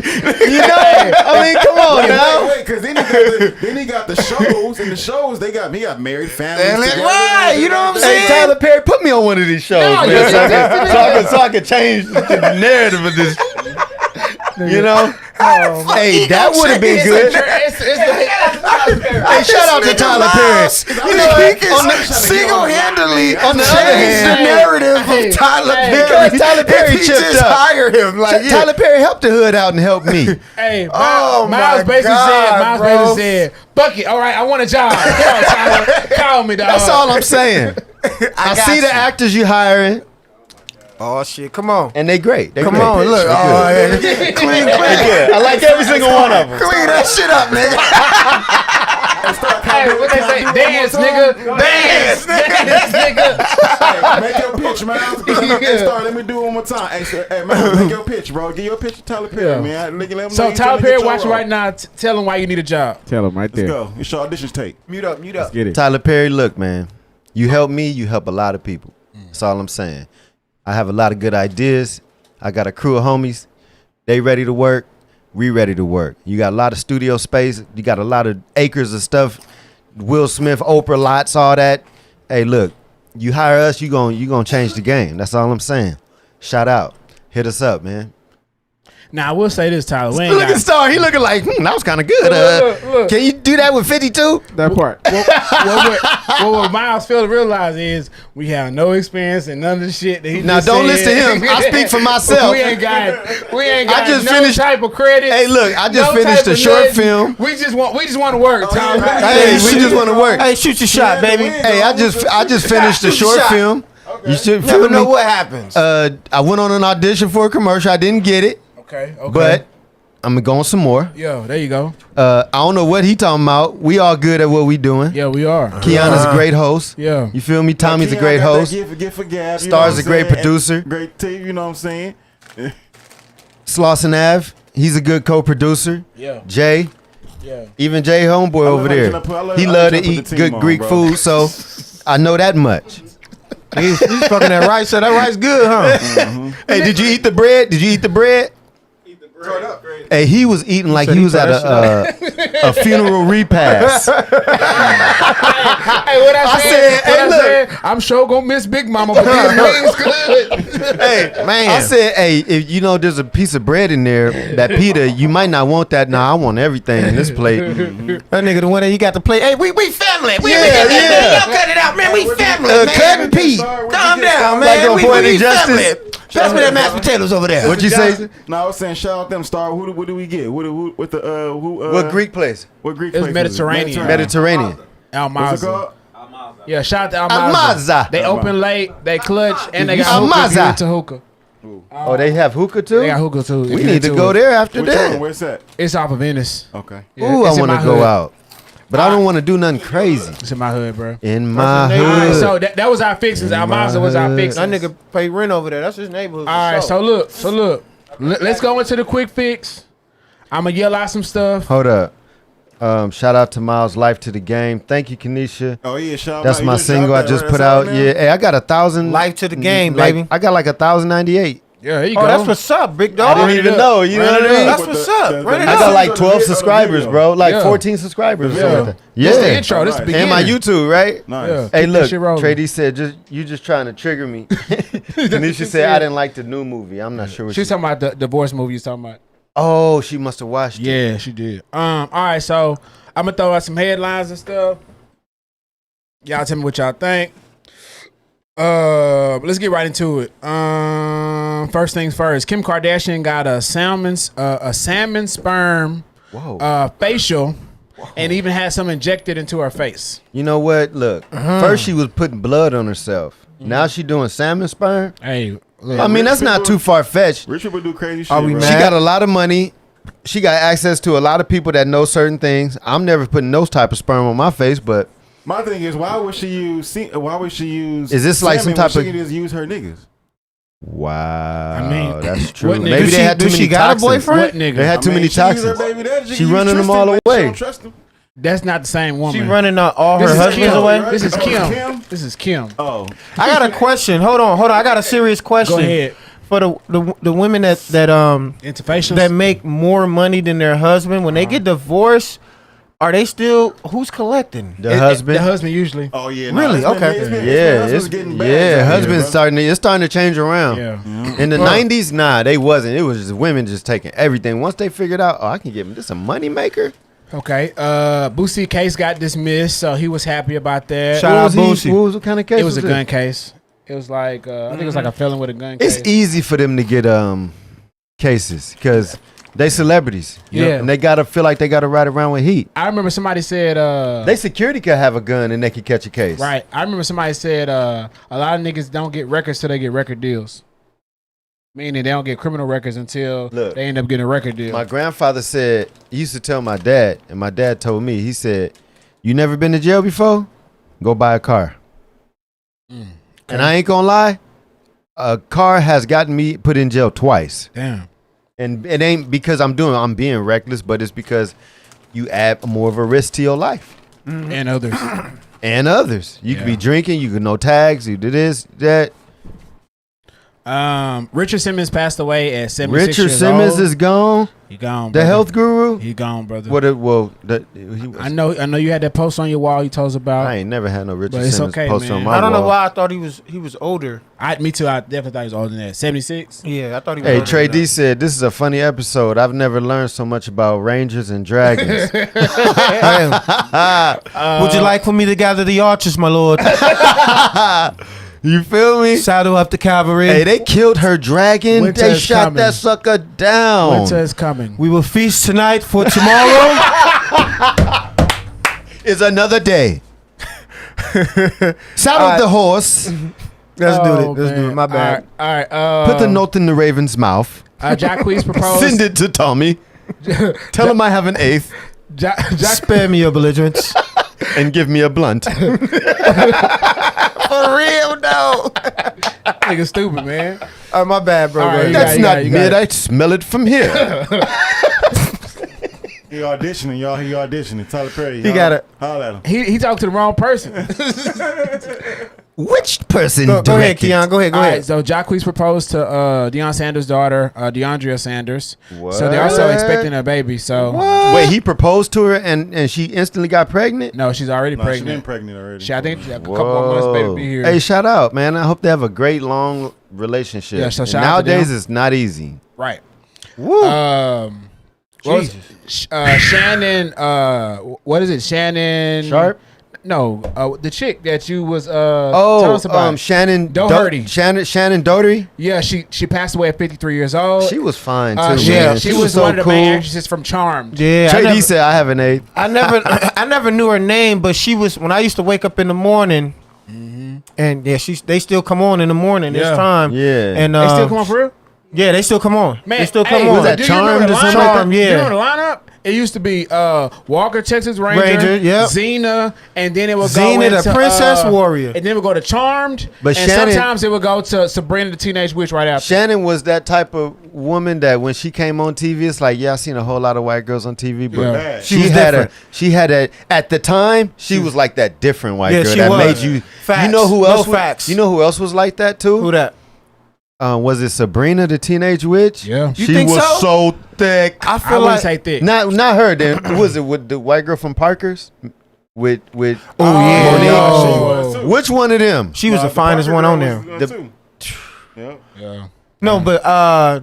S6: You know, I mean, come on now.
S8: Wait, because then he got the shows, and the shows he got married families.
S7: And like,
S8: together.
S7: right, you know what I'm saying?
S6: Hey, Tyler Perry, put me on one of these shows,
S5: No,
S6: man,
S5: yeah,
S6: so I can change the narrative of this. You know, hey, that would have been good. Hey, shout out to Tyler Perry.
S7: You know, he can single-handedly
S6: On the other
S7: change the
S6: hand-
S7: narrative
S5: Hey,
S7: of Tyler
S5: hey,
S7: Perry.
S6: because Tyler Perry
S7: if he
S6: chipped
S7: just
S6: up.
S7: hire him. Like, yeah.
S6: Tyler Perry helped the hood out and helped me.
S5: Hey,
S7: Oh,
S5: Miles
S7: my
S5: basically
S7: God, bro.
S5: basically said, Bucket, all right, I want a job. Come on, Tyler. Call me, dog.
S6: That's all I'm saying. I
S7: got
S6: see the
S7: you.
S6: actors you hiring,
S7: Oh, shit. Come on.
S6: and they great. They
S7: Come
S6: great.
S7: on. Look.
S6: They
S7: Oh,
S6: good.
S7: yeah. Clean.
S6: They good. I like every single one of them.
S7: Clean that shit up, nigga.
S5: Hey, what they say? Dance, nigga. Dance, nigga.
S8: Make your pitch, man. Hey, Star, let me do it one more time. Hey, man, make your pitch, bro. Give your pitch to Tyler Perry, man. Let him
S5: So
S8: know
S5: Tyler
S8: you
S5: Perry
S8: tryna get
S5: watching
S8: your
S5: right now. Tell him why you need a job.
S10: Tell him right
S8: Let's
S10: there.
S8: go. It's your auditions tape.
S7: Mute up.
S10: Let's get it.
S6: Tyler Perry, look, man, you help me, you help a lot of people. That's all I'm saying. I have a lot of good ideas. I got a crew of homies. They ready to work. We ready to work. You got a lot of studio space. You got a lot of acres of stuff. Will Smith, Oprah lots, all that. Hey, look, you hire us, you gonna change the game. That's all I'm saying. Shout out. Hit us up, man.
S5: Now I will say this, Tyler. We ain't
S6: Look at
S5: got,
S6: Star. He looking like, that was kind of good.
S5: Look.
S6: Can you do that with 52?
S10: That part.
S5: what Miles failed to realize is we have no experience in none of the shit that he
S6: Now,
S5: just
S6: don't
S5: said.
S6: listen to him. I speak for myself.
S5: we ain't got
S6: I just
S5: no
S6: finished-
S5: type of credit.
S6: Hey, look, I just
S5: no
S6: finished
S5: type
S6: a
S5: of
S6: short
S5: nothing.
S6: film.
S5: We just want to work, Tyler.
S6: Hey, we just want to work.
S7: Hey, shoot your shot, baby.
S6: Hey, I just finished a
S7: Shoot
S6: short
S7: shot.
S6: film. You should
S7: Never
S6: feel
S7: know
S6: me.
S7: what happens.
S6: I went on an audition for a commercial. I didn't get it,
S5: Okay.
S6: but I'm going some more.
S5: Yo, there you go.
S6: I don't know what he talking about. We all good at what we doing.
S5: Yeah, we are.
S6: Keanu's a great host.
S5: Yeah.
S6: You feel me? Tommy's a
S8: Keon
S6: great
S8: got that
S6: host.
S8: gift for gab, you know
S6: Star's
S8: what
S6: a
S8: I'm
S6: great
S8: saying?
S6: producer.
S8: And great team, you know what I'm saying?
S6: Slauson Ave, he's a good co-producer.
S5: Yeah.
S6: Jay,
S5: Yeah.
S6: even Jay homeboy
S8: love
S6: over
S8: how you
S6: there.
S8: tryna put- I love-
S6: He
S8: I
S6: love
S8: like
S6: to
S8: tryna put
S6: eat
S8: the team
S6: good
S8: on,
S6: Greek
S8: bro.
S6: food, so I know that much.
S7: He's fucking that rice, so that rice good, huh?
S6: Hey, did you eat the bread? Did you eat the bread? Hey, he was eating like
S7: said
S6: he
S7: he
S6: was at a funeral repast.
S5: Hey, what I said?
S6: hey, look.
S5: I'm sure gonna miss Big Mama, but these wings good.
S6: Hey,
S7: Man.
S6: I said, hey, if you know there's a piece of bread in there, that pita, you might not want that. Nah, I want everything in this plate.
S7: That nigga the one that you got to play. Hey, we family. We
S6: Yeah, yeah.
S7: Y'all cut it out, man. We family,
S6: Cut
S7: man.
S6: and Pete.
S7: Calm down,
S6: Like
S7: man.
S6: on
S7: We
S6: Poetic
S7: family.
S6: Justice.
S7: Pass me that mashed potatoes over there.
S6: What you say?
S8: No, I was saying shout out them Star. What do we get? What the
S6: What Greek place?
S8: What Greek
S5: It's
S8: place?
S5: Mediterranean.
S6: Mediterranean.
S8: What's it
S5: Almaza.
S8: called?
S5: Yeah, shout out to
S6: Almaza.
S5: Almaza. They open late, they clutch, and they got hookah. If you
S6: Almaza.
S5: into hookah.
S6: Oh, they have hookah too?
S5: They got hookah too. if
S6: We
S5: you
S6: need to
S5: into
S6: go
S5: it.
S6: there after
S8: Which one?
S6: that.
S8: Where's that?
S5: It's off of Venice.
S8: Okay.
S5: Yeah,
S6: Ooh, I
S5: it's in
S6: want
S5: my
S6: to go
S5: hood.
S6: out. But I don't want to do nothing crazy.
S5: It's in my hood, bro.
S6: In my
S5: All right,
S6: hood.
S5: so that was our fixings. Almaza was our fixings.
S7: That nigga pay rent over there. That's his neighborhood.
S5: All right, so look. Let's go into the quick fix. I'm gonna yell out some stuff.
S6: Hold up. Shout out to Miles Life to the Game. Thank you, Kanisha.
S8: Oh yeah, shout out.
S6: That's
S8: You
S6: my
S8: just dropped
S6: single I
S8: that,
S6: just
S8: right?
S6: put
S8: That's
S6: out.
S8: now?
S6: Yeah, hey, I got 1,000.
S7: Life to the game,
S6: like,
S7: baby.
S6: I got like 1,098.
S5: Yeah, there you
S7: Oh,
S5: go.
S7: that's what's up, big
S6: I
S7: dog.
S6: didn't even know. You know what I mean?
S7: That's what's up. Run it
S6: I
S7: up.
S6: got like
S8: on
S6: 12
S8: the
S6: subscribers,
S8: video.
S6: bro. Like
S5: Yeah.
S6: 14 subscribers. or
S5: Yeah.
S6: something like that.
S5: This the
S6: Yeah.
S5: intro. This the
S8: Alright.
S5: beginning.
S6: And my YouTube, right?
S8: Nice.
S5: Yeah.
S6: Hey,
S5: Keep this
S6: look,
S5: shit rolling.
S6: Trey D said, you just trying to trigger me. Kanisha said, I didn't like the new movie. I'm not sure what
S5: She's talking about the divorce movie. You talking about?
S6: Oh, she must have watched it.
S5: Yeah, she did. All right, so I'm gonna throw out some headlines and stuff. Y'all tell me what y'all think. Let's get right into it. First things first. Kim Kardashian got a salmon sperm
S6: Whoa.
S5: facial, and even had some injected into her face.
S6: You know what? Look, first she was putting blood on herself. Now she doing salmon sperm.
S5: Hey, look.
S6: I mean, that's not too far fetched.
S8: Rich people do crazy shit.
S7: Are we
S8: bro.
S6: She
S7: mad?
S6: got a lot of money. She got access to a lot of people that know certain things. I'm never putting those type of sperm on my face, but
S8: My thing is, why would she use?
S6: Is this like some
S8: salmon
S6: type
S8: when
S6: of-
S8: She can just use her niggas.
S6: wow,
S5: I mean,
S6: that's true.
S5: what nigga-
S6: Maybe
S5: Do
S6: they
S5: she-
S6: had too
S7: do
S6: many
S7: she got a
S6: toxins.
S7: boyfriend?
S5: What nigga?
S6: They had too many
S8: She use her
S6: toxins.
S8: baby daddy.
S6: She running them all
S8: She
S6: away.
S8: don't trust him.
S5: That's not the same woman.
S7: She running all her
S5: This is
S7: husbands
S5: Kim.
S7: away.
S5: This is
S8: Oh,
S5: Kim.
S8: Kim?
S5: This is Kim.
S8: Oh,
S7: I got a question. Hold on. I got a serious question.
S5: Go ahead.
S7: For the women that
S5: Interfacials.
S7: that make more money than their husband when they get divorced, are they still who's collecting?
S6: The husband.
S5: The husband usually.
S8: oh yeah.
S7: Really?
S8: it's been-
S7: Okay.
S8: it's been-
S6: Yeah,
S8: husband's
S6: it's
S8: getting bad.
S6: yeah.
S8: out
S6: Husband's
S8: here,
S6: starting. It's starting to change around.
S5: Yeah.
S6: In the '90s, nah, they wasn't. It was just women just taking everything. Once they figured out, oh, I can get this a money maker.
S5: Okay. Boosie case got dismissed, so he was happy about that.
S7: Shout out
S6: What was
S7: Boosie.
S6: what kind of case?
S5: It was a
S6: it?
S5: gun case. It was like I think it was like a felon with a gun case.
S6: It's easy for them to get cases because they celebrities. You know,
S5: Yeah.
S6: and they gotta feel like they gotta ride around with heat.
S5: I remember somebody said
S6: They security could have a gun and they could catch a case.
S5: right. I remember somebody said a lot of niggas don't get records till they get record deals. Meaning they don't get criminal records until
S6: Look,
S5: they end up getting a record deal.
S6: My grandfather said he used to tell my dad, and my dad told me, he said, You never been to jail before? Go buy a car. And I ain't gonna lie, a car has gotten me put in jail twice.
S5: Damn.
S6: And it ain't because I'm being reckless, but it's because you add more of a risk to your life.
S5: And others.
S6: And others. You could be drinking, you could no tags, you do this, that.
S5: Richard Simmons passed away at 76
S6: Richard
S5: years
S6: Simmons
S5: old.
S6: is gone.
S5: He gone,
S6: The
S5: brother.
S6: health guru?
S5: He gone, brother.
S6: He was,
S5: I know you had that post on your wall you told us about.
S6: I ain't never had no Richard
S5: But it's
S6: Simmons
S5: okay,
S6: post
S5: man.
S6: on my
S7: I don't know
S6: wall.
S7: why I thought he was older.
S5: Me too. I definitely thought he was older than that. 76?
S7: Yeah, I thought he was
S6: Hey,
S7: older
S6: Trey
S7: than
S6: D
S7: that.
S6: said, this is a funny episode. I've never learned so much about Rangers and Dragons.
S7: Would you like for me to gather the archers, my lord?
S6: You feel me?
S7: Saddle up the cavalry.
S6: Hey, they killed her dragon.
S5: Winter
S6: They
S5: is
S6: shot
S5: coming.
S6: that sucker down.
S5: Winter is coming.
S7: We will feast tonight for tomorrow.
S6: It's another day. Saddle the horse.
S7: Let's do
S5: Oh,
S7: it. Let's do
S5: man.
S7: it. My bad.
S5: All right.
S6: Put the note in the raven's mouth.
S5: Jacquees proposed.
S6: Send it to Tommy. Tell him I have an eighth
S7: Spare me your belligerence.
S6: and give me a blunt.
S7: For real, no.
S5: Nigga stupid, man.
S7: My bad, bro.
S5: All right,
S7: Go ahead.
S6: That's
S5: you got
S6: not
S5: it, you
S6: mid.
S5: got
S6: I smell it from here.
S8: He auditioning, y'all. He auditioning. Tyler Perry.
S7: He got it.
S8: Holla at him.
S5: He talked to the wrong person.
S6: Which person
S7: Go ahead,
S6: directed?
S7: Keon. Go ahead. Go
S5: All
S7: ahead.
S5: right, so Jacquees proposed to Deion Sanders' daughter, DeAndrea Sanders.
S6: What?
S5: So they're also expecting a baby. So
S6: Wait, he proposed to her and she instantly got pregnant?
S5: no, she's already
S8: Nah, she been
S5: pregnant.
S8: pregnant already.
S5: I think a couple more months, baby, be here.
S6: Hey, shout out, man. I hope they have a great long relationship.
S5: Yeah, so
S6: And
S5: shout out to
S6: nowadays
S5: them.
S6: it's not easy.
S5: Right.
S6: Woo.
S5: What was- Shannon. What is it? Shannon
S6: Sharp?
S5: No, the chick that you was telling us about.
S6: Shannon
S5: Doherty.
S6: Shannon Doherty.
S5: Yeah, she passed away at 53 years old.
S6: She was fine too.
S5: She,
S6: man.
S5: she was
S6: so
S5: one of the
S6: cool.
S5: main actresses from Charmed.
S7: Yeah,
S6: Trey D said I have an eighth.
S7: I never knew her name, but she was when I used to wake up in the morning, and yeah, they still come on in the morning.
S5: Yeah.
S7: This time,
S6: Yeah.
S7: and
S5: They still come on for real?
S7: yeah, they still come on.
S5: Man,
S7: they still come
S5: hey,
S7: on.
S6: was that
S5: do you remember
S6: Charmed
S5: the
S6: or something
S5: lineup?
S6: like
S7: that?
S5: Do you
S7: Yeah.
S5: remember the lineup? It used to be Walker, Texas
S7: Ranger, yep.
S5: Xena, and then it would
S7: Xena,
S5: go into
S7: the Princess Warrior.
S5: and then it would go to Charmed.
S6: But
S5: and
S6: Shannon-
S5: sometimes it would go to Sabrina the Teenage Witch right after.
S6: Shannon was that type of woman that when she came on TV, it's like, yeah, I seen a whole lot of white girls on TV, but
S5: Yeah.
S6: she
S7: was
S6: had
S7: different.
S6: she had a at the time she was like that different white
S7: Yeah,
S6: girl
S7: she
S6: that
S7: was.
S6: made you.
S7: Facts.
S6: You know who
S7: No
S6: else?
S7: facts.
S6: You know who else was like that too?
S7: Who that?
S6: Was it Sabrina the Teenage Witch?
S5: Yeah.
S6: she
S7: You think
S6: was
S7: so?
S6: thick.
S7: I
S5: I
S7: feel
S5: wouldn't
S7: like
S5: say thick.
S6: Not her. Then was it with the white girl from Parker's? With
S7: Oh yeah,
S6: Monique.
S7: no.
S8: She was too.
S6: which one of them?
S7: She was the finest one on there.
S8: Yep.
S5: Yeah.
S7: No, but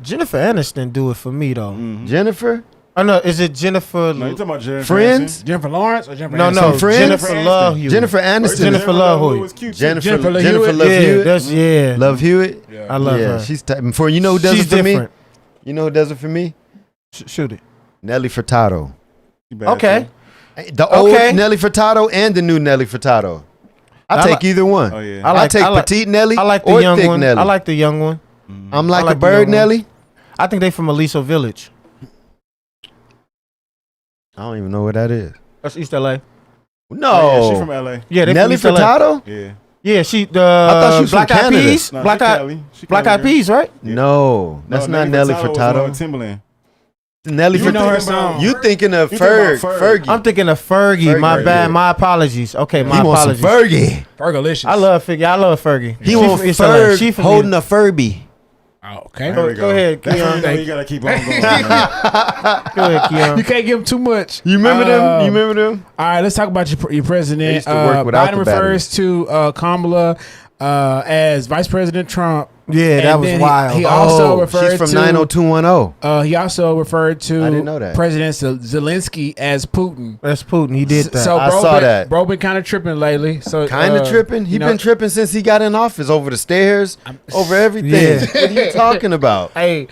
S7: Jennifer Aniston do it for me though.
S6: Jennifer?
S7: I know. Is it Jennifer?
S8: No, you talking about Jennifer
S6: Friends?
S5: Jennifer Lawrence or Jennifer
S7: No,
S5: Aniston?
S7: no.
S6: Friends?
S7: Jennifer Love Hewitt.
S6: Jennifer Aniston.
S7: Jennifer Love Hewitt.
S8: was cute.
S6: Jennifer
S5: Jennifer Love
S6: Jennifer
S5: Hewitt?
S6: Love
S7: Yeah,
S6: Hewitt.
S7: that's yeah.
S6: Love Hewitt.
S7: I love
S6: yeah,
S7: her.
S6: she's for you know who does
S7: She's
S6: it for
S7: different.
S6: me. You know who does it for me?
S7: Shoot it.
S6: Nelly Furtado.
S7: Okay.
S6: The old
S7: Okay.
S6: Nelly Furtado and the new Nelly Furtado. I
S7: I
S6: take
S7: like-
S6: either one.
S8: Oh yeah.
S6: I take petite Nelly
S7: I like the
S6: or
S7: young
S6: thick
S7: one.
S6: Nelly.
S7: I like the young one.
S6: I'm like,
S7: I like
S6: a
S7: the
S6: bird
S7: young one.
S6: Nelly.
S7: I think they from Aliso Village.
S6: I don't even know what that is.
S7: That's East LA.
S6: No,
S8: Oh, yeah, she from LA.
S7: Yeah, they
S6: Nelly
S7: from East LA.
S6: Furtado.
S8: Yeah.
S7: Yeah, she the
S6: thought she was
S7: Black
S6: from
S7: Eyed
S6: Canada.
S7: Peas.
S8: No,
S7: Black
S8: she
S7: Eyed
S8: Cali. She
S7: Black
S8: Cali
S7: Eyed
S8: girl.
S7: Peas, right?
S6: No, that's not Nelly
S8: was
S6: Furtado.
S8: on Timberland.
S6: Nelly
S5: You know her
S6: Furtado.
S5: song.
S6: You thinking of
S8: You thinking
S6: Ferg?
S8: about Ferg.
S6: Fergie.
S7: I'm thinking of Fergie.
S6: Fergie,
S7: My bad.
S6: yeah.
S7: My apologies. Okay, my
S6: He wants some
S7: apologies.
S6: Fergie.
S5: Fergalicious.
S7: I love Fergie. I love Fergie.
S6: He
S7: She
S6: wants
S7: from East LA.
S6: Ferg
S7: She from
S6: holding a Furby.
S5: Oh, okay.
S8: There we
S7: Go ahead,
S8: That's
S7: Keon.
S8: when you know you gotta keep on going. man.
S7: Go ahead, Keon.
S5: You can't give him too much.
S6: You remember them? You remember them?
S5: All right, let's talk about your
S6: They
S5: president.
S6: used to work without
S5: Biden
S6: the
S5: refers to Kamala as Vice President Trump.
S7: Yeah,
S5: And
S7: that was
S5: then
S7: wild.
S5: He also
S6: Oh,
S5: referred
S6: she's from
S5: to
S6: 90210.
S5: He also referred to
S6: I didn't know that.
S5: President Zelensky as Putin.
S7: That's Putin. He did that.
S5: So
S6: I
S5: bro
S6: saw
S5: been,
S6: that.
S5: Bro been kind of tripping lately. So
S6: Kind of tripping. He been tripping since he got in office. Over the stairs, over everything.
S7: Yeah.
S6: What are you talking about?
S5: Hey,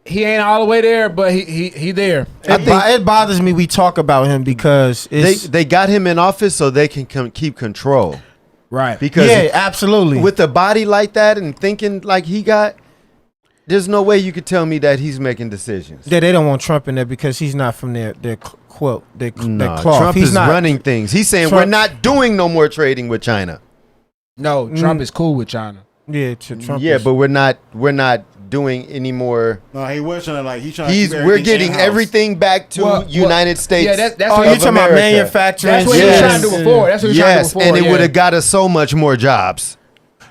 S5: he ain't all the way there, but he there.
S7: It bothers me we talk about him because it's
S6: They got him in office so they can keep control.
S5: Right.
S6: Because
S7: yeah, absolutely.
S6: with a body like that and thinking like he got, There's no way you could tell me that he's making decisions.
S7: Yeah, they don't want Trump in there because he's not from their quilt, their cloth.
S6: Trump
S7: He's
S6: is
S7: not
S6: running things. He's saying
S7: Trump-
S6: we're not doing no more trading with China.
S5: No, Trump is cool with China.
S7: Yeah, Trump.
S6: Yeah,
S7: is-
S6: but we're not doing any more.
S8: No, he was trying to he's trying to keep
S6: We're
S8: everything
S6: getting
S8: in-house.
S6: everyking back to United States.
S5: Yeah, that's
S7: Oh,
S5: what
S7: you're
S5: he-
S7: talking about
S6: America.
S7: manufacturing?
S5: That's what he was trying to do before. That's what he was trying to do
S6: Yes,
S5: before.
S6: and it
S5: yeah.
S6: would have got us so much more jobs.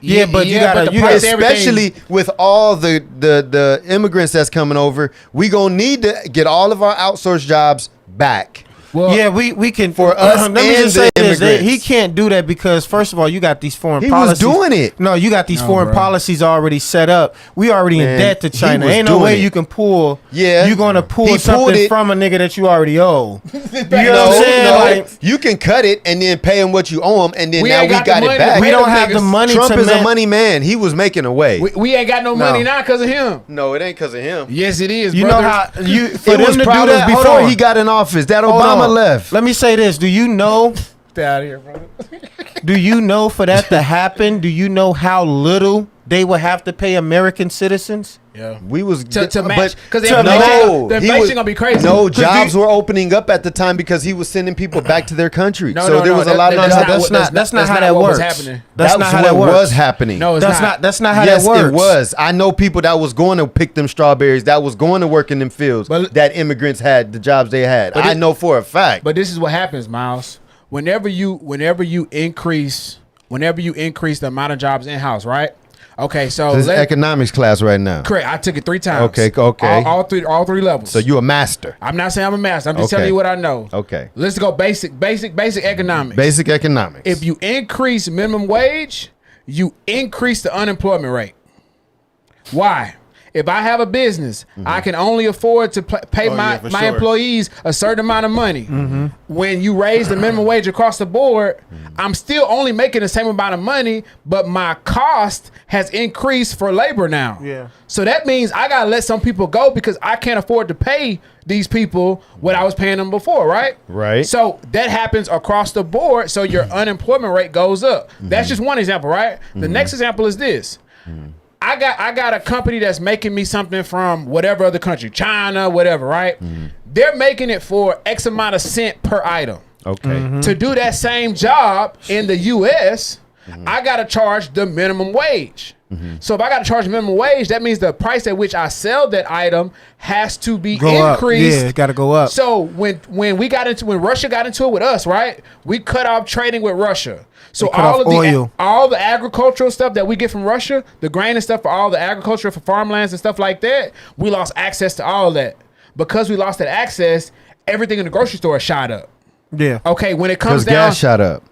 S7: Yeah, but you gotta-
S5: the
S7: you
S5: price
S7: gotta-
S5: of everything-
S6: Especially with all the immigrants that's coming over, we gonna need to get all of our outsourced jobs back.
S5: Well,
S7: Yeah, we can
S6: For us
S7: Let me
S6: and
S7: just
S6: the
S7: say this:
S6: immigrants.
S7: he can't do that because first of all, you got these foreign
S6: He
S7: policies.
S6: was doing it.
S7: No, you got these
S5: No,
S7: foreign
S5: bro.
S7: policies already set up. We already in
S6: Man,
S7: debt to
S6: he
S7: China.
S6: was
S7: Ain't no
S6: doing
S7: way
S6: it.
S7: you can pull.
S6: Yeah.
S7: you're gonna pull
S6: He pulled
S7: something
S6: it.
S7: from a nigga that you already owe. You know what I'm
S6: No,
S7: saying?
S6: no,
S7: Like,
S6: you can cut it and then pay him what you owe him, and then
S5: We
S6: now
S5: ain't
S6: we
S5: got the
S6: got
S5: money
S6: it
S5: to
S6: back.
S5: pay
S7: we don't
S5: them
S7: have the
S5: niggas.
S7: money
S6: Trump
S7: to
S6: is
S7: man-
S6: a money man. He was making a way.
S5: we ain't got no money
S7: No.
S5: now because of him.
S6: No, it ain't because of him.
S5: Yes, it is.
S7: You
S5: brother.
S7: know how you for
S6: It
S7: them
S6: was
S7: to do
S6: problems
S7: that hold
S6: before
S7: on.
S6: he got in office. That
S7: Hold
S6: Obama
S7: on.
S6: left.
S7: Let me say this: do you know?
S5: Get out of here, brother.
S7: Do you know for that to happen? Do you know how little they would have to pay American citizens?
S5: Yeah.
S6: We was
S5: To match,
S6: but-
S5: because
S7: to
S5: the
S7: match-
S5: inflation gonna be crazy.
S6: No,
S5: 'Cause
S6: jobs were opening up at the time because he was sending people back to their country.
S5: No,
S6: so
S5: no,
S6: there
S5: no,
S6: was a
S5: that-
S6: lot of
S5: that's
S6: jobs.
S5: not-
S7: That's not how
S5: not
S7: that
S5: what was
S7: works.
S5: happening.
S7: That's
S6: That
S7: not
S6: was
S7: how that
S6: what
S7: works.
S6: was happening.
S5: No, it's not.
S7: That's not how
S6: Yes,
S7: that works.
S6: it was. I know people that was going to pick them strawberries, that was going to work in them fields,
S5: But-
S6: that immigrants had the jobs they had.
S5: But
S6: I
S5: it-
S6: know for a fact.
S5: But this is what happens, Miles. Whenever you increase the amount of jobs in house, right? Okay, so
S6: This is economics class right now.
S5: correct. I took it 3 times.
S6: Okay.
S5: All three levels.
S6: So you a master.
S5: I'm not saying I'm a master. I'm just
S6: Okay.
S5: telling you what I know.
S6: Okay.
S5: Let's go basic economics.
S6: Basic economics.
S5: If you increase minimum wage, you increase the unemployment rate. Why? If I have a business, I can only afford to pay my
S8: for
S5: my
S8: sure.
S5: employees a certain amount of money. When you raise the minimum wage across the board, I'm still only making the same amount of money, but my cost has increased for labor now.
S7: Yeah.
S5: So that means I gotta let some people go because I can't afford to pay these people what I was paying them before, right?
S6: Right.
S5: So that happens across the board. So your unemployment rate goes up. That's just one example, right? The next example is this. I got a company that's making me something from whatever other country, China, whatever, right? They're making it for X amount of cent per item.
S6: okay.
S5: To do that same job in the US, I gotta charge the minimum wage. So if I gotta charge minimum wage, that means the price at which I sell that item has to be
S7: Go up.
S5: increased.
S7: Yeah, it got to go up.
S5: So when Russia got into it with us, right? We cut off trading with Russia. So
S7: They cut off oil.
S5: all the agricultural stuff that we get from Russia, the grain and stuff for all the agriculture for farmlands and stuff like that, we lost access to all of that. Because we lost that access, everything in the grocery store shot up.
S7: Yeah.
S5: Okay, when it
S6: Because
S5: comes down,
S6: gas shot up.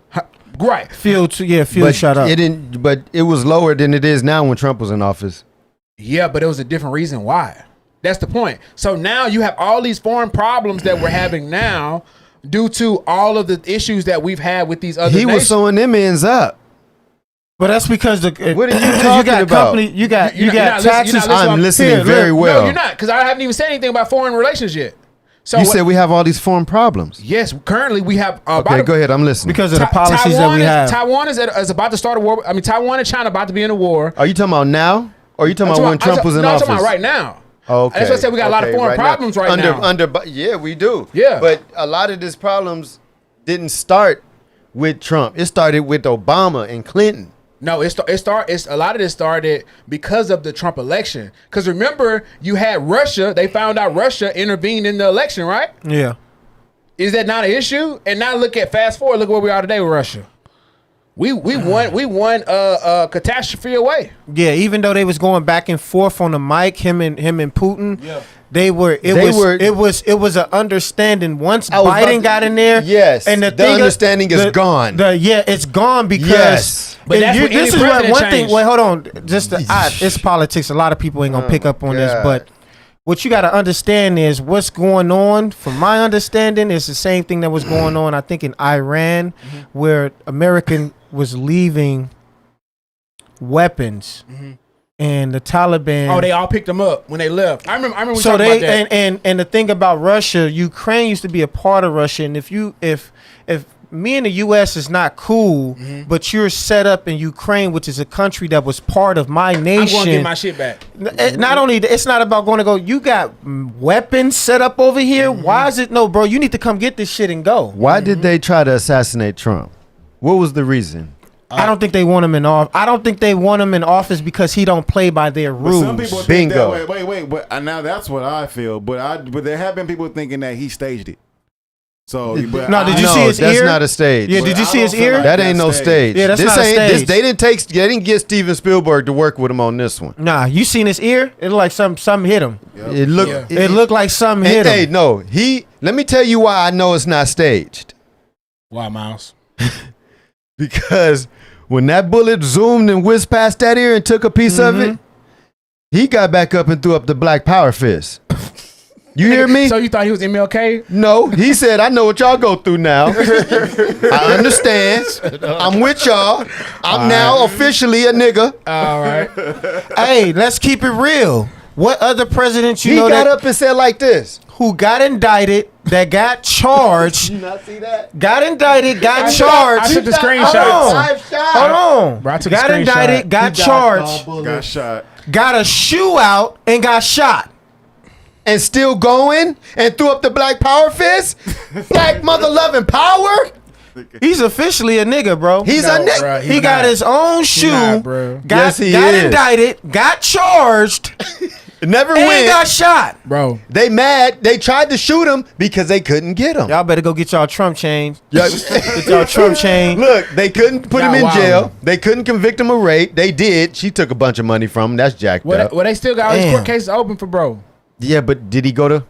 S5: right?
S7: Fuel
S6: But
S7: shut up.
S6: it didn't. But it was lower than it is now when Trump was in office.
S5: Yeah, but it was a different reason why. That's the point. So now you have all these foreign problems that we're having now due to all of the issues that we've had with these other
S6: He was
S5: nations.
S6: sewing them ends up.
S7: But that's because the
S6: What are you
S7: you
S6: talking
S7: got
S6: about?
S7: company, you got
S5: You're not listening-
S7: taxes.
S5: you're not listening.
S6: I'm listening
S7: Here,
S6: very
S7: look.
S6: well.
S5: No, you're not, because I haven't even said anything about foreign relations yet. So
S6: You
S5: what-
S6: said we have all these foreign problems.
S5: yes, currently we have.
S6: Okay, go ahead. I'm listening.
S7: because of the policies that we have.
S5: Taiwan is about to start a war. I mean, Taiwan and China about to be in a war.
S6: Are you talking about now? Or are you talking about when Trump was in
S5: no,
S6: office?
S5: I'm talking about right now.
S6: Okay.
S5: That's what I said. We got a lot of
S6: Okay,
S5: foreign
S6: now.
S5: problems right now.
S6: Yeah, we do.
S5: Yeah.
S6: But a lot of these problems didn't start with Trump. It started with Obama and Clinton.
S5: No, it's a lot of this started because of the Trump election. Because remember, you had Russia. They found out Russia intervened in the election, right?
S7: Yeah.
S5: Is that not an issue? And now fast forward, look where we are today with Russia. We won catastrophe away.
S7: Yeah, even though they was going back and forth on the mic, him and Putin,
S5: Yeah.
S7: it was an understanding once
S6: I was about
S7: Biden
S6: to-
S7: got in there.
S6: Yes,
S7: and
S6: the understanding is gone.
S7: It's gone because
S6: Yes.
S5: But
S7: and
S5: that's what
S7: this
S5: any
S7: is what
S5: president
S7: one thing.
S5: changed.
S7: Wait, hold on. It's politics. A lot of people ain't gonna pick up on this,
S6: God.
S7: but what you got to understand is what's going on. From my understanding, is the same thing that was going on. I think in Iran, where American was leaving weapons, and the Taliban.
S5: Oh, they all picked them up when they left. I remember. We
S7: So
S5: talked
S7: they
S5: about that.
S7: and the thing about Russia, Ukraine used to be a part of Russia, and if me and the U.S. is not cool, but you're set up in Ukraine, which is a country that was part of my nation.
S5: I'm going to get my shit back.
S7: Not only it's not about going to go. You got weapons set up over here. Why is it no, bro? You need to come get this shit and go.
S6: Why did they try to assassinate Trump? What was the reason?
S7: I don't think they want him in office. I don't think they want him in office because he don't play by their rules.
S8: But some people think that way. Wait. But now that's what I feel. But there have been people thinking that he staged it. So, but
S7: no, did you see his
S6: that's
S7: ear?
S6: That's not a stage.
S7: Yeah, did you see his ear?
S6: That ain't no stage.
S7: Yeah, that's not a stage.
S6: They didn't get Steven Spielberg to work with him on this one.
S7: Nah, you seen his ear? It looked like something hit him.
S8: Yep.
S7: It looked like something hit him.
S6: Hey, no, let me tell you why I know it's not staged.
S5: Why, Miles?
S6: Because when that bullet zoomed and whizzed past that ear and took a piece of it, he got back up and threw up the Black Power fist. You hear me?
S5: So you thought he was MLK?
S6: No, he said, I know what y'all go through now. I understand. I'm with y'all. I'm now officially a nigga.
S5: All right.
S7: Hey, let's keep it real. What other president
S6: He got up and said like this.
S7: Who got indicted, that got charged,
S6: You not see that?
S7: got indicted, got charged.
S5: I took the screenshots.
S7: Hold on.
S5: Bro, I took a
S7: got
S5: screenshot.
S7: indicted, got charged,
S8: got shot.
S7: got a shoe out, and got shot.
S6: And still going and threw up the Black Power fist? Black mother loving power?
S7: He's officially a nigga, bro.
S6: He's a nigga.
S5: Bruh,
S7: He got his own shoe,
S5: not, bro.
S6: Yes, he
S7: got
S6: is.
S7: indicted, got charged,
S6: Never
S7: and
S6: win.
S7: got shot.
S5: Bro.
S6: They mad. They tried to shoot him because they couldn't get him.
S7: Y'all better go get y'all Trump chains.
S6: Yeah.
S7: Get y'all Trump chain.
S6: Look, they couldn't put him in
S5: Y'all
S6: jail.
S5: wildin'.
S6: They couldn't convict him of rape. They did. She took a bunch of money from him. That's jacked up.
S5: Well, they still got all these
S7: Damn.
S5: court cases open for bro.
S6: Yeah, but did he go to?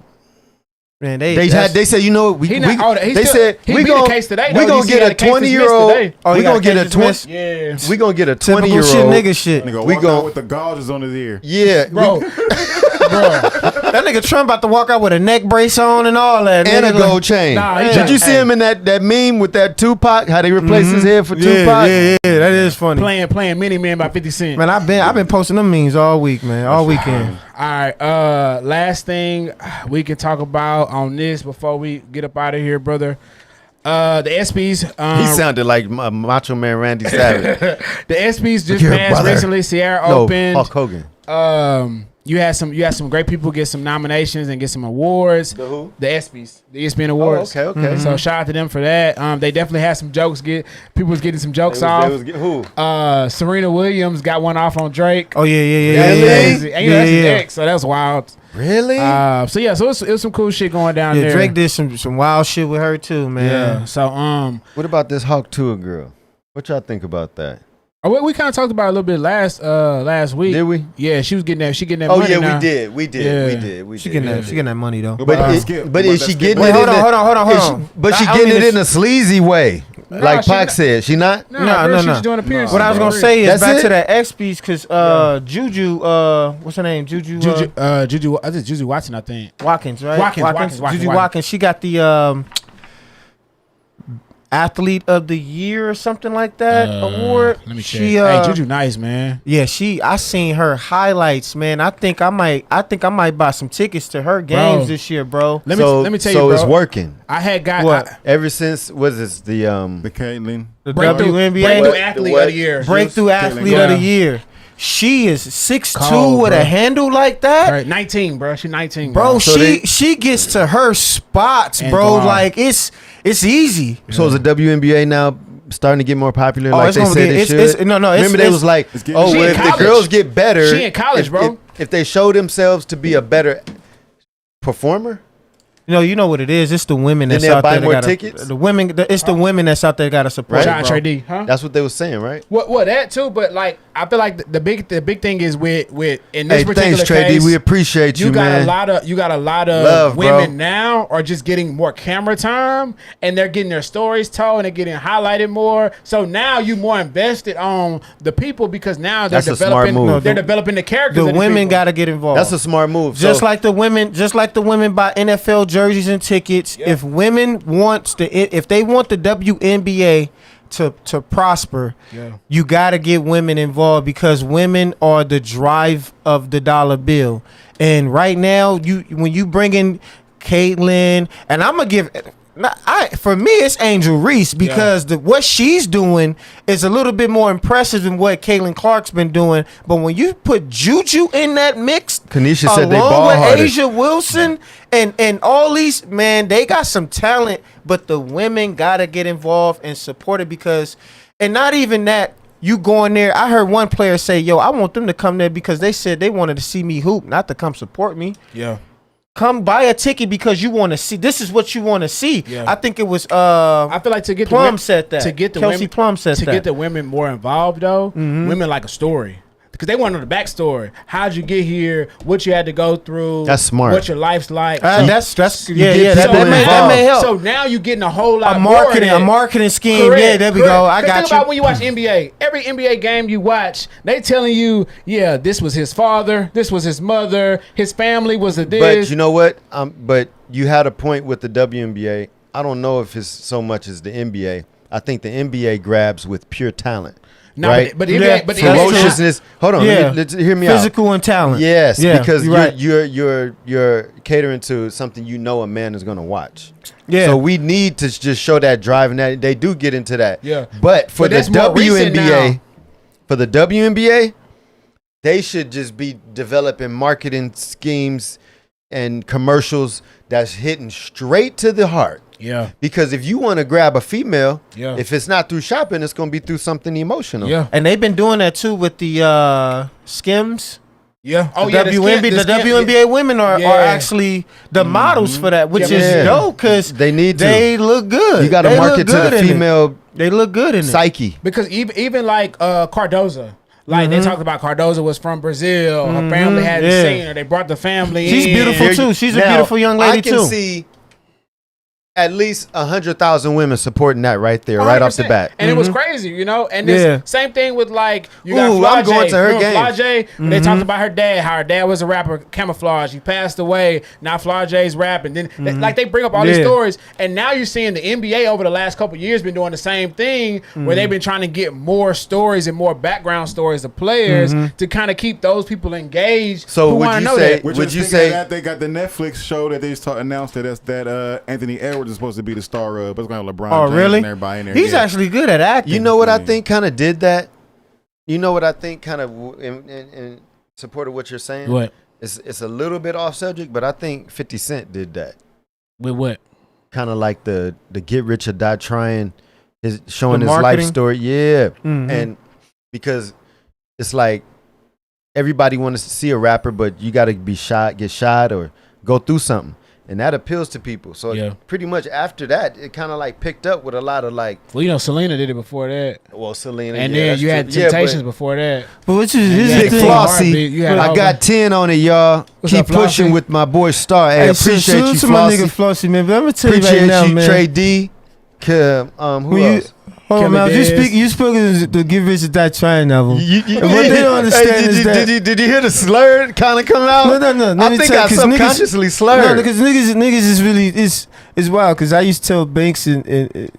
S7: Man,
S6: They said, you know,
S5: He not- oh, he
S6: they
S5: still-
S6: said
S5: he
S6: we
S5: beat the
S6: gonna
S5: case today,
S6: we
S5: though.
S6: gonna
S5: You see he
S6: get
S5: had
S6: a
S5: a case dismissed
S6: 20-year-old.
S5: today.
S7: Oh,
S6: We
S7: he got
S6: gonna
S7: a
S6: get a
S7: case dismissed?
S6: 20.
S5: Yeah.
S6: We gonna get a
S7: Typical
S6: 20-year-old.
S7: shit, nigga shit.
S8: Nigga
S6: We
S8: walk
S6: gon-
S8: out with the gauges on his ear.
S6: Yeah,
S5: Bro.
S7: That nigga Trump about to walk out with a neck brace on and all that.
S6: and a
S7: nigga.
S6: gold chain.
S5: Nah, he
S6: Did
S5: just-
S6: you see him in that meme with that Tupac? How they replaced his head for
S7: Yeah,
S6: Tupac?
S7: yeah, that is funny.
S5: Playing Mini Man by 50 Cent.
S7: Man, I've been posting them memes all week, man, all weekend.
S5: All right. Last thing we can talk about on this before we get up out of here, brother. The ESPYs.
S6: He sounded like Macho Man Randy Savage.
S5: The ESPYs just
S6: Your
S5: passed
S6: brother.
S5: recently. Sierra
S6: No,
S5: opened.
S6: Hulk Hogan.
S5: You had some great people get some nominations and get some awards.
S6: The who?
S5: The ESPYs, the ESPN Awards.
S6: okay.
S5: So shout out to them for that. They definitely had some jokes. People was getting some jokes off.
S6: Who?
S5: Serena Williams got one off on Drake.
S7: Oh yeah.
S5: That's
S6: Really?
S5: crazy. And you know, that's his ex, so that's wild.
S6: Really?
S5: So it was some cool shit going down
S7: Yeah,
S5: there.
S7: Drake did some wild shit with her too, man.
S5: Yeah. So
S6: What about this Hawk Tour girl? What y'all think about that?
S5: we kind of talked about it a little bit last week.
S6: Did we?
S5: Yeah, she getting that
S6: Oh
S5: money
S6: yeah,
S5: now.
S6: we did. We
S7: She getting that money though.
S6: But is she getting
S7: Wait,
S6: it?
S7: hold
S6: in
S7: on,
S6: a-
S7: hold on.
S6: is she- But she
S7: I
S6: getting
S7: mean,
S6: it in a sleazy way, like
S5: she
S6: Pac
S5: not-
S6: said. She not.
S5: Nah, bro, she was doing appearances.
S7: What I was gonna say is
S6: That's
S7: back
S6: it?
S7: to that XP's because Juju, what's her name? Juju
S5: Juju, I think Juju Watson, I think.
S7: Watkins, right?
S5: Watkins.
S7: Juju Watkins. She got the Athlete of the Year or something like that award.
S5: Let me check.
S7: She,
S5: Hey, Juju, nice man.
S7: Yeah, I seen her highlights, man. I think I might buy some tickets to her games this year, bro.
S5: Let me tell you,
S6: So
S5: bro.
S6: it's working.
S5: I had got
S7: What?
S6: Ever since was this the
S8: The Caitlyn.
S7: The
S5: breakthrough
S7: WNBA
S5: athlete
S6: what?
S5: of the year.
S7: breakthrough athlete
S5: Yeah.
S7: of the year. She is 6'2"
S5: Cold,
S7: with
S5: bro.
S7: a handle like that.
S5: Right, 19, bro. She's 19,
S7: Bro,
S6: So
S7: she gets to her spots,
S5: And
S7: bro.
S5: go out.
S7: Like it's easy.
S6: So is the WNBA now starting to get more popular? Like
S7: it's
S6: they
S7: gonna
S6: said
S7: get-
S6: it
S7: it's-
S6: should.
S7: no, it's-
S6: Remember they
S7: it's-
S6: was like,
S8: it's getting-
S6: oh,
S5: She
S6: well,
S5: in
S6: if the
S5: college.
S6: girls get better,
S5: She in college, bro.
S6: If they show themselves to be a better performer,
S7: You know what it is. It's the women
S6: Then
S7: that's
S6: they'll
S7: out
S6: buy
S7: there. that
S6: more
S7: gotta-
S6: tickets?
S7: The women. It's the women that's out there got to support.
S6: Right.
S7: it,
S5: John
S7: bro.
S5: Trey D, huh?
S6: that's what they was saying, right?
S5: Well, that too, but like I feel like the big thing is with in this
S6: Hey,
S5: particular
S6: thanks, Trey
S5: case,
S6: D. We appreciate you,
S5: you got
S6: man.
S5: a lot of
S6: Love,
S5: women
S6: bro.
S5: now are just getting more camera time and they're getting their stories told and they're getting highlighted more. So now you more invested on the people because now they're
S6: That's a smart
S5: developing
S6: move.
S5: they're developing the characters.
S7: The
S5: of these
S7: women
S5: people.
S7: got to get involved.
S6: That's a smart move.
S7: Just
S6: So-
S7: like the women buy NFL jerseys and tickets. If women if they want the WNBA to prosper, you got to get women involved because women are the drive of the dollar bill. And right now, when you bring in Caitlyn, and I'm gonna give For me, it's Angel Reese because what she's doing is a little bit more impressive than what Caitlin Clark's been doing. But when you put Juju in that mix,
S6: Kanisha said they
S7: along
S6: ball
S7: with
S6: harder.
S7: Asia Wilson and all these, man, they got some talent. But the women gotta get involved and support it because, and not even that. You going there? I heard one player say, "Yo, I want them to come there because they said they wanted to see me hoop, not to come support me."
S5: Yeah.
S7: Come buy a ticket because you want to see. This is what you want to see.
S5: Yeah.
S7: I think it was.
S5: I feel like to get
S7: Plum said that.
S5: to get the
S7: Kelsey
S5: women,
S7: Plum said
S5: to
S7: that.
S5: get the women more involved though. Women like a story because they want to know the backstory. How'd you get here? What you had to go through?
S6: That's smart.
S5: What your life's like?
S7: That's
S6: get
S7: that
S6: people
S7: may
S6: involved.
S7: help.
S5: So now you're getting a whole lot
S7: a
S5: more of that.
S7: marketing scheme.
S5: Correct,
S7: Yeah, there we
S5: correct.
S7: go. I
S5: 'Cause
S7: got
S5: think
S7: you.
S5: about when you watch NBA. Every NBA game you watch, they telling you, yeah, this was his father, this was his mother, his family was a this.
S6: But you know what? But you had a point with the WNBA. I don't know if it's so much as the NBA. I think the NBA grabs with pure talent.
S5: No,
S6: right?
S5: but
S7: Yeah,
S5: NBA, but the NBA
S6: Ferociousness. Hold on.
S7: Yeah.
S6: Let's hear me out.
S7: Physical and talent.
S6: Yes,
S7: Yeah,
S6: because
S7: you're right.
S6: you're catering to something you know a man is going to watch.
S7: Yeah.
S6: So we need to just show that drive, and that they do get into that.
S5: Yeah.
S6: But for
S5: But
S6: the
S5: that's more recent
S6: WNBA,
S5: now.
S6: for the WNBA, they should just be developing marketing schemes and commercials that's hitting straight to the heart.
S5: Yeah.
S6: Because if you want to grab a female,
S5: Yeah.
S6: if it's not through shopping, it's going to be through something emotional.
S5: Yeah.
S7: And they've been doing that too with the Skims.
S5: Yeah.
S7: The WNBA women are actually the models for that, which
S6: Yeah.
S7: is dope because
S6: They need to.
S7: they look good.
S6: You got to
S7: They
S6: market
S7: look
S6: to
S7: good
S6: the
S7: in it.
S6: female
S7: They look good in it.
S6: psyche.
S5: Because even like Cardoza. Like they talked about Cardoza was from Brazil. Her family hadn't
S7: Yeah.
S5: seen her. They brought the family
S7: She's
S5: in.
S7: beautiful too. She's a
S6: Now,
S7: beautiful young lady
S6: I can
S7: too.
S6: see at least 100,000 women supporting that right there, right off the
S5: 100%.
S6: bat.
S5: And it was crazy, you know? And this
S7: Yeah.
S5: same thing with like, you got
S6: Ooh,
S5: Flau'jae.
S6: I'm going to her
S5: Remember
S6: game.
S5: Flau'jae? They talked about her dad, how her dad was a rapper, Camouflage. He passed away. Now Flau'jae's rapping. Then like they bring up all these
S7: Yeah.
S5: stories. And now you're seeing the NBA over the last couple of years been doing the same thing where they've been trying to get more stories and more background stories of players to kind of keep those people engaged
S6: So
S5: who
S6: would
S5: want to
S6: you
S5: know
S6: say-
S5: that.
S8: Which
S6: Would
S8: is
S6: you
S8: thinking
S6: say-
S8: that they got the Netflix show that they just announced that Anthony Edwards is supposed to be the star of? But it's going to have LeBron
S7: Oh,
S8: James
S7: really?
S8: and everybody in there.
S7: He's
S8: Yeah.
S7: actually good at acting.
S6: You know what I
S8: Yeah.
S6: think kind of did that? You know what I think kind of in support of what you're saying?
S5: What?
S6: It's a little bit off subject, but I think 50 Cent did that.
S5: With what?
S6: Kind of like the get rich or die trying, showing
S7: The
S6: his life
S7: marketing?
S6: story. Yeah.
S7: Mhm.
S6: And because it's like everybody wants to see a rapper, but you got to get shot or go through something. And that appeals to people. So
S5: Yeah.
S6: pretty much after that, it kind of like picked up with a lot of like,
S5: Well, you know, Selena did it before that.
S6: well, Selena.
S5: And
S6: yeah,
S5: then
S6: that's
S5: you had
S6: true. Yeah, but
S5: Temptations before that.
S7: But which
S5: Yeah,
S7: is
S6: Big
S7: the thing.
S5: Heartbeat, you had
S6: Flossy. I
S5: all
S6: got
S5: the-
S6: 10 on it, y'all.
S5: What's
S6: Keep
S5: up, Flossy?
S6: pushing with my boy Star. Hey, appreciate
S7: salute
S6: you,
S7: to my nigga
S6: Flossy.
S7: Flossy, man. But I'm gonna tell you
S6: Appreciate
S7: right now,
S6: you,
S7: man.
S6: Trey D. Who
S7: When you-
S6: else?
S7: Hold on,
S5: Kevin
S7: man.
S5: Diaz.
S7: You spoke the Give Rich or Die Trying album.
S6: And
S7: what they don't understand is that.
S6: did you hear the slur kind of come out?
S7: No. Let
S6: I
S7: me
S6: think
S7: tell you,
S6: I
S7: 'cause
S6: subconsciously
S7: No,
S6: slurred.
S7: because niggas is really is wild. Because I used to tell Banks and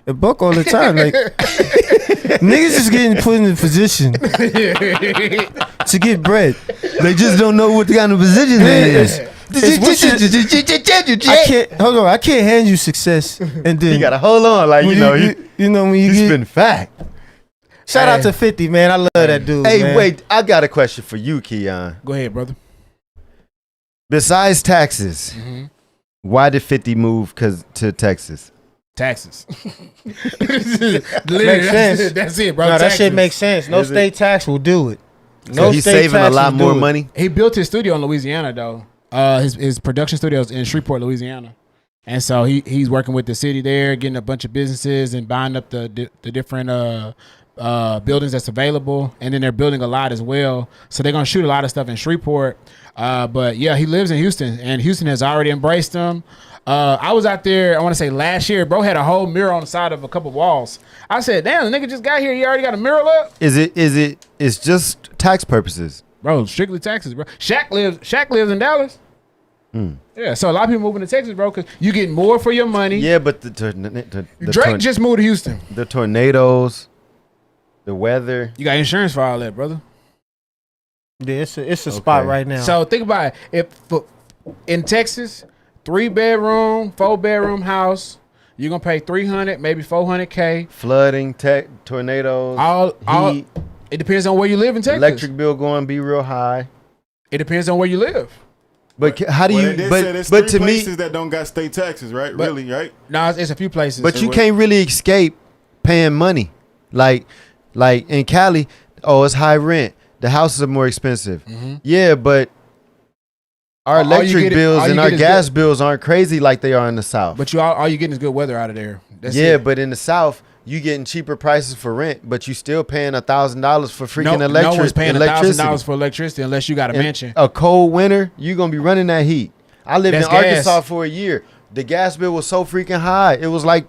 S7: Buck all the time, like niggas is getting put in a position to get bread.
S6: They just don't know what kind of position they is.
S7: I can't hold on. I can't hand you success, and then
S6: You gotta hold on, like
S7: when
S6: you know,
S7: you know when you
S6: he's
S7: get.
S6: been fact.
S7: Shout out to 50, man. I love that dude.
S6: Hey,
S7: man.
S6: wait, I got a question for you, Keon.
S5: Go ahead, brother.
S6: Besides taxes, why did 50 move to Texas?
S5: Taxes.
S7: Makes
S5: Literally,
S7: sense.
S5: That's it, bro.
S7: No, that
S5: Taxes.
S7: shit makes sense. No
S6: Is it?
S7: state tax will do it.
S6: So he's
S7: state
S6: saving a
S7: tax
S6: lot
S7: will
S6: more
S7: do it.
S6: money.
S5: He built his studio in Louisiana, though. His production studio is in Shreveport, Louisiana, and so he's working with the city there, getting a bunch of businesses and buying up the different buildings that's available, and then they're building a lot as well. So they're gonna shoot a lot of stuff in Shreveport. But yeah, he lives in Houston, and Houston has already embraced him. I was out there, I want to say last year, bro had a whole mural on the side of a couple walls. I said, damn, the nigga just got here. He already got a mural up?
S6: It's just tax purposes.
S5: Bro, strictly Texas, bro. Shaq lives in Dallas. Yeah, so a lot of people moving to Texas, bro, because you get more for your money.
S6: Yeah, but the
S5: Drake just moved to Houston.
S6: the tornadoes, the weather.
S5: You got insurance for all that, brother.
S7: Yeah, it's a spot
S6: Okay.
S7: right now.
S5: So think about it. In Texas, 3-bedroom, 4-bedroom house, you're gonna pay 300, maybe 400K.
S6: Flooding, tornadoes,
S5: All
S6: heat,
S5: it depends on where you live in Texas.
S6: electric bill going to be real high.
S5: It depends on where you live.
S6: But how do
S8: Well,
S6: you?
S8: they did say
S6: But
S8: there's
S6: but
S8: three
S6: to me,
S8: places that don't got state taxes, right?
S5: But-
S8: Really, right?
S5: No, it's a few places.
S6: but you can't really escape paying money. Like in Cali, it's high rent. The houses are more expensive. Yeah, but our
S5: All you
S6: electric
S5: get is-
S6: bills
S5: all
S6: and
S5: you
S6: our
S5: get is
S6: gas
S5: good-
S6: bills aren't crazy like they are in the South.
S5: But all you getting is good weather out of there. That's
S6: Yeah,
S5: it.
S6: but in the South, you getting cheaper prices for rent, but you still paying $1,000 for freaking
S5: no
S6: electric.
S5: one's paying
S6: electricity.
S5: $1,000 for electricity unless you got a
S6: In
S5: mansion.
S6: a cold winter, you're gonna be running that heat. I lived
S5: That's
S6: in Arkansas
S5: gas.
S6: for a year. The gas bill was so freaking high. It was like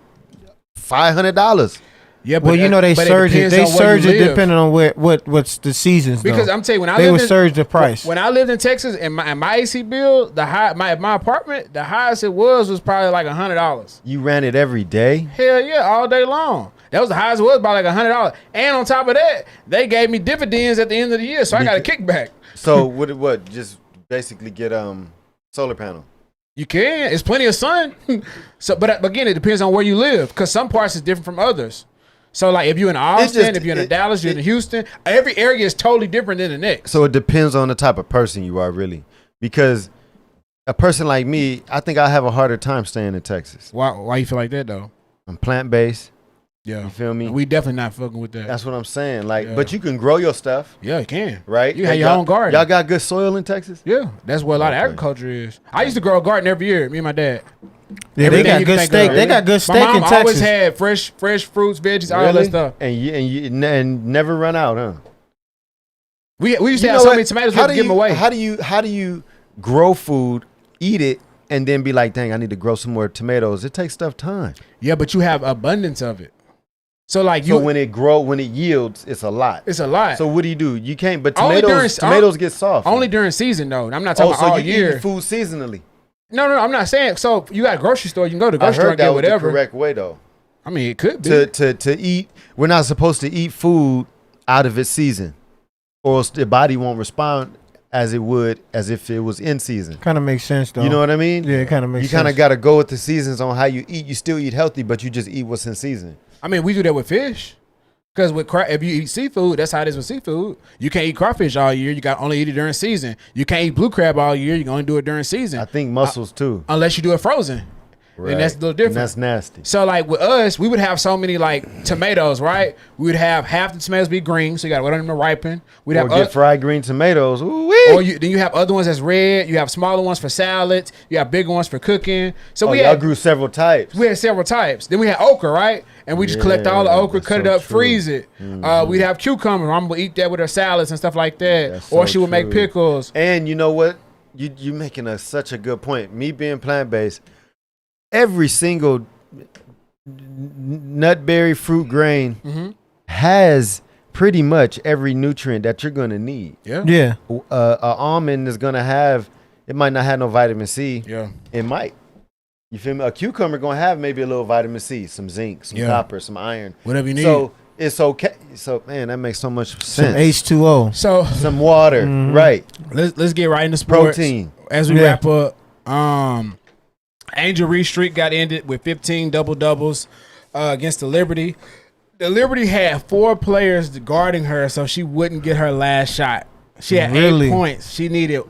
S6: $500.
S5: Yeah,
S7: Well, you know they
S5: but it
S7: surge it.
S5: depends
S7: They
S5: on where
S7: surge
S5: you
S7: it
S5: live.
S7: depending on what's the seasons.
S5: Because
S7: though.
S5: I'm telling you, when I
S7: they
S5: lived
S7: would
S5: in,
S7: surge the price.
S5: When I lived in Texas and my AC bill, my apartment, the highest it was probably like $100.
S6: You ran it every day.
S5: Hell yeah, all day long. That was the highest it was, about like $100. And on top of that, they gave me dividends at the end of the year, so I got a kickback.
S6: So what? Just basically get solar panel.
S5: You can. It's plenty of sun. So, but again, it depends on where you live, because some parts is different from others. So like if you're in Austin, if you're in Dallas, you're in Houston, every area is totally different than the next.
S6: So it depends on the type of person you are, really. Because a person like me, I think I have a harder time staying in Texas.
S5: Why you feel like that though?
S6: I'm plant-based.
S5: Yeah.
S6: You feel me?
S5: We definitely not fucking with that.
S6: That's what I'm saying. Like,
S5: Yeah.
S6: but you can grow your stuff,
S5: Yeah, you can.
S6: right?
S5: You have your
S6: Y'all-
S5: own garden.
S6: Y'all got good soil in Texas?
S5: Yeah, that's where a lot of
S6: Okay.
S5: agriculture is. I used to grow a garden every year, me and my dad.
S7: yeah, they
S5: Everything
S7: got
S5: you
S7: good
S5: think
S7: steak.
S5: of.
S7: They got good steak
S5: My mom
S7: in
S5: always
S7: Texas.
S5: had fresh fruits, veggies, all
S6: Really?
S5: that stuff.
S6: And you never run out, huh?
S5: We used to
S6: You
S5: have
S6: know
S5: so
S6: what?
S5: many tomatoes we
S6: How
S5: had
S6: do
S5: to give them
S6: you-
S5: away.
S6: How do you grow food, eat it, and then be like, dang, I need to grow some more tomatoes? It takes stuff time.
S5: Yeah, but you have abundance of it. So like
S6: So when it yields, it's a lot.
S5: it's a lot.
S6: So what do? You can't. But
S5: Only
S6: tomatoes get soft.
S5: only during season though. I'm not talking
S6: so
S5: about all
S6: you
S5: year.
S6: eat food seasonally.
S5: No, I'm not saying. So you got a grocery store, you can go to the
S6: I
S5: grocery store
S6: heard
S5: and
S6: that
S5: get
S6: was
S5: whatever.
S6: the correct way though.
S5: I mean, it could be.
S6: To eat, we're not supposed to eat food out of its season, or else the body won't respond as it would as if it was in season.
S7: Kind of makes sense though.
S6: You know what I mean?
S7: Yeah, it kind of makes
S6: You
S7: sense.
S6: kind of got to go with the seasons on how you eat. You still eat healthy, but you just eat what's in season.
S5: I mean, we do that with fish. Because if you eat seafood, that's how it is with seafood. You can't eat crawfish all year. You got only eat it during season. You can't eat blue crab all year. You can only do it during season.
S6: I think mussels too.
S5: Unless you do it frozen. And that's a little different.
S6: And that's nasty.
S5: So like with us, we would have so many like tomatoes, right? We would have half the tomatoes be green, so you got to wait on them to ripen. We'd
S6: Or
S5: have
S6: get fried green tomatoes.
S5: then you have other ones that's red. You have smaller ones for salads. You have bigger ones for cooking. So we
S6: y'all
S5: had
S6: grew several types.
S5: we had several types. Then we had okra, right? And we just collect all the
S6: Yeah,
S5: okra,
S6: that's
S5: cut it
S6: so
S5: up,
S6: true.
S5: freeze it. We'd have cucumber. I'm gonna eat that with her salads and stuff like that.
S6: That's
S5: Or
S6: so
S5: she would make
S6: true.
S5: pickles.
S6: And you know what? You making such a good point. Me being plant based, every single nutberry fruit grain has pretty much every nutrient that you're gonna need.
S5: Yeah.
S7: Yeah.
S6: A almond is gonna have. It might not have no vitamin C.
S5: Yeah.
S6: It might. You feel me? A cucumber gonna have maybe a little vitamin C, some zinc, some
S5: Yeah.
S6: copper, some iron.
S5: Whatever you need.
S6: So it's okay. So man, that makes so much
S7: Some
S6: sense.
S7: H2O.
S5: So
S6: Some water, right?
S5: let's get right into sports.
S6: Protein.
S5: As we
S7: Yeah.
S5: wrap up, Angel Reese streak got ended with 15 doubles against the Liberty. The Liberty had 4 players guarding her, so she wouldn't get her last shot. She had
S7: Really?
S5: 8 points. She needed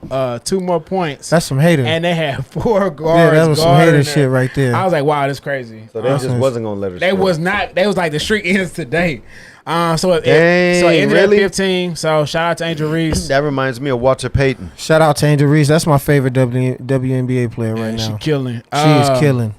S5: 2 more points.
S7: That's some hater.
S5: And they had 4 guards.
S7: Yeah, that was some
S5: guarding
S7: hater
S5: her.
S7: shit right there.
S5: I was like, wow, that's crazy.
S6: So they just wasn't gonna let her.
S5: They
S6: score.
S5: was not. They was like the streak ends today. So it
S6: Dang,
S5: ended
S6: really?
S5: at 15. So shout out to Angel Reese.
S6: That reminds me of Walter Payton.
S7: Shout out to Angel Reese. That's my favorite WNBA player right
S5: Man, she
S7: now.
S5: killing.
S7: She is killing.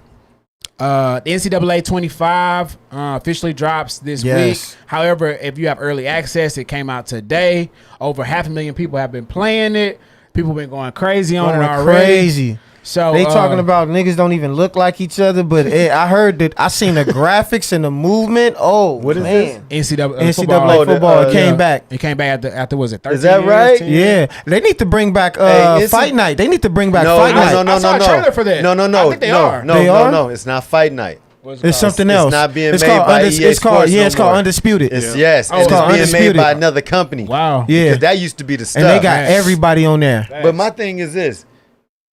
S5: The NCAA 25 officially drops this
S7: Yes.
S5: week. However, if you have early access, it came out today. Over 500,000 people have been playing it. People been going crazy on it
S7: Going
S5: already.
S7: crazy.
S5: So
S7: They talking about niggas don't even look like each other, but I heard that I seen the graphics and the movement. Oh,
S6: What is
S7: man.
S5: NCAA
S7: NCAA
S5: football.
S7: football
S6: the,
S7: came
S6: yeah.
S7: back.
S5: It came back after was it 13
S6: Is that
S5: years,
S6: right?
S5: 10 years?
S7: Yeah, they need to bring back
S6: Hey,
S7: fight night. They need to bring back
S6: No,
S7: fight
S6: no,
S7: night.
S6: no, no,
S5: I saw
S6: no,
S5: a
S6: no.
S5: trailer for that.
S6: No, no,
S5: I
S6: no.
S5: think they
S6: no,
S5: are.
S6: no,
S7: They
S6: no,
S7: are?
S6: no. It's not fight night.
S5: What's it
S7: It's
S5: called?
S7: something
S6: It's
S7: else.
S6: not being
S7: it's
S6: made
S7: called
S6: by
S7: undis-
S6: EA
S7: It's called
S6: Sports no
S7: it's called
S6: more.
S7: Undisputed.
S6: It's yes.
S5: Oh,
S6: It's
S5: it's
S6: being made
S7: Undisputed.
S6: by another company.
S5: Wow.
S7: Yeah,
S6: Because that used to be the stuff.
S7: and they got
S5: Facts.
S7: everybody on there.
S6: But my thing is this: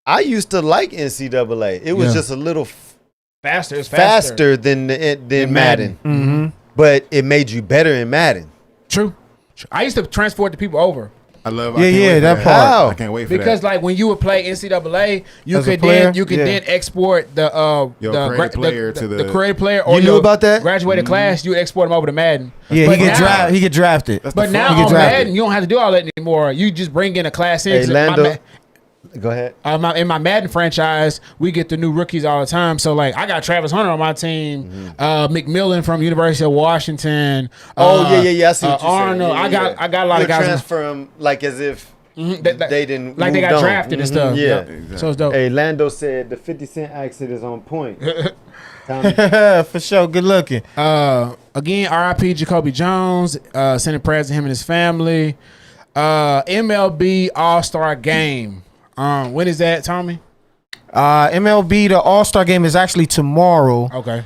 S6: I used to like NCAA. It was
S5: Yeah.
S6: just a little
S5: Faster. It's
S6: faster than Madden.
S7: Mm-hmm.
S6: But it made you better in Madden.
S5: True. I used to transport the people over.
S8: I love.
S7: Yeah,
S8: I can't
S7: yeah,
S8: wait for
S7: that part.
S6: How?
S8: I can't wait for
S5: Because
S8: that.
S5: like when you would play NCAA, you
S7: As a
S5: could
S7: player?
S5: then export the
S8: creative player to the-
S5: creative player or
S6: You knew
S5: your
S6: about that?
S5: graduated class. You export them over to Madden.
S7: Yeah,
S5: But
S7: he get
S5: now-
S7: He get drafted.
S8: That's
S5: But
S8: the
S5: now
S8: fun.
S7: get
S5: on
S7: drafted.
S5: Madden, you don't have to do all that anymore. You just bring in a class in.
S6: Hey, Lando. Go ahead.
S5: In my Madden franchise, we get the new rookies all the time. So like, I got Travis Hunter on my team, McMillan from University of Washington.
S6: Yeah. I see what you're
S5: Arnold.
S6: saying. Yeah,
S5: I got a lot of
S6: You'll
S5: guys.
S6: transfer them like as if they didn't
S5: like they
S6: moved
S5: got
S6: on.
S5: drafted and stuff.
S6: Yeah.
S5: Yep.
S8: Exactly.
S5: So it's dope.
S6: Hey, Lando said the 50 Cent accent is on point. Tommy.
S7: For sure. Good looking.
S5: Again, R.I.P. Jacoby Jones. Sending prayers to him and his family. MLB All-Star Game. When is that, Tommy?
S7: MLB the All-Star game is actually tomorrow.
S5: Okay.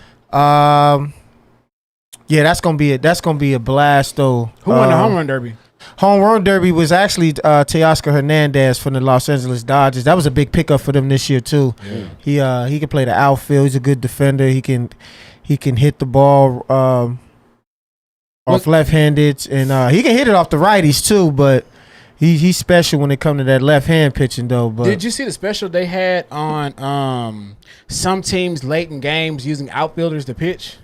S7: Yeah, that's gonna be a blast though.
S5: Who won the home run derby?
S7: Home run derby was actually Teoscar Hernandez from the Los Angeles Dodgers. That was a big pickup for them this year too. Yeah. He can play the outfield. He's a good defender. He can hit the ball off left-handed, and he can hit it off the righties too. But he's special when it comes to that left-hand pitching though. But
S5: Did you see the special they had on some teams late in games using outfielders to pitch?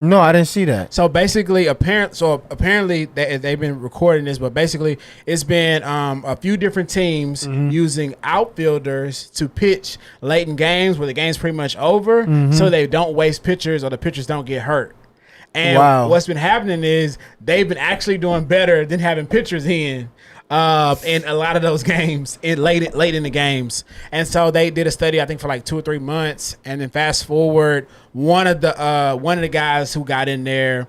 S7: no, I didn't see that.
S5: So basically, apparently they've been recording this, but basically it's been a few different teams using outfielders to pitch late in games where the game's pretty much over, so they don't waste pitchers or the pitchers don't get hurt. And what's been happening is they've been actually doing better than having pitchers in a lot of those games, late in the games. And so they did a study, I think, for like 2 or 3 months, and then fast forward, one of the guys who got in there,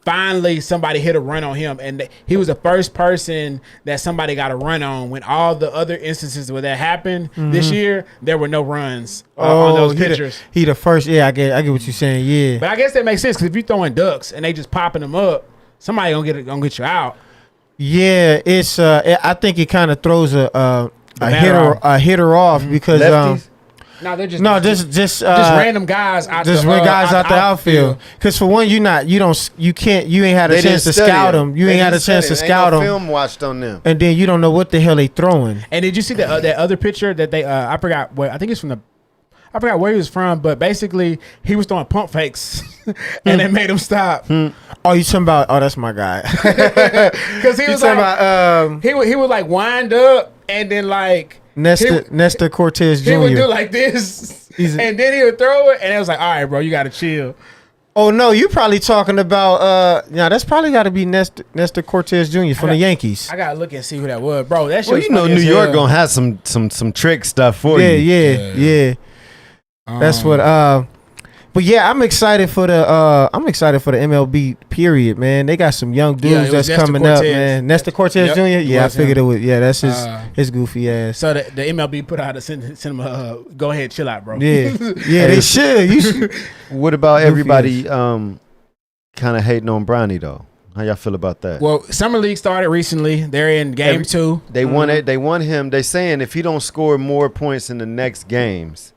S5: finally somebody hit a run on him, and he was the first person that somebody got a run on. When all the other instances where that happened this year, there were no runs on those pitchers.
S7: He the first. Yeah, I get what you're saying. Yeah,
S5: But I guess that makes sense, because if you're throwing ducks and they just popping them up, somebody gonna get you out.
S7: yeah. It's I think it kind of throws a hitter off because
S6: Lefties?
S5: No, they're just
S7: just
S5: random guys out
S7: just
S5: the,
S7: guys out the outfield. Because for one, you ain't had a
S6: They
S7: chance to
S6: didn't study
S7: scout
S6: it.
S7: them. You
S6: They
S7: ain't had a
S6: didn't study
S7: chance to
S6: it. Ain't
S7: scout
S6: no
S7: them,
S6: film watched on them.
S7: and then you don't know what the hell they throwing.
S5: And did you see that other picture that they? I forgot where. I think it's from I forgot where he was from, but basically he was throwing pump fakes, and they made him stop.
S7: Oh, you talking about? Oh, that's my guy.
S5: Because he
S7: You
S5: was
S7: talking
S5: like,
S7: about
S5: he would like wind up and then like
S7: Nestor Cortez Jr.
S5: he would do like this,
S7: He's a-
S5: and then he would throw it, and it was like, all right, bro, you got to chill.
S7: Oh no, you probably talking about that's probably got to be Nestor Cortez Jr. from the Yankees.
S5: I gotta look and see who that was, bro. That shit
S6: Well,
S5: was
S6: you know,
S5: funny
S6: New
S5: as
S6: York
S5: hell.
S6: gonna have some trick stuff for you.
S7: Yeah. That's what. But yeah, I'm excited for the MLB period, man. They got some young
S5: Yeah,
S7: dudes
S5: it
S7: that's
S5: was Nestor
S7: coming
S5: Cortez.
S7: up, man. Nestor Cortez
S5: Yep,
S7: Jr.
S5: it
S7: Yeah, I
S5: was
S7: figured
S5: him.
S7: it was. Yeah, that's his goofy ass.
S5: So the MLB put out a send him a go ahead, chill out, bro.
S7: Yeah, yeah, they should. You should.
S6: What about
S7: Goofy
S6: everybody kind of hating on Bronny though? How y'all feel about that?
S5: Well, Summer League started recently. They're in game 2.
S6: They want it. They want him. They saying if he don't score more points in the next games,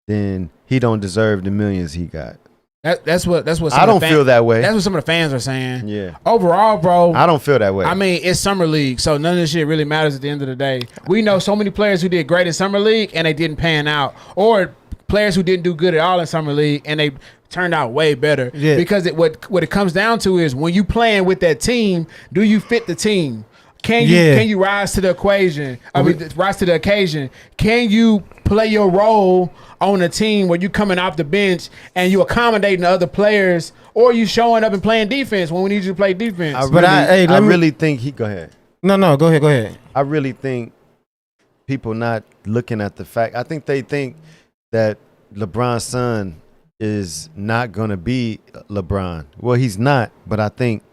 S6: then he don't deserve the millions he got.
S5: That's what. Some
S6: I
S5: of the
S6: don't feel that way.
S5: That's what some of the fans are saying.
S6: Yeah.
S5: Overall, bro.
S6: I don't feel that way.
S5: I mean, it's Summer League, so none of this shit really matters at the end of the day. We know so many players who did great in Summer League and they didn't pan out, or players who didn't do good at all in Summer League and they turned out way better.
S7: Yeah.
S5: Because what it comes down to is when you playing with that team, do you fit the team? Can you rise to the equation? Rise to the occasion. Can you play your role on a team where you coming off the bench and you accommodating the other players, or you showing up and playing defense when we need you to play defense?
S6: I really think he. Go ahead.
S7: No, go ahead.
S6: I really think people not looking at the fact. I think they think that LeBron's son is not gonna be LeBron. Well, he's not, but I think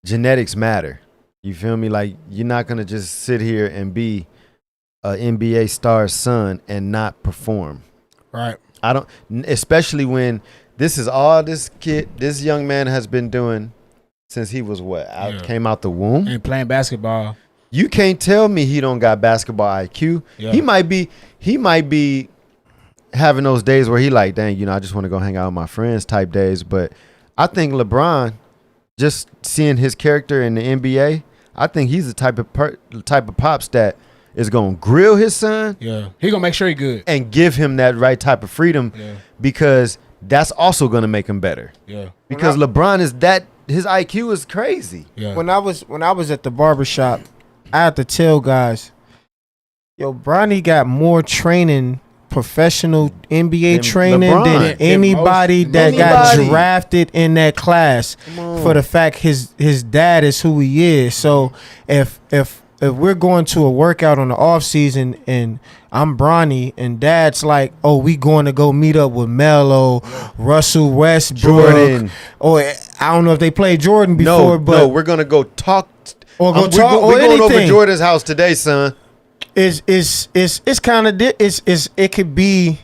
S6: genetics matter. You feel me? Like, you're not gonna just sit here and be an NBA star's son and not perform.
S5: Right.
S6: I don't, especially when this is all this young man has been doing since he was came out the womb.
S5: And playing basketball.
S6: You can't tell me he don't got basketball IQ.
S5: Yeah.
S6: He might be, having those days where he like, dang, you know, I just want to go hang out with my friends type days. But I think LeBron, just seeing his character in the NBA, I think he's the type of pops that is gonna grill his son.
S5: Yeah, he gonna make sure he good
S6: and give him that right type of freedom.
S5: Yeah.
S6: Because that's also gonna make him better.
S5: Yeah,
S6: because LeBron is that his IQ is crazy.
S5: yeah.
S7: When I was at the barbershop, I had to tell guys, yo, Bronny got more training, professional NBA
S6: Than
S7: training
S6: LeBron.
S7: than anybody that got drafted in that class. For the fact his dad is who he is. So if we're going to a workout on the off season and I'm Bronny and dad's like, oh, we going to go meet up with Melo, Russell Westbrook,
S6: Jordan.
S7: Or I don't know if they played Jordan before,
S6: No, we're gonna go talk.
S7: Or go
S6: we're
S7: talk or
S6: we're going over
S7: anything.
S6: Jordan's house today, son.
S7: It's kind of it could be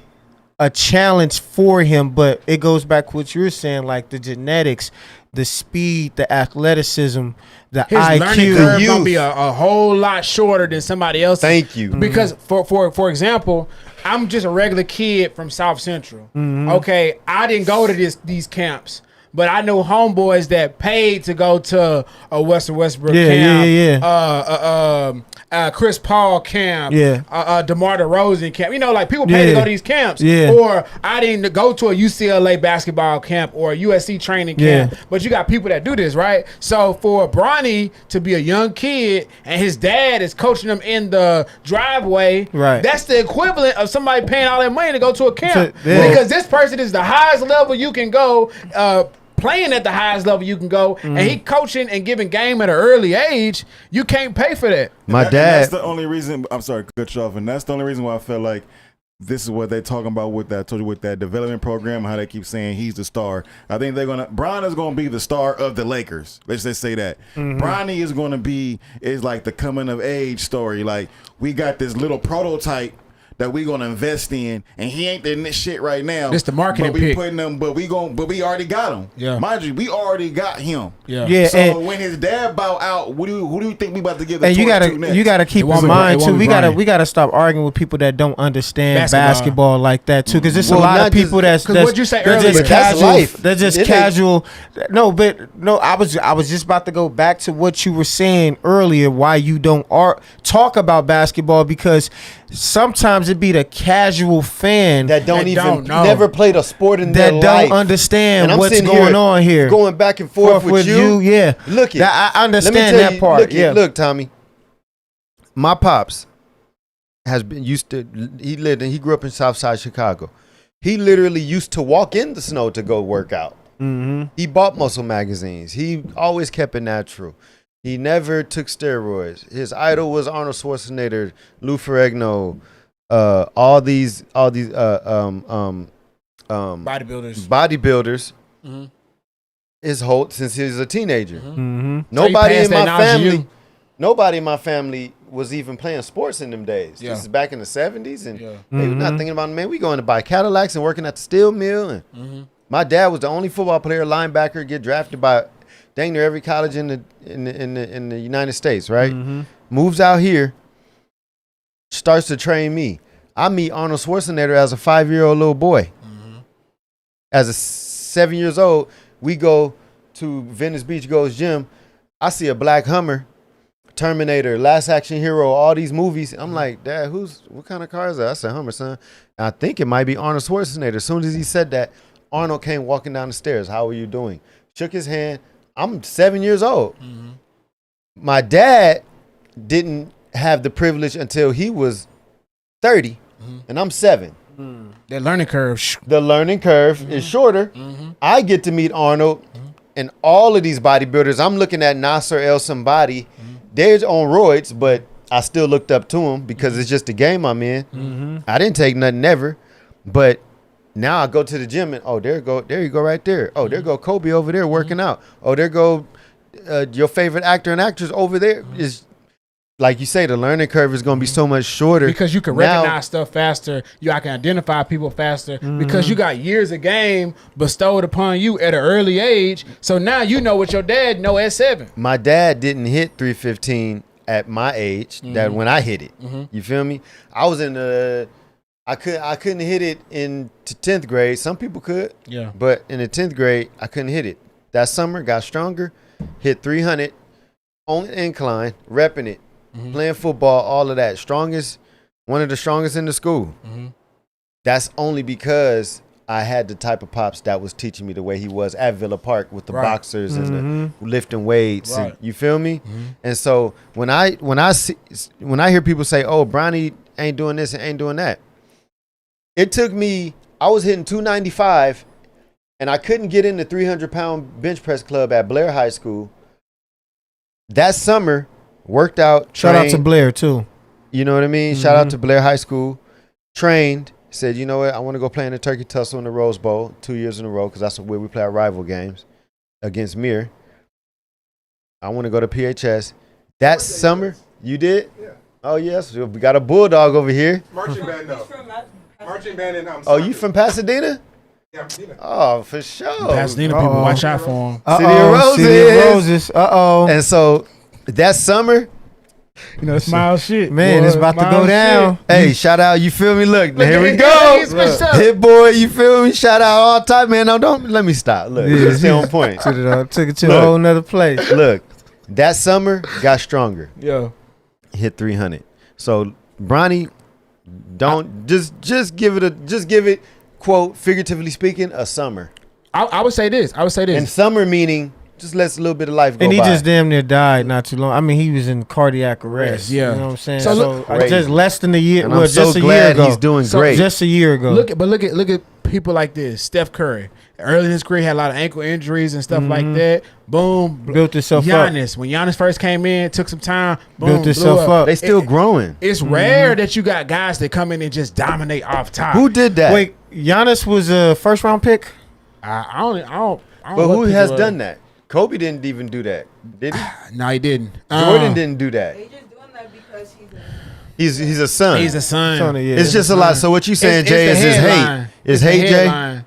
S7: a challenge for him, but it goes back to what you're saying, like the genetics, the speed, the athleticism, the
S5: His learning
S7: IQ.
S5: curve gonna be a whole lot shorter than somebody else.
S6: Thank you.
S5: Because for example, I'm just a regular kid from South Central. Okay, I didn't go to these camps. But I know homeboys that paid to go to a Westbrook camp, Chris Paul camp, DeMar DeRozan camp. You know, like people pay to go to these camps. Or I didn't go to a UCLA basketball camp or a USC training camp. But you got people that do this, right? So for Bronny to be a young kid and his dad is coaching him in the driveway,
S7: Right.
S5: that's the equivalent of somebody paying all that money to go to a camp.
S7: Yeah.
S5: Because this person is the highest level you can go, playing at the highest level you can go, and he coaching and giving game at an early age. You can't pay for that.
S6: My
S8: And
S6: dad.
S8: that's the only reason. I'm sorry, to cut you off. And that's the only reason why I felt like this is what they're talking about with that. I told you with that development program, how they keep saying he's the star. I think Bron is gonna be the star of the Lakers. Let's just say that. Bronny is gonna be like the coming of age story. Like we got this little prototype that we gonna invest in, and he ain't in this shit right now.
S5: It's the marketing
S8: but we
S5: pick.
S8: putting him, but we already got him.
S5: Yeah.
S8: Mind you, we already got him.
S5: Yeah.
S8: So
S7: and-
S8: when his dad bow out, who do you think we about to give the
S7: And you
S8: torch
S7: gotta
S8: to next?
S7: you gotta keep
S5: It won't
S7: in
S5: be-
S7: mind
S5: it won't
S7: too.
S5: be Bronny.
S7: We gotta stop arguing with people that don't understand basketball like that too, because there's a
S6: Well,
S7: lot
S6: not
S7: of people
S6: just-
S7: that's
S5: what'd you say
S7: they're
S5: earlier?
S7: just
S6: But that's
S7: casual.
S6: life.
S7: They're just
S6: It ain't-
S7: casual. No, I was just about to go back to what you were saying earlier. Why you don't talk about basketball, because sometimes it be the casual fan
S6: That don't
S5: That
S6: even
S5: don't know.
S6: never played a sport in their
S7: that
S6: life.
S7: don't understand
S6: And I'm
S7: what's
S6: sitting
S7: going
S6: here
S7: on here.
S6: going back and forth with you.
S7: Yeah.
S6: Look it.
S7: That, I
S6: Let me
S7: understand
S6: tell
S7: that
S6: you,
S7: part.
S6: Look, look, Tommy. My pops has been used to. He grew up in Southside Chicago. He literally used to walk in the snow to go work out. He bought muscle magazines. He always kept it natural. He never took steroids. His idol was Arnold Schwarzenegger, Lou Ferrigno, all these bodybuilders. His whole since he was a teenager. Nobody
S5: passed
S6: in
S5: that
S6: my
S5: knowledge to
S6: family.
S5: you?
S6: Nobody in my family was even playing sports in them days.
S5: Yeah.
S6: This is back in the 70s, and
S5: Yeah.
S6: they were not thinking about, man, we going to buy Cadillacs and working at the steel mill. And my dad was the only football player, linebacker, get drafted by dang near every college in the United States, right? Moves out here, starts to train me. I meet Arnold Schwarzenegger as a 5-year-old little boy. As a 7 years old, we go to Venice Beach Goes Gym. I see a black Hummer, Terminator, Last Action Hero, all these movies. I'm like, Dad, what kind of car is that? I said, Hummer, son. And I think it might be Arnold Schwarzenegger. As soon as he said that, Arnold came walking down the stairs. How are you doing? Shook his hand. I'm 7 years old. My dad didn't have the privilege until he was 30, and I'm 7.
S5: That learning curve.
S6: The learning curve is shorter. I get to meet Arnold and all of these bodybuilders. I'm looking at Nasser El Somebody. They're on roids, but I still looked up to him because it's just the game I'm in. I didn't take nothing ever, but now I go to the gym and there you go right there. Oh, there go Kobe over there working out. Oh, there go your favorite actor and actress over there. Is like you say, the learning curve is going to be so much shorter
S5: Because you can
S6: Now-
S5: recognize stuff faster. I can identify people faster because you got years of game bestowed upon you at an early age. So now you know what your dad know at 7.
S6: My dad didn't hit 315 at my age that when I hit it. You feel me? I was in the I couldn't hit it into 10th grade. Some people could.
S5: Yeah.
S6: But in the 10th grade, I couldn't hit it. That summer, got stronger, hit 300 on the incline, repping it, playing football, all of that. One of the strongest in the school. That's only because I had the type of pops that was teaching me the way he was at Villa Park with the boxers and the lifting weights.
S5: Right.
S6: And, you feel me? And so when I hear people say, "Oh, Bronny ain't doing this and ain't doing that," it took me. I was hitting 295, and I couldn't get in the 300-pound bench press club at Blair High School. That summer, worked out.
S7: Shout out to
S6: trained,
S7: Blair too.
S6: You know what I mean? Shout out to Blair High School. Trained. Said, you know what? I want to go play in the Turkey Tussle in the Rose Bowl 2 years in a row because that's where we play our rival games against Mir. I want to go to PHS. That summer, you did? Yeah. Oh, yes. We got a bulldog over here.
S10: Marching band, though. Marching band in
S6: Oh, you from Pasadena?
S10: Yeah, Pasadena.
S6: Oh, for sure.
S5: Pasadena people, watch out for him.
S6: City of Roses.
S7: City of Roses.
S6: And so that summer,
S5: You know, smile shit.
S7: Man,
S5: boy,
S7: it's about to
S5: smile
S7: go down.
S6: hey, shout out, you feel me? Look, here we
S5: He
S6: go.
S5: switched up.
S6: Hit boy, you feel me? Shout out all time, man. No, don't let me stop. Look,
S7: Yeah.
S6: stay on point.
S7: Took it to
S6: Look.
S7: a whole nother place.
S6: Look, that summer got stronger.
S5: Yeah.
S6: Hit 300. So Bronny, don't just give it quote figuratively speaking a summer.
S5: I would say this.
S6: And summer meaning just lets a little bit of life go
S7: And he
S6: by.
S7: just damn near died not too long. I mean, he was in cardiac arrest.
S5: Yeah.
S7: You know what I'm saying?
S5: So
S7: So,
S5: look-
S7: just less than a year.
S6: And
S7: well,
S6: I'm so
S7: just a year
S6: glad
S7: ago.
S6: he's doing
S5: So
S6: great.
S7: Just a year ago.
S5: Look at people like this. Steph Curry. Early in his career, had a lot of ankle injuries and stuff like that. Boom.
S7: Built himself
S5: Giannis. When Giannis first came in, took some time. Boom,
S7: Built himself
S5: blew
S7: up.
S6: They still growing.
S5: It's rare that you got guys that come in and just dominate off top.
S6: Who did that?
S7: Wait, Giannis was a first round pick?
S5: I don't
S6: But
S5: know
S6: who
S5: what
S6: has
S5: people
S6: done that? Kobe didn't even do that, did he?
S5: No, he didn't.
S6: Jordan didn't do that.
S9: They just doing that because he's
S6: He's a son.
S5: He's a son.
S7: Sonny, yeah.
S6: It's just a lot. So what you saying, Jay, is his hate? Is hate, Jay?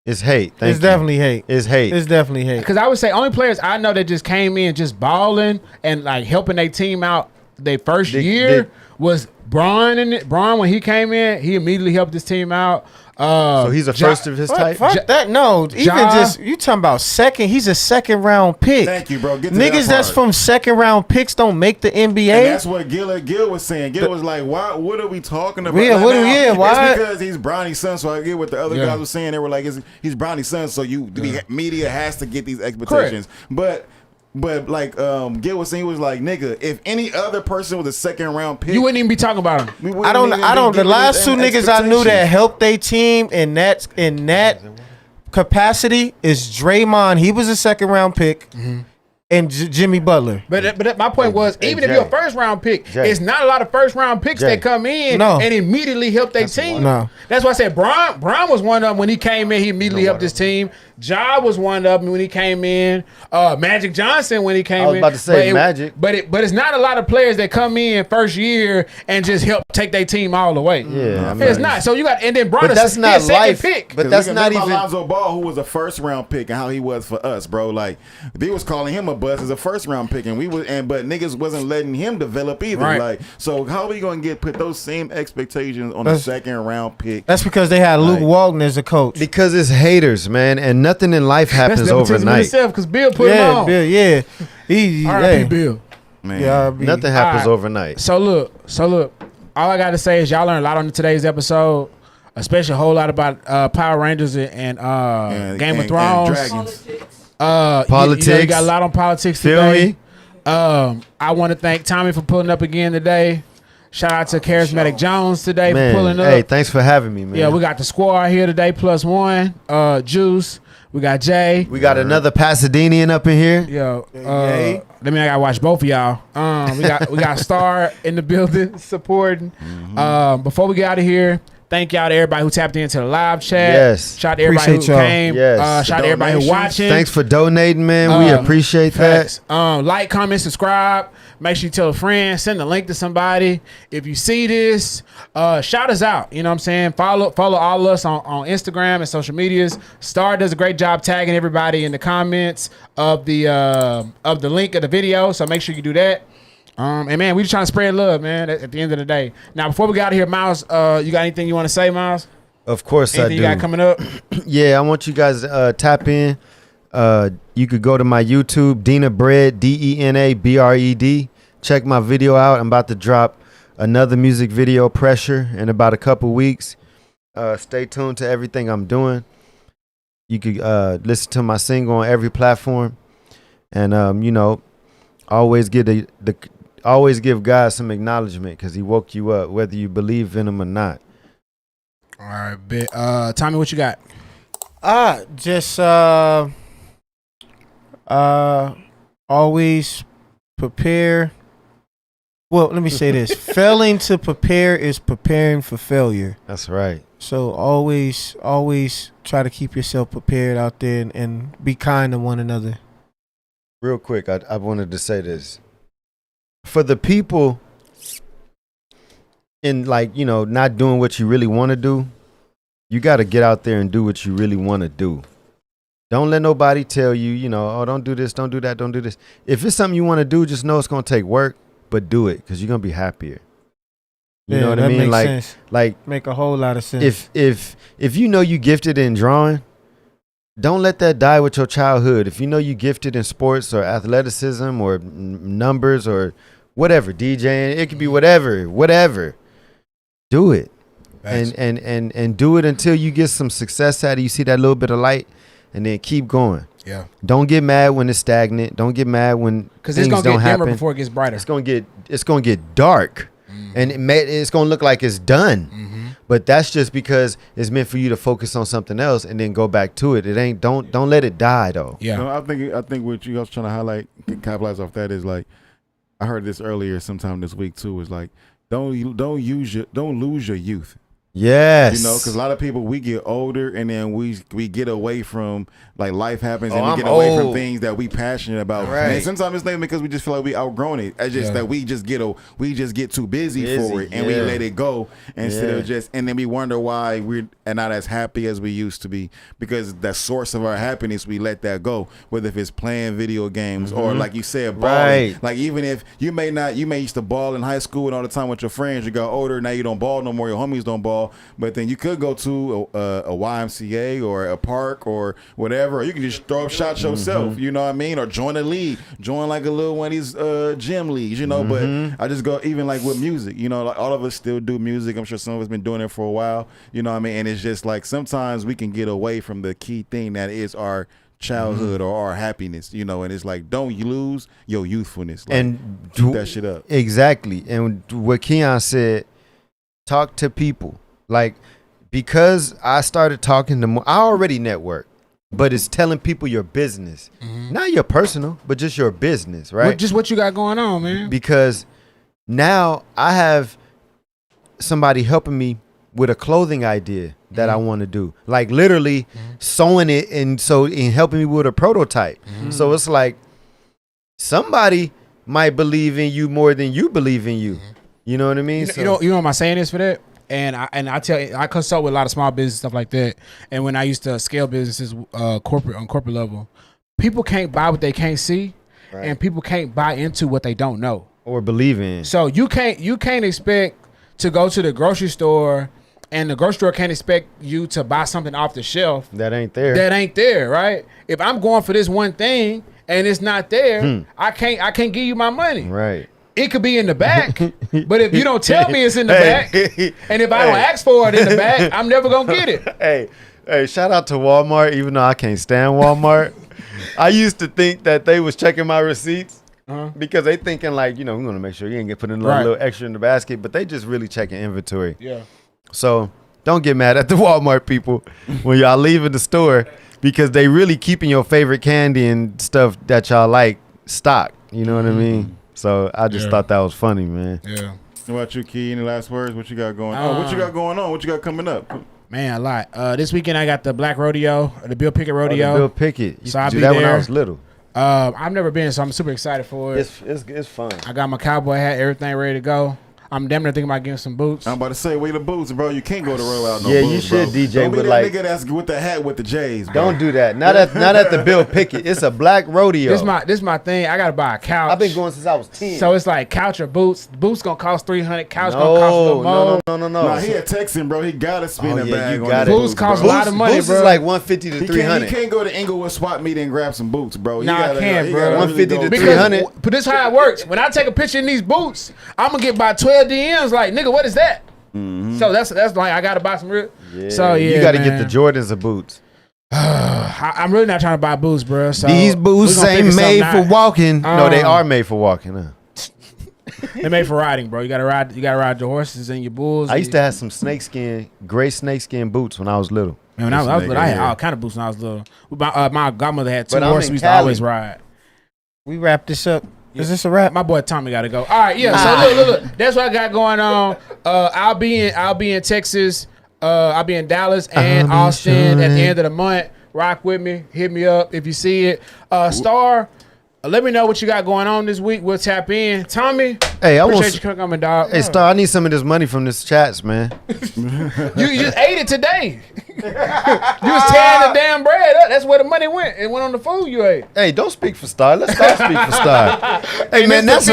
S6: It's hate. Thank
S7: It's
S6: you.
S7: definitely hate.
S6: It's hate.
S7: It's definitely hate.
S5: Because I would say only players I know that just came in just balling and like helping their team out their first year was Bron. Bron, when he came in, he immediately helped his team out.
S6: So he's a first of his type.
S7: Fuck that. No, even just you talking about second. He's a second round pick.
S8: Thank you, bro. Get to
S7: Niggas
S8: that
S7: that's
S8: part.
S7: from second round picks don't make the NBA.
S8: And that's what Gil was saying. Gil was like, "Why? What are we talking about?"
S7: Yeah,
S8: Like,
S7: what-
S8: now,
S7: yeah, why?
S8: It's because he's Bronny's son. So I get what the other
S5: Yeah.
S8: guys were saying. They were like, "He's Bronny's son." So the media has to get these expectations. But like Gil was saying, he was like, "Nigga, if any other person was a second round pick,
S5: You wouldn't even be talking about him.
S8: we wouldn't
S7: I don't.
S8: even
S7: I
S8: be
S7: don't. The
S8: giving
S7: last two
S8: them
S7: niggas I knew that
S8: expectations.
S7: helped their team in that capacity is Draymond. He was a second round pick, and Jimmy Butler.
S5: But my point was,
S6: Hey,
S5: even if
S6: Jay.
S5: you're a first round pick,
S6: Jay.
S5: it's not a lot of first round picks
S6: Jay.
S5: that come in
S7: No.
S5: and immediately help their team.
S7: No.
S5: That's why I said Bron was one of them when he came in. He immediately helped his team. Ja was one of them when he came in. Magic Johnson when he came in.
S6: I was about to say Magic.
S5: But it's not a lot of players that come in first year and just help take their team all the way.
S6: Yeah, I mean,
S5: It's not. So you got and then Bron
S6: But
S5: is
S6: that's not
S5: second
S6: life.
S5: pick.
S6: But that's not even.
S8: Lonzo Ball, who was a first round pick, and how he was for us, bro. Like they was calling him a bust as a first round pick, and but niggas wasn't letting him develop either.
S5: Right.
S8: Like, so how are we gonna put those same expectations on a
S7: That's-
S8: second round pick?
S7: That's because they had Luke
S8: Like-
S7: Walton as a coach.
S6: Because it's haters, man, and nothing in life
S5: That's
S6: happens
S5: nepotism in
S6: overnight.
S5: itself because Bill put him
S7: Yeah,
S5: on.
S7: Bill, yeah. He,
S5: R.I.P.
S7: hey,
S5: Bill.
S8: Man,
S7: yeah,
S6: Nothing happens
S5: All right.
S6: overnight.
S5: So look, all I gotta say is y'all learned a lot on today's episode, especially a whole lot about Power Rangers and Game of Thrones.
S8: Dragons.
S5: Politics. You got a lot on politics
S6: Feel
S5: today.
S6: me?
S5: I want to thank Tommy for pulling up again today. Shout out to Charismatic Jones today for
S6: Man,
S5: pulling up.
S6: hey, thanks for having me, man.
S5: Yeah, we got the squad here today, +1. Juice. We got Jay.
S6: We got another Pasadenian up in here.
S5: Yo, I gotta watch both of y'all. We got Star in the building supporting. Before we get out of here, thank y'all to everybody who tapped into the live chat.
S6: Yes.
S5: Shout out to everybody
S7: Appreciate
S5: who
S7: y'all.
S5: came.
S6: Yes.
S5: Shout out to everybody who watching.
S6: Thanks for donating, man. We appreciate
S5: Facts.
S6: that.
S5: Like, comment, subscribe. Make sure you tell a friend. Send the link to somebody. If you see this, shout us out. You know what I'm saying? Follow all of us on Instagram and social medias. Star does a great job tagging everybody in the comments of the link of the video. So make sure you do that. And man, we just trying to spread love, man. At the end of the day. Now, before we get out of here, Miles, you got anything you want to say, Miles?
S6: Of course
S5: Anything
S6: I do.
S5: you got coming up?
S6: Yeah, I want you guys to tap in. You could go to my YouTube, Dina Bread, DENABRED. Check my video out. I'm about to drop another music video, Pressure, in about a couple weeks. Stay tuned to everything I'm doing. You could listen to my single on every platform. And, you know, always give always give God some acknowledgement because he woke you up, whether you believe in him or not.
S5: All right, bit. Tommy, what you got?
S7: Just always prepare. Well, let me say this. Failing to prepare is preparing for failure.
S6: That's right.
S7: So always try to keep yourself prepared out there and be kind to one another.
S6: Real quick, I wanted to say this. For the people in, like, you know, not doing what you really want to do, you got to get out there and do what you really want to do. Don't let nobody tell you, you know, oh, don't do this, don't do that, don't do this. If it's something you want to do, just know it's going to take work, but do it because you're going to be happier. You know what I mean?
S7: Makes sense.
S6: Like
S7: make a whole lot of sense.
S6: If you know you gifted in drawing, don't let that die with your childhood. If you know you gifted in sports or athleticism or numbers or whatever, DJing, it could be whatever. Do it. And do it until you get some success at it. You see that little bit of light and then keep going.
S5: Yeah.
S6: Don't get mad when it's stagnant. Don't get mad when
S5: because it's
S6: things
S5: gonna
S6: don't
S5: get dimmer
S6: happen.
S5: before it gets brighter.
S6: It's gonna get dark. And it's gonna look like it's done, but that's just because it's meant for you to focus on something else and then go back to it. It ain't. Don't let it die though.
S5: Yeah,
S8: No, I think what you guys trying to highlight, capitalize off that is like, I heard this earlier sometime this week too. Is like, don't lose your youth.
S6: Yes,
S8: You know, because a lot of people, we get older and then we get away from, like, life happens and we
S6: I'm
S8: get away from
S6: old.
S8: things that we passionate about.
S6: Right.
S8: And sometimes it's not because we just feel like we outgrown it. It's just that we just get too busy for it and we let it go instead of just, and then we wonder why we're not as happy as we used to be because the source of our happiness, we let that go. Whether if it's playing video games or like you said, balling.
S6: Right.
S8: Like even if you may used to ball in high school and all the time with your friends, you got older, now you don't ball no more, your homies don't ball. But then you could go to a YMCA or a park or whatever, or you can just throw up shots yourself, you know what I mean? Or join a league, join like a little one of these gym leagues, you know. But I just go, even like with music, you know, like all of us still do music. I'm sure some of us been doing it for a while, you know what I mean? And it's just like sometimes we can get away from the key thing that is our childhood or our happiness, you know, and it's like, don't lose your youthfulness. Like,
S6: and
S8: keep that shit up.
S6: Exactly. And what Keon said, talk to people. Like, because I started talking to more, I already network, but it's telling people your business, not your personal, but just your business, right?
S5: Just what you got going on, man.
S6: Because now I have somebody helping me with a clothing idea that I want to do, like literally sewing it and helping me with a prototype. So it's like somebody might believe in you more than you believe in you. You know what I mean?
S5: You know what my saying is for that? And I consult with a lot of small business stuff like that. And when I used to scale businesses on corporate level, people can't buy what they can't see, and people can't buy into what they don't know
S6: or believe in.
S5: So you can't expect to go to the grocery store, and the grocery store can't expect you to buy something off the shelf
S6: that ain't there.
S5: Right? If I'm going for this one thing and it's not there, I can't give you my money.
S6: Right.
S5: It could be in the back, but if you don't tell me it's in the back, and if I don't ask for it in the back, I'm never gonna get it.
S6: Hey, shout out to Walmart, even though I can't stand Walmart. I used to think that they was checking my receipts because they thinking like, you know, we're gonna make sure you ain't get put in a little extra in the basket, but they just really checking inventory.
S5: Yeah.
S6: So don't get mad at the Walmart people when y'all leaving the store because they really keeping your favorite candy and stuff that y'all like stocked. You know what I mean? So I just thought that was funny, man.
S5: Yeah.
S8: What about you, Key? Any last words? What you got going on? What you got going on? What you got coming up?
S5: Man, a lot. This weekend I got the Black Rodeo, the Bill Pickett Rodeo.
S6: The Bill Pickett. You
S5: So I'll
S6: do
S5: be
S6: that
S5: there.
S6: when I was little.
S5: I've never been, so I'm super excited for it.
S6: It's fun.
S5: I got my cowboy hat, everything ready to go. I'm damn near thinking about getting some boots.
S8: I'm about to say, where the boots, bro? You can't go to roll out no
S6: Yeah,
S8: boots,
S6: you should
S8: bro.
S6: DJ
S8: Don't be
S6: with
S8: that
S6: like.
S8: nigga that's with the hat with the J's, bro.
S6: Don't do that. Not at the Bill Pickett. It's a black rodeo.
S5: This my thing. I gotta buy a couch.
S6: I've been going since I was 10.
S5: So it's like couch or boots. Boots gonna cost $300. Couch gonna cost a little more.
S6: No.
S8: Nah, he a Texan, bro. He gotta spend a bag
S6: you
S8: on
S6: got
S8: his
S6: it.
S5: Boots
S8: boots,
S5: cost
S8: bro.
S5: a lot of money,
S6: Boots
S5: bro.
S6: is like 150 to
S8: He
S6: 300.
S8: can't go to Inglewood Swap Meet and grab some boots, bro.
S5: Nah, I can't, bro.
S6: 150 to
S5: Because
S6: 300.
S5: but this how it works. When I take a picture in these boots, I'm gonna get about 12 DMs. Like, nigga, what is that? So that's like I gotta buy some real. So yeah,
S6: you got to get
S5: man.
S6: the Jordans of boots.
S5: I'm really not trying to buy boots, bro. So
S6: These
S5: we
S6: boots
S5: gonna
S6: ain't
S5: figure
S6: made
S5: something
S6: for
S5: out.
S6: walking. No, they are made for walking. Huh?
S5: They're made for riding, bro. You gotta ride your horses and your bulls.
S6: I used to have some gray snakeskin boots when I was little.
S5: Man, when I was little, I had
S8: Yeah.
S5: all kind of boots when I was little. My godmother had 2
S6: But I'm
S5: horses.
S6: in
S5: We used to
S6: Cali.
S5: always ride.
S7: We wrap this up. Is this a wrap?
S5: My boy Tommy got to go. All right, yeah. So look. That's what I got going on. I'll be in Texas. I'll be in Dallas and
S6: I'll be
S5: Austin at the
S6: showing.
S5: end of the month. Rock with me. Hit me up if you see it. Star, let me know what you got going on this week. We'll tap in. Tommy,
S6: Hey, I want.
S5: appreciate you coming, dog.
S6: Hey, Star, I need some of this money from this chats, man.
S5: You just ate it today. You was tearing the damn bread up. That's where the money went. It went on the food you ate.
S6: Hey, don't speak for Star. Let Star speak for Star. Hey, man, that's